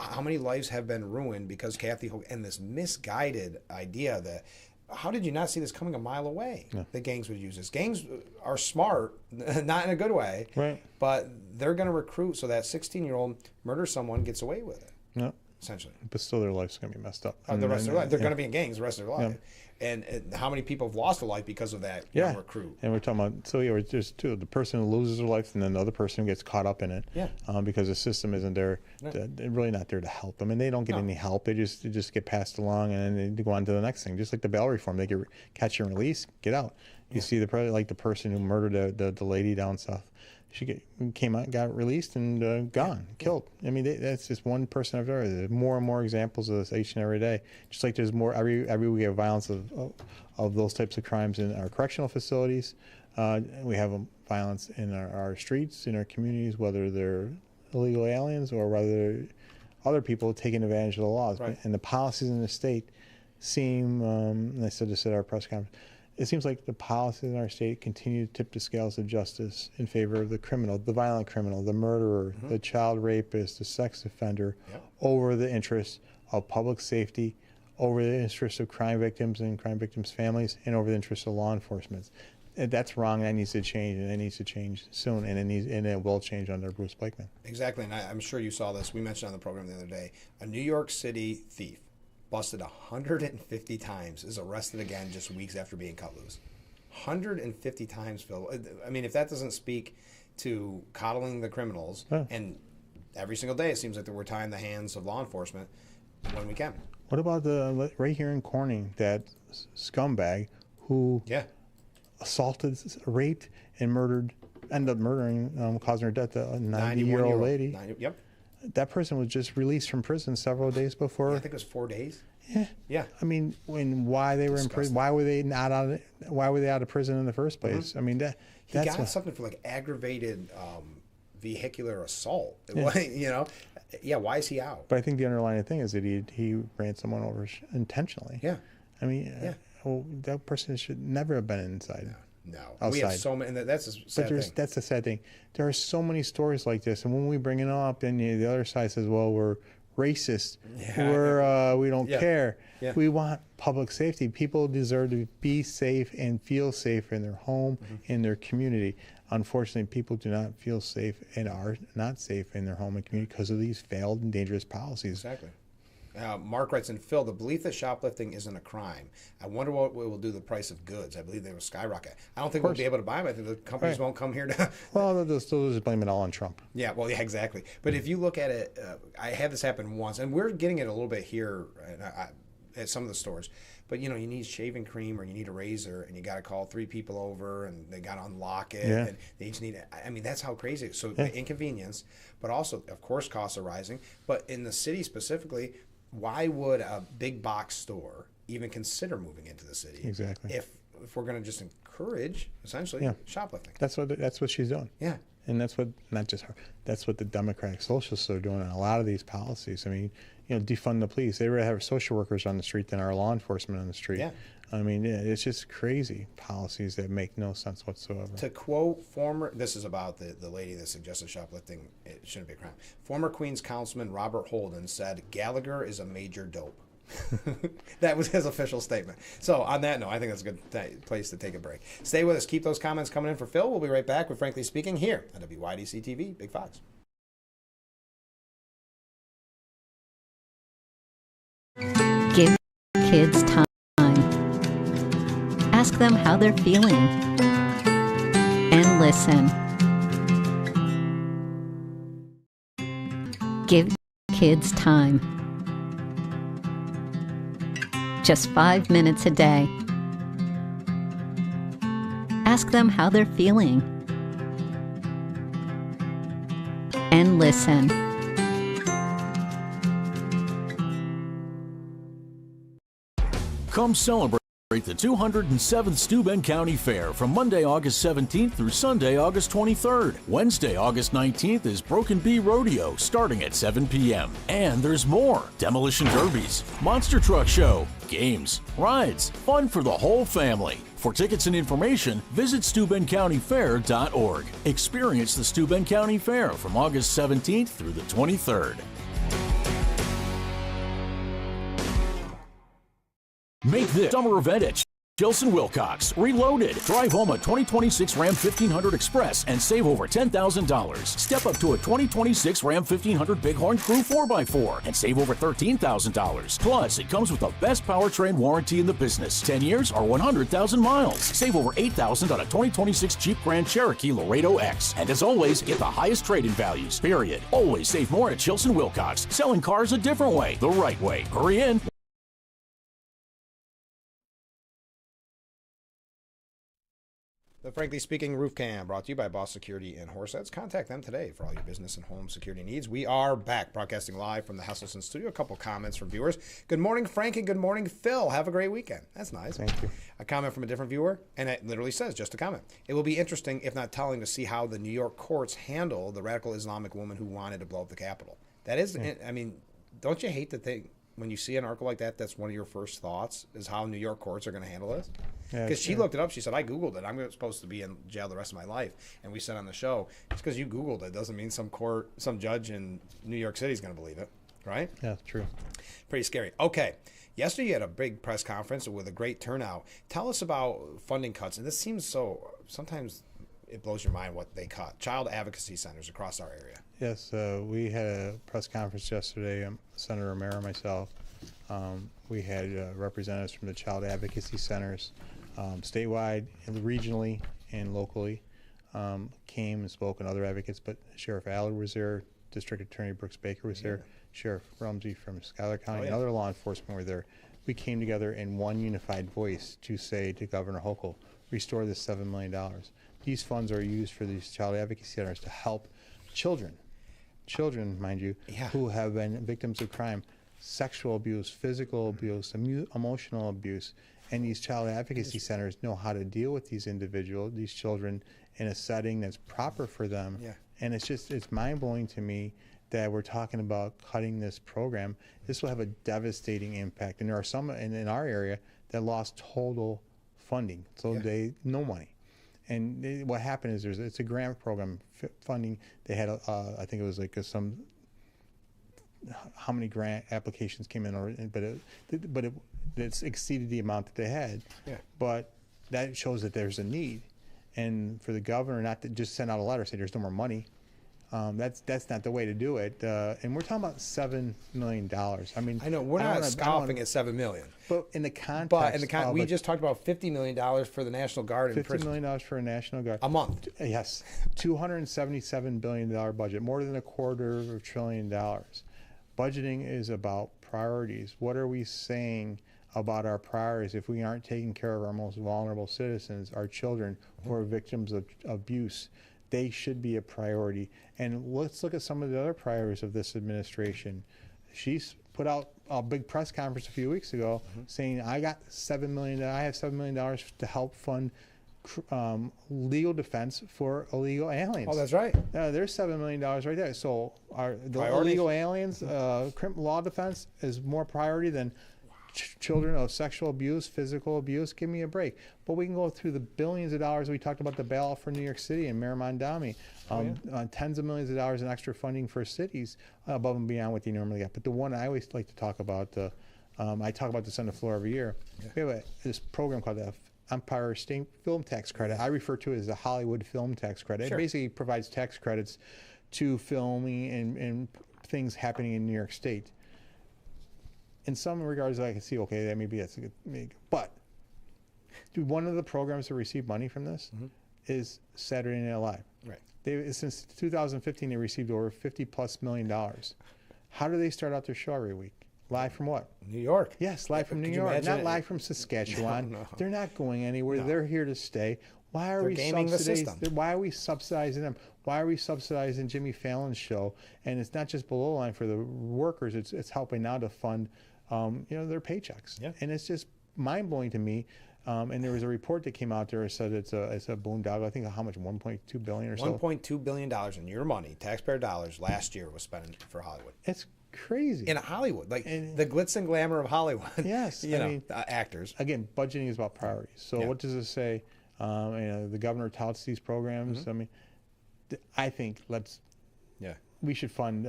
[SPEAKER 1] How many lives have been ruined because Kathy Hochul and this misguided idea that, how did you not see this coming a mile away?
[SPEAKER 13] No.
[SPEAKER 1] The gangs would use this. Gangs are smart, not in a good way,
[SPEAKER 13] right?
[SPEAKER 1] But they're going to recruit so that 16-year-old murders someone, gets away with it.
[SPEAKER 13] No.
[SPEAKER 1] Essentially.
[SPEAKER 13] But still, their life's going to be messed up.
[SPEAKER 1] The rest of their life. They're going to be in gangs the rest of their life. And how many people have lost a life because of that young recruit?
[SPEAKER 13] And we're talking about, there's two, the person who loses their life and then the other person who gets caught up in it.
[SPEAKER 1] Yeah.
[SPEAKER 13] Because the system isn't there, they're really not there to help them. And they don't get any help. They just get passed along and then they go on to the next thing. Just like the bail reform, they get catch and release, get out. You see the person who murdered the lady down south. She came out, got released, and gone, killed. I mean, that's just one person after another. There's more and more examples of this each and every day. Just like there's more every week we have violence of those types of crimes in our correctional facilities. We have violence in our streets, in our communities, whether they're illegal aliens or whether they're other people taking advantage of the laws.
[SPEAKER 1] Right.
[SPEAKER 13] And the policies in the state seem, and I said this at our press conference, it seems like the policies in our state continue to tip the scales of justice in favor of the criminal, the violent criminal, the murderer, the child rapist, the sex offender, over the interests of public safety, over the interests of crime victims and crime victims' families, and over the interests of law enforcement. And that's wrong. That needs to change, and it needs to change soon, and it will change under Bruce Blakeman.
[SPEAKER 1] Exactly, and I'm sure you saw this. We mentioned on the program the other day, a New York City thief busted 150 times, is arrested again just weeks after being cut loose. 150 times, Phil. I mean, if that doesn't speak to coddling the criminals, and every single day it seems like that we're tying the hands of law enforcement when we can.
[SPEAKER 13] What about right here in Corning, that scumbag who assaulted, raped, and ended up murdering, causing her death, a 90-year-old lady?
[SPEAKER 1] Yep.
[SPEAKER 13] That person was just released from prison several days before.
[SPEAKER 1] Yeah, I think it was 4 days.
[SPEAKER 13] Yeah. I mean, why they were in prison? Why were they not out? Why were they out of prison in the first place? I mean,
[SPEAKER 1] he got something for like aggravated vehicular assault. Why is he out?
[SPEAKER 13] But I think the underlying thing is that he ran someone over intentionally.
[SPEAKER 1] Yeah.
[SPEAKER 13] I mean, well, that person should never have been inside.
[SPEAKER 1] No.
[SPEAKER 13] Outside.
[SPEAKER 1] We have so many, and that's a sad thing.
[SPEAKER 13] That's the sad thing. There are so many stories like this, and when we bring it up, and the other side says, "Well, we're racist. We don't care.
[SPEAKER 1] Yeah.
[SPEAKER 13] We want public safety. People deserve to be safe and feel safe in their home, in their community. Unfortunately, people do not feel safe and are not safe in their home and community because of these failed and dangerous policies."
[SPEAKER 1] Exactly. Mark writes in, Phil, the belief that shoplifting isn't a crime. I wonder what it will do to the price of goods. I believe they will skyrocket. I don't think we'll be able to buy them. I think the companies won't come here to...
[SPEAKER 13] Well, they'll still just blame it all on Trump.
[SPEAKER 1] Yeah, well, yeah, exactly. But if you look at it, I had this happen once, and we're getting it a little bit here. And at some of the stores. But you need shaving cream or you need a razor, and you got to call 3 people over, and they got to unlock it, and they each need. I mean, that's how crazy it is. So the inconvenience, but also, of course, costs are rising. But in the city specifically, why would a big box store even consider moving into the city?
[SPEAKER 13] Exactly.
[SPEAKER 1] If we're going to just encourage essentially shoplifting.
[SPEAKER 13] That's what she's doing.
[SPEAKER 1] Yeah.
[SPEAKER 13] And that's what, not just her, that's what the Democratic Socialists are doing in a lot of these policies. I mean, defund the police. They rather have social workers on the street than our law enforcement on the street.
[SPEAKER 1] Yeah.
[SPEAKER 13] I mean, it's just crazy policies that make no sense whatsoever.
[SPEAKER 1] To quote this is about the lady that suggested shoplifting, it shouldn't be a crime. Former Queens Councilman Robert Holden said, "Gallagher is a major dope." That was his official statement. So on that note, I think that's a good place to take a break. Stay with us. Keep those comments coming in for Phil. We'll be right back with Frankly Speaking here on WYDC TV, Big Fox.
[SPEAKER 4] Give kids time. Ask them how they're feeling. And listen. Give kids time. Just 5 minutes a day. Ask them how they're feeling. And listen.
[SPEAKER 19] Come celebrate the 207th Steuben County Fair from Monday, August 17th through Sunday, August 23rd. Wednesday, August 19th is Broken Bee Rodeo starting at 7 p.m. And there's more. Demolition derbies, monster truck show, games, rides, fun for the whole family. For tickets and information, visit SteubenCountyFair.org. Experience the Steuben County Fair from August 17th through the 23rd. Make this summer event at Chilson Wilcox Reloaded. Drive home a 2026 Ram 1500 Express and save over $10,000. Step up to a 2026 Ram 1500 Bighorn Crew 4x4 and save over $13,000. Plus, it comes with the best powertrain warranty in the business. 10 years or 100,000 miles. Save over $8,000 on a 2026 Jeep Grand Cherokee Laredo X. And as always, get the highest trade-in values, period. Always save more at Chilson Wilcox. Selling cars a different way, the right way. Hurry in.
[SPEAKER 1] The Frankly Speaking Roof Cam brought to you by Boss Security in Horseheads. Contact them today for all your business and home security needs. We are back broadcasting live from the Hesselson studio. A couple comments from viewers. Good morning, Frank, and good morning, Phil. Have a great weekend. That's nice.
[SPEAKER 13] Thank you.
[SPEAKER 1] A comment from a different viewer, and it literally says, just a comment. It will be interesting, if not telling, to see how the New York courts handle the radical Islamic woman who wanted to blow up the Capitol. That is, I mean, don't you hate the thing? When you see an article like that, that's one of your first thoughts, is how New York courts are going to handle this? Because she looked it up. She said, I Googled it. I'm supposed to be in jail the rest of my life. And we said on the show, just because you Googled it doesn't mean some judge in New York City is going to believe it, right?
[SPEAKER 13] Yeah, true.
[SPEAKER 1] Pretty scary. Okay. Yesterday you had a big press conference with a great turnout. Tell us about funding cuts. And this seems so, sometimes it blows your mind what they cut. Child advocacy centers across our area.
[SPEAKER 13] Yes, we had a press conference yesterday, Senator Romero and myself. We had representatives from the child advocacy centers, statewide, and regionally, and locally, came and spoke, and other advocates, but Sheriff Allard was there, District Attorney Brooks Baker was there, Sheriff Rumsey from Schuyler County, and other law enforcement were there. We came together in one unified voice to say to Governor Hochul, restore this $7 million. These funds are used for these child advocacy centers to help children, mind you, who have been victims of crime, sexual abuse, physical abuse, emotional abuse, and these child advocacy centers know how to deal with these individuals, these children, in a setting that's proper for them.
[SPEAKER 1] Yeah.
[SPEAKER 13] And it's mind-blowing to me that we're talking about cutting this program. This will have a devastating impact, and there are some in our area that lost total funding, so no money. And what happened is it's a grant program funding. They had I think it was like how many grant applications came in, but it's exceeded the amount that they had.
[SPEAKER 1] Yeah.
[SPEAKER 13] But that shows that there's a need, and for the governor not to just send out a letter say there's no more money, that's not the way to do it. And we're talking about $7 million. I mean,
[SPEAKER 1] I know we're not scoffing at $7 million,
[SPEAKER 13] but in the context,
[SPEAKER 1] we just talked about $50 million for the National Guard in prison.
[SPEAKER 13] $50 million for a National Guard
[SPEAKER 1] a month.
[SPEAKER 13] Yes, $277 billion budget, more than $250 billion. Budgeting is about priorities? What are we saying about our priorities if we aren't taking care of our most vulnerable citizens, our children who are victims of abuse? They should be a priority. And let's look at some of the other priorities of this administration. She's put out a big press conference a few weeks ago saying, I have $7 million to help fund legal defense for illegal aliens.
[SPEAKER 1] Oh, that's right.
[SPEAKER 13] There's $7 million right there. So the illegal aliens, law defense is more priority than children of sexual abuse, physical abuse. Give me a break. But we can go through the billions of dollars. We talked about the bailout for New York City and Mayor Mondami. Tens of millions of dollars in extra funding for cities above and beyond what they normally get. But the one I always like to talk about, I talk about this on the floor every year. We have this program called the Empire State Film Tax Credit. I refer to it as the Hollywood Film Tax Credit. It basically provides tax credits to filming and things happening in New York State. In some regards, I can see, okay, that maybe that's a good, but one of the programs that receive money from this is Saturday Night Live. Right. Since 2015, they received over $50+ million. How do they start out their show every week? Live from what?
[SPEAKER 1] New York.
[SPEAKER 13] Yes, live from New York. Not live from Saskatchewan. No. They're not going anywhere. No. They're here to stay. Why are we subsidizing them? Why are we subsidizing Jimmy Fallon's show? And it's not just below line for the workers. It's helping now to fund their paychecks. Yeah. And it's just mind-blowing to me. And there was a report that came out there that said it's a boondoggle. I think how much, $1.2 billion or so?
[SPEAKER 1] $1.2 billion in your money, taxpayer dollars, last year was spent for Hollywood.
[SPEAKER 13] It's crazy.
[SPEAKER 1] In Hollywood, like the glitz and glamour of Hollywood.
[SPEAKER 13] Yes.
[SPEAKER 1] I mean, actors.
[SPEAKER 13] Again, budgeting is about priorities. So what does it say? The governor touts these programs. I mean, I think we should fund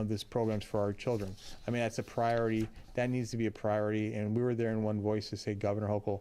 [SPEAKER 13] these programs for our children. I mean, that's a priority. That needs to be a priority. And we were there in one voice to say, Governor Hochul,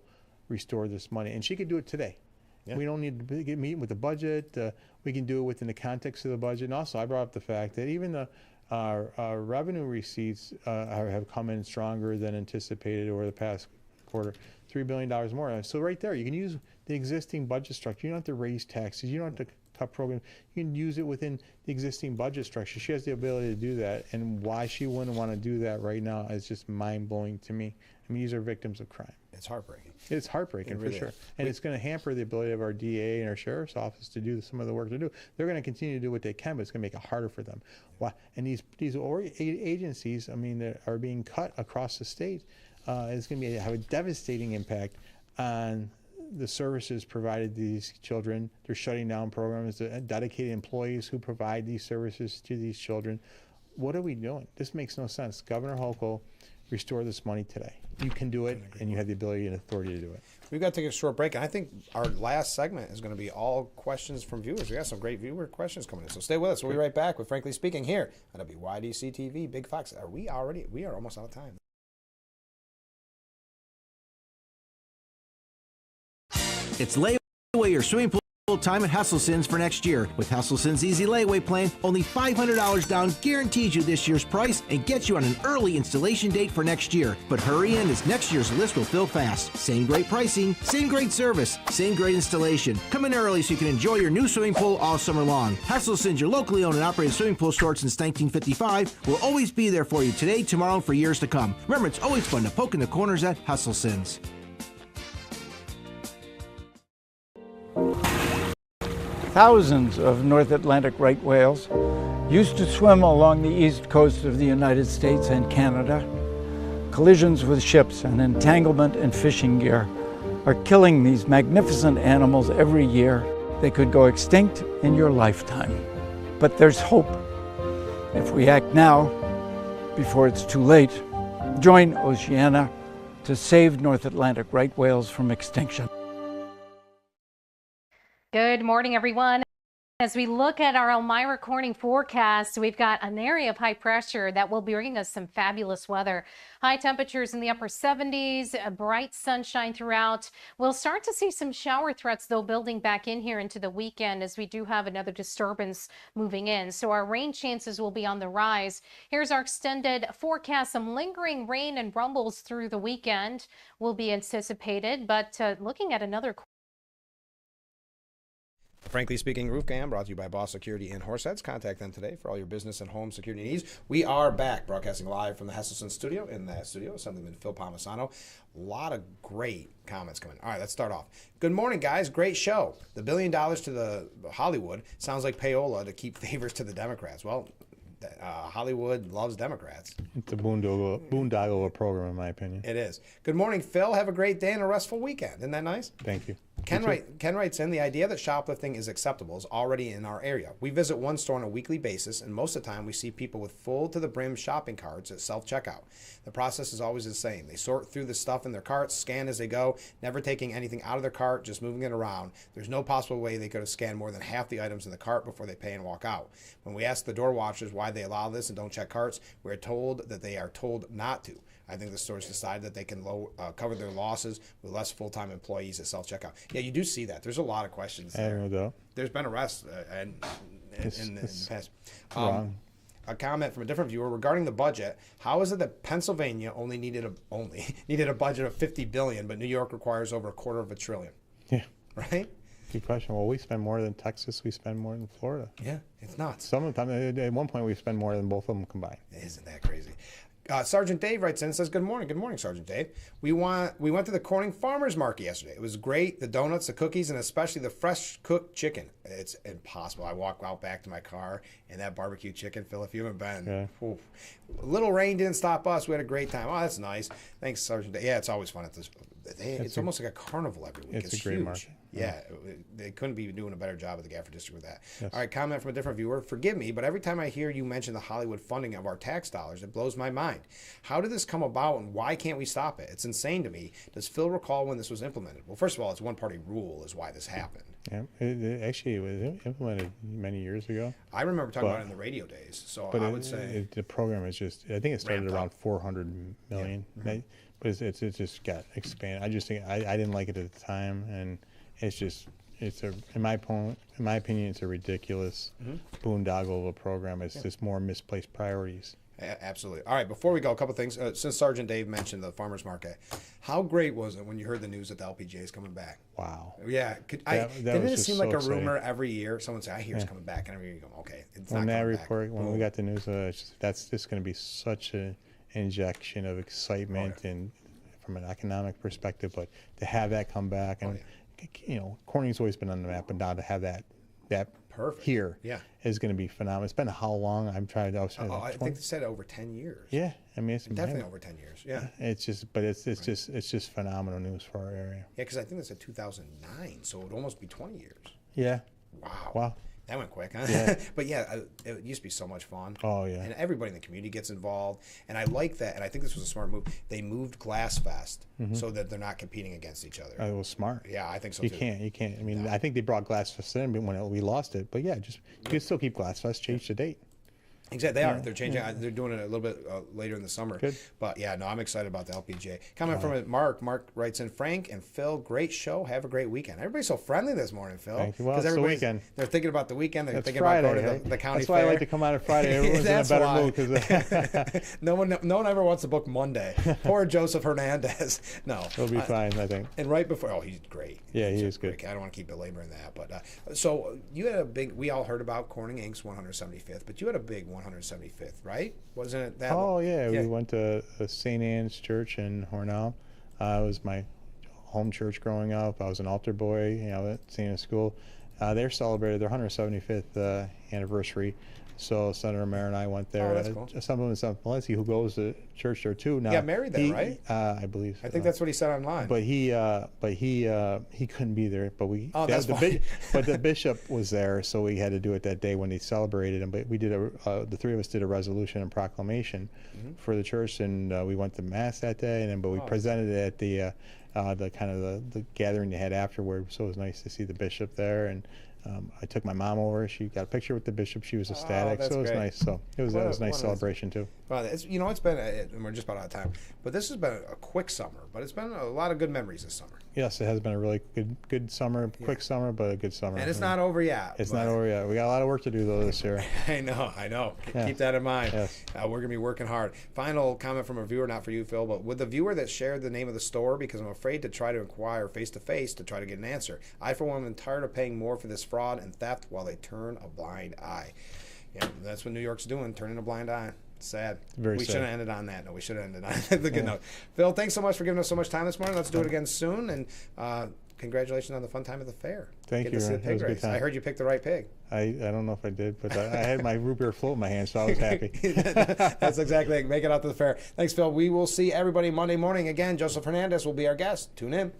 [SPEAKER 13] restore this money. And she could do it today. Yeah. We don't need to get meeting with the budget. We can do it within the context of the budget. And also, I brought up the fact that even our revenue receipts have come in stronger than anticipated over the past quarter, $3 billion more. So right there, you can use the existing budget structure. You don't have to raise taxes. You don't have to cut programs. You can use it within the existing budget structure. She has the ability to do that, and why she wouldn't want to do that right now is just mind-blowing to me. I mean, these are victims of crime.
[SPEAKER 1] It's heartbreaking.
[SPEAKER 13] It's heartbreaking, for sure. And it's going to hamper the ability of our DA and our sheriff's office to do some of the work to do. They're going to continue to do what they can, but it's going to make it harder for them. Why? And these agencies, I mean, that are being cut across the state, is going to have a devastating impact on the services provided to these children. They're shutting down programs, the dedicated employees who provide these services to these children. What are we doing? This makes no sense. Governor Hochul, restore this money today. You can do it, and you have the ability and authority to do it.
[SPEAKER 1] We've got to take a short break, and I think our last segment is going to be all questions from viewers. We got some great viewer questions coming in, so stay with us. We'll be right back with Frankly Speaking here on WYDC TV, Big Fox. We are almost out of time.
[SPEAKER 17] It's layaway your swimming pool time at Hesselsen's for next year. With Hesselsen's Easy Layaway Plan, only $500 down guarantees you this year's price and gets you on an early installation date for next year. But hurry in, as next year's list will fill fast. Same great pricing, same great service, same great installation. Come in early so you can enjoy your new swimming pool all summer long. Hesselsen's, your locally owned and operated swimming pool store since 1955, will always be there for you today, tomorrow, and for years to come. Remember, it's always fun to poke in the corners at Hesselsen's.
[SPEAKER 20] Thousands of North Atlantic right whales used to swim along the east coast of the United States and Canada. Collisions with ships and entanglement in fishing gear are killing these magnificent animals every year. They could go extinct in your lifetime. But there's hope. If we act now, before it's too late, join Oceana to save North Atlantic right whales from extinction.
[SPEAKER 6] Good morning, everyone. As we look at our Elmira Corning forecast, we've got an area of high pressure that will be bringing us some fabulous weather. High temperatures in the upper 70s, bright sunshine throughout. We'll start to see some shower threats, though, building back in here into the weekend as we do have another disturbance moving in. So our rain chances will be on the rise. Here's our extended forecast. Some lingering rain and rumbles through the weekend will be anticipated, but looking at another
[SPEAKER 1] Frankly Speaking Roof Cam, brought to you by Boss Security in Horseheads. Contact them today for all your business and home security needs. We are back, broadcasting live from the Hesselson studio. In that studio, Assemblyman Phil Palmisano. A lot of great comments coming. All right, let's start off. Good morning, guys. Great show. The $1 billion to the Hollywood sounds like payola to keep favors to the Democrats. Well, Hollywood loves Democrats.
[SPEAKER 13] It's a boondoggle program, in my opinion.
[SPEAKER 1] It is. Good morning, Phil. Have a great day and a restful weekend. Isn't that nice?
[SPEAKER 13] Thank you.
[SPEAKER 1] Ken writes in, the idea that shoplifting is acceptable is already in our area. We visit one store on a weekly basis, and most of the time we see people with full-to-the-brim shopping carts at self-checkout. The process is always the same. They sort through the stuff in their carts, scan as they go, never taking anything out of their cart, just moving it around. There's no possible way they could have scanned more than half the items in the cart before they pay and walk out. When we ask the door watchers why they allow this and don't check carts, we're told that they are told not to. I think the stores decided that they can cover their losses with less full-time employees at self-checkout. Yeah, you do see that. There's a lot of questions there.
[SPEAKER 13] No doubt.
[SPEAKER 1] There's been arrests in the past.
[SPEAKER 13] Wrong.
[SPEAKER 1] A comment from a different viewer regarding the budget. How is it that Pennsylvania only needed a budget of $50 billion, but New York requires over $250 billion?
[SPEAKER 13] Yeah.
[SPEAKER 1] Right?
[SPEAKER 13] Good question. Well, we spend more than Texas. We spend more than Florida.
[SPEAKER 1] Yeah, it's nuts.
[SPEAKER 13] Some of the time, at one point, we spend more than both of them combined.
[SPEAKER 1] Isn't that crazy? Sergeant Dave writes in and says, good morning, Sergeant Dave. We went to the Corning Farmers Market yesterday. It was great. The donuts, the cookies, and especially the fresh cooked chicken. It's impossible. I walk out back to my car and that barbecue chicken, Phil, if you haven't been. Yeah. Little rain didn't stop us. We had a great time. Oh, that's nice. Thanks, Sergeant Dave. Yeah, it's always fun at this. It's almost like a carnival every week.
[SPEAKER 13] It's a great market.
[SPEAKER 1] Yeah, they couldn't be doing a better job at the Gafford District with that. Yes. All right, comment from a different viewer. Forgive me, but every time I hear you mention the Hollywood funding of our tax dollars, it blows my mind. How did this come about, and why can't we stop it? It's insane to me. Does Phil recall when this was implemented? Well, first of all, it's one-party rule is why this happened.
[SPEAKER 13] Yeah, it was implemented many years ago.
[SPEAKER 1] I remember talking about it in the radio days, so I would say...
[SPEAKER 13] the program is just, I think it started around $400 million, but it just got expanded. I just think, I didn't like it at the time, and it's just, in my opinion, it's a ridiculous boondoggle of a program. It's just more misplaced priorities.
[SPEAKER 1] Absolutely. All right, before we go, a couple things. Since Sergeant Dave mentioned the farmers market, how great was it when you heard the news that the LPGA is coming back?
[SPEAKER 13] Wow.
[SPEAKER 1] Yeah. Didn't it seem like a rumor every year? Someone say, I hear it's coming back, and every year you go, okay, it's not coming back.
[SPEAKER 13] When we got the news, that's just going to be such an injection of excitement and from an economic perspective, but to have that come back, and Corning's always been on the map, but now to have that
[SPEAKER 1] perfect
[SPEAKER 13] here is going to be phenomenal. It's been how long? I
[SPEAKER 1] think they said over 10 years.
[SPEAKER 13] Yeah, I mean, it's
[SPEAKER 1] definitely over 10 years. Yeah,
[SPEAKER 13] it's just phenomenal news for our area.
[SPEAKER 1] Yeah, because I think that's 2009, so it would almost be 20 years.
[SPEAKER 13] Yeah.
[SPEAKER 1] Wow. That went quick, huh?
[SPEAKER 13] Yeah.
[SPEAKER 1] But yeah, it used to be so much fun.
[SPEAKER 13] Oh, yeah.
[SPEAKER 1] And everybody in the community gets involved. And I like that. And I think this was a smart move. They moved Glass Fest so that they're not competing against each other.
[SPEAKER 13] It was smart.
[SPEAKER 1] Yeah, I think so
[SPEAKER 13] too. You can't. I mean, I think they brought Glass Fest in when we lost it. But yeah, you can still keep Glass Fest, change the date.
[SPEAKER 1] Exactly, they are. They're changing. They're doing it a little bit later in the summer.
[SPEAKER 13] Good.
[SPEAKER 1] But yeah, no, I'm excited about the LPGA. Comment from Mark. Mark writes in, Frank and Phil, great show. Have a great weekend. Everybody's so friendly this morning, Phil.
[SPEAKER 13] Thank you. Well, it's the weekend.
[SPEAKER 1] They're thinking about the weekend. They're thinking
[SPEAKER 13] Friday,
[SPEAKER 1] about going to the county
[SPEAKER 13] That's
[SPEAKER 1] fair.
[SPEAKER 13] why I like to come out on Friday. Everyone's in a better mood. Cause
[SPEAKER 1] no one ever wants to book Monday. Poor Joseph Hernandez. No.
[SPEAKER 13] He'll be fine, I think.
[SPEAKER 1] And right before, he's great.
[SPEAKER 13] Yeah, he is good.
[SPEAKER 1] I don't want to keep belaboring that. But so you had a big, we all heard about Corning Inc.'s 175th, but you had a big 175th, right? Wasn't it that?
[SPEAKER 13] Oh, yeah. We went to St. Anne's Church in Hornell. It was my home church growing up. I was an altar boy, at St. Anne's School. They celebrated their 175th anniversary. So Senator Mayer and I went there.
[SPEAKER 1] Oh, that's cool.
[SPEAKER 13] Someone in South Valencia who goes to church there too. Now,
[SPEAKER 1] got married there, right?
[SPEAKER 13] I believe.
[SPEAKER 1] I think that's what he said online.
[SPEAKER 13] But he couldn't be there. But but the bishop was there, so we had to do it that day when they celebrated him. But we did the three of us did a resolution and proclamation for the church, and we went to mass that day. And then, we presented it at the gathering they had afterward. So it was nice to see the bishop there, and I took my mom over. She got a picture with the bishop. She was ecstatic. So it was nice. So it was a nice celebration too.
[SPEAKER 1] Well, it's been, and we're just about out of time, but this has been a quick summer. But it's been a lot of good memories this summer.
[SPEAKER 13] Yes, it has been a really good summer, quick summer, but a good summer.
[SPEAKER 1] And it's not over yet.
[SPEAKER 13] It's not over yet. We got a lot of work to do, though, this year.
[SPEAKER 1] I know.
[SPEAKER 13] Yeah.
[SPEAKER 1] Keep that in mind.
[SPEAKER 13] Yes.
[SPEAKER 1] We're going to be working hard. Final comment from a viewer, not for you, Phil, but with the viewer that shared the name of the store because I'm afraid to try to inquire face-to-face to try to get an answer. I, for one, am tired of paying more for this fraud and theft while they turn a blind eye. Yeah, that's what New York's doing, turning a blind eye. Sad.
[SPEAKER 13] Very
[SPEAKER 1] we
[SPEAKER 13] sad.
[SPEAKER 1] should have ended on that. No, we should have ended on the good note. Phil, thanks so much for giving us so much time this morning. Let's do it again soon. And congratulations on the fun time at the fair.
[SPEAKER 13] Thank
[SPEAKER 1] Get
[SPEAKER 13] you.
[SPEAKER 1] to see the
[SPEAKER 13] It
[SPEAKER 1] pig
[SPEAKER 13] was a good
[SPEAKER 1] race.
[SPEAKER 13] time.
[SPEAKER 1] I heard you picked the right pig.
[SPEAKER 13] I don't know if I did, but I had my root beer float in my hand, so I was happy.
[SPEAKER 1] That's exactly it. Make it out to the fair. Thanks, Phil. We will see everybody Monday morning. Again, Joseph Hernandez will be our guest. Tune in.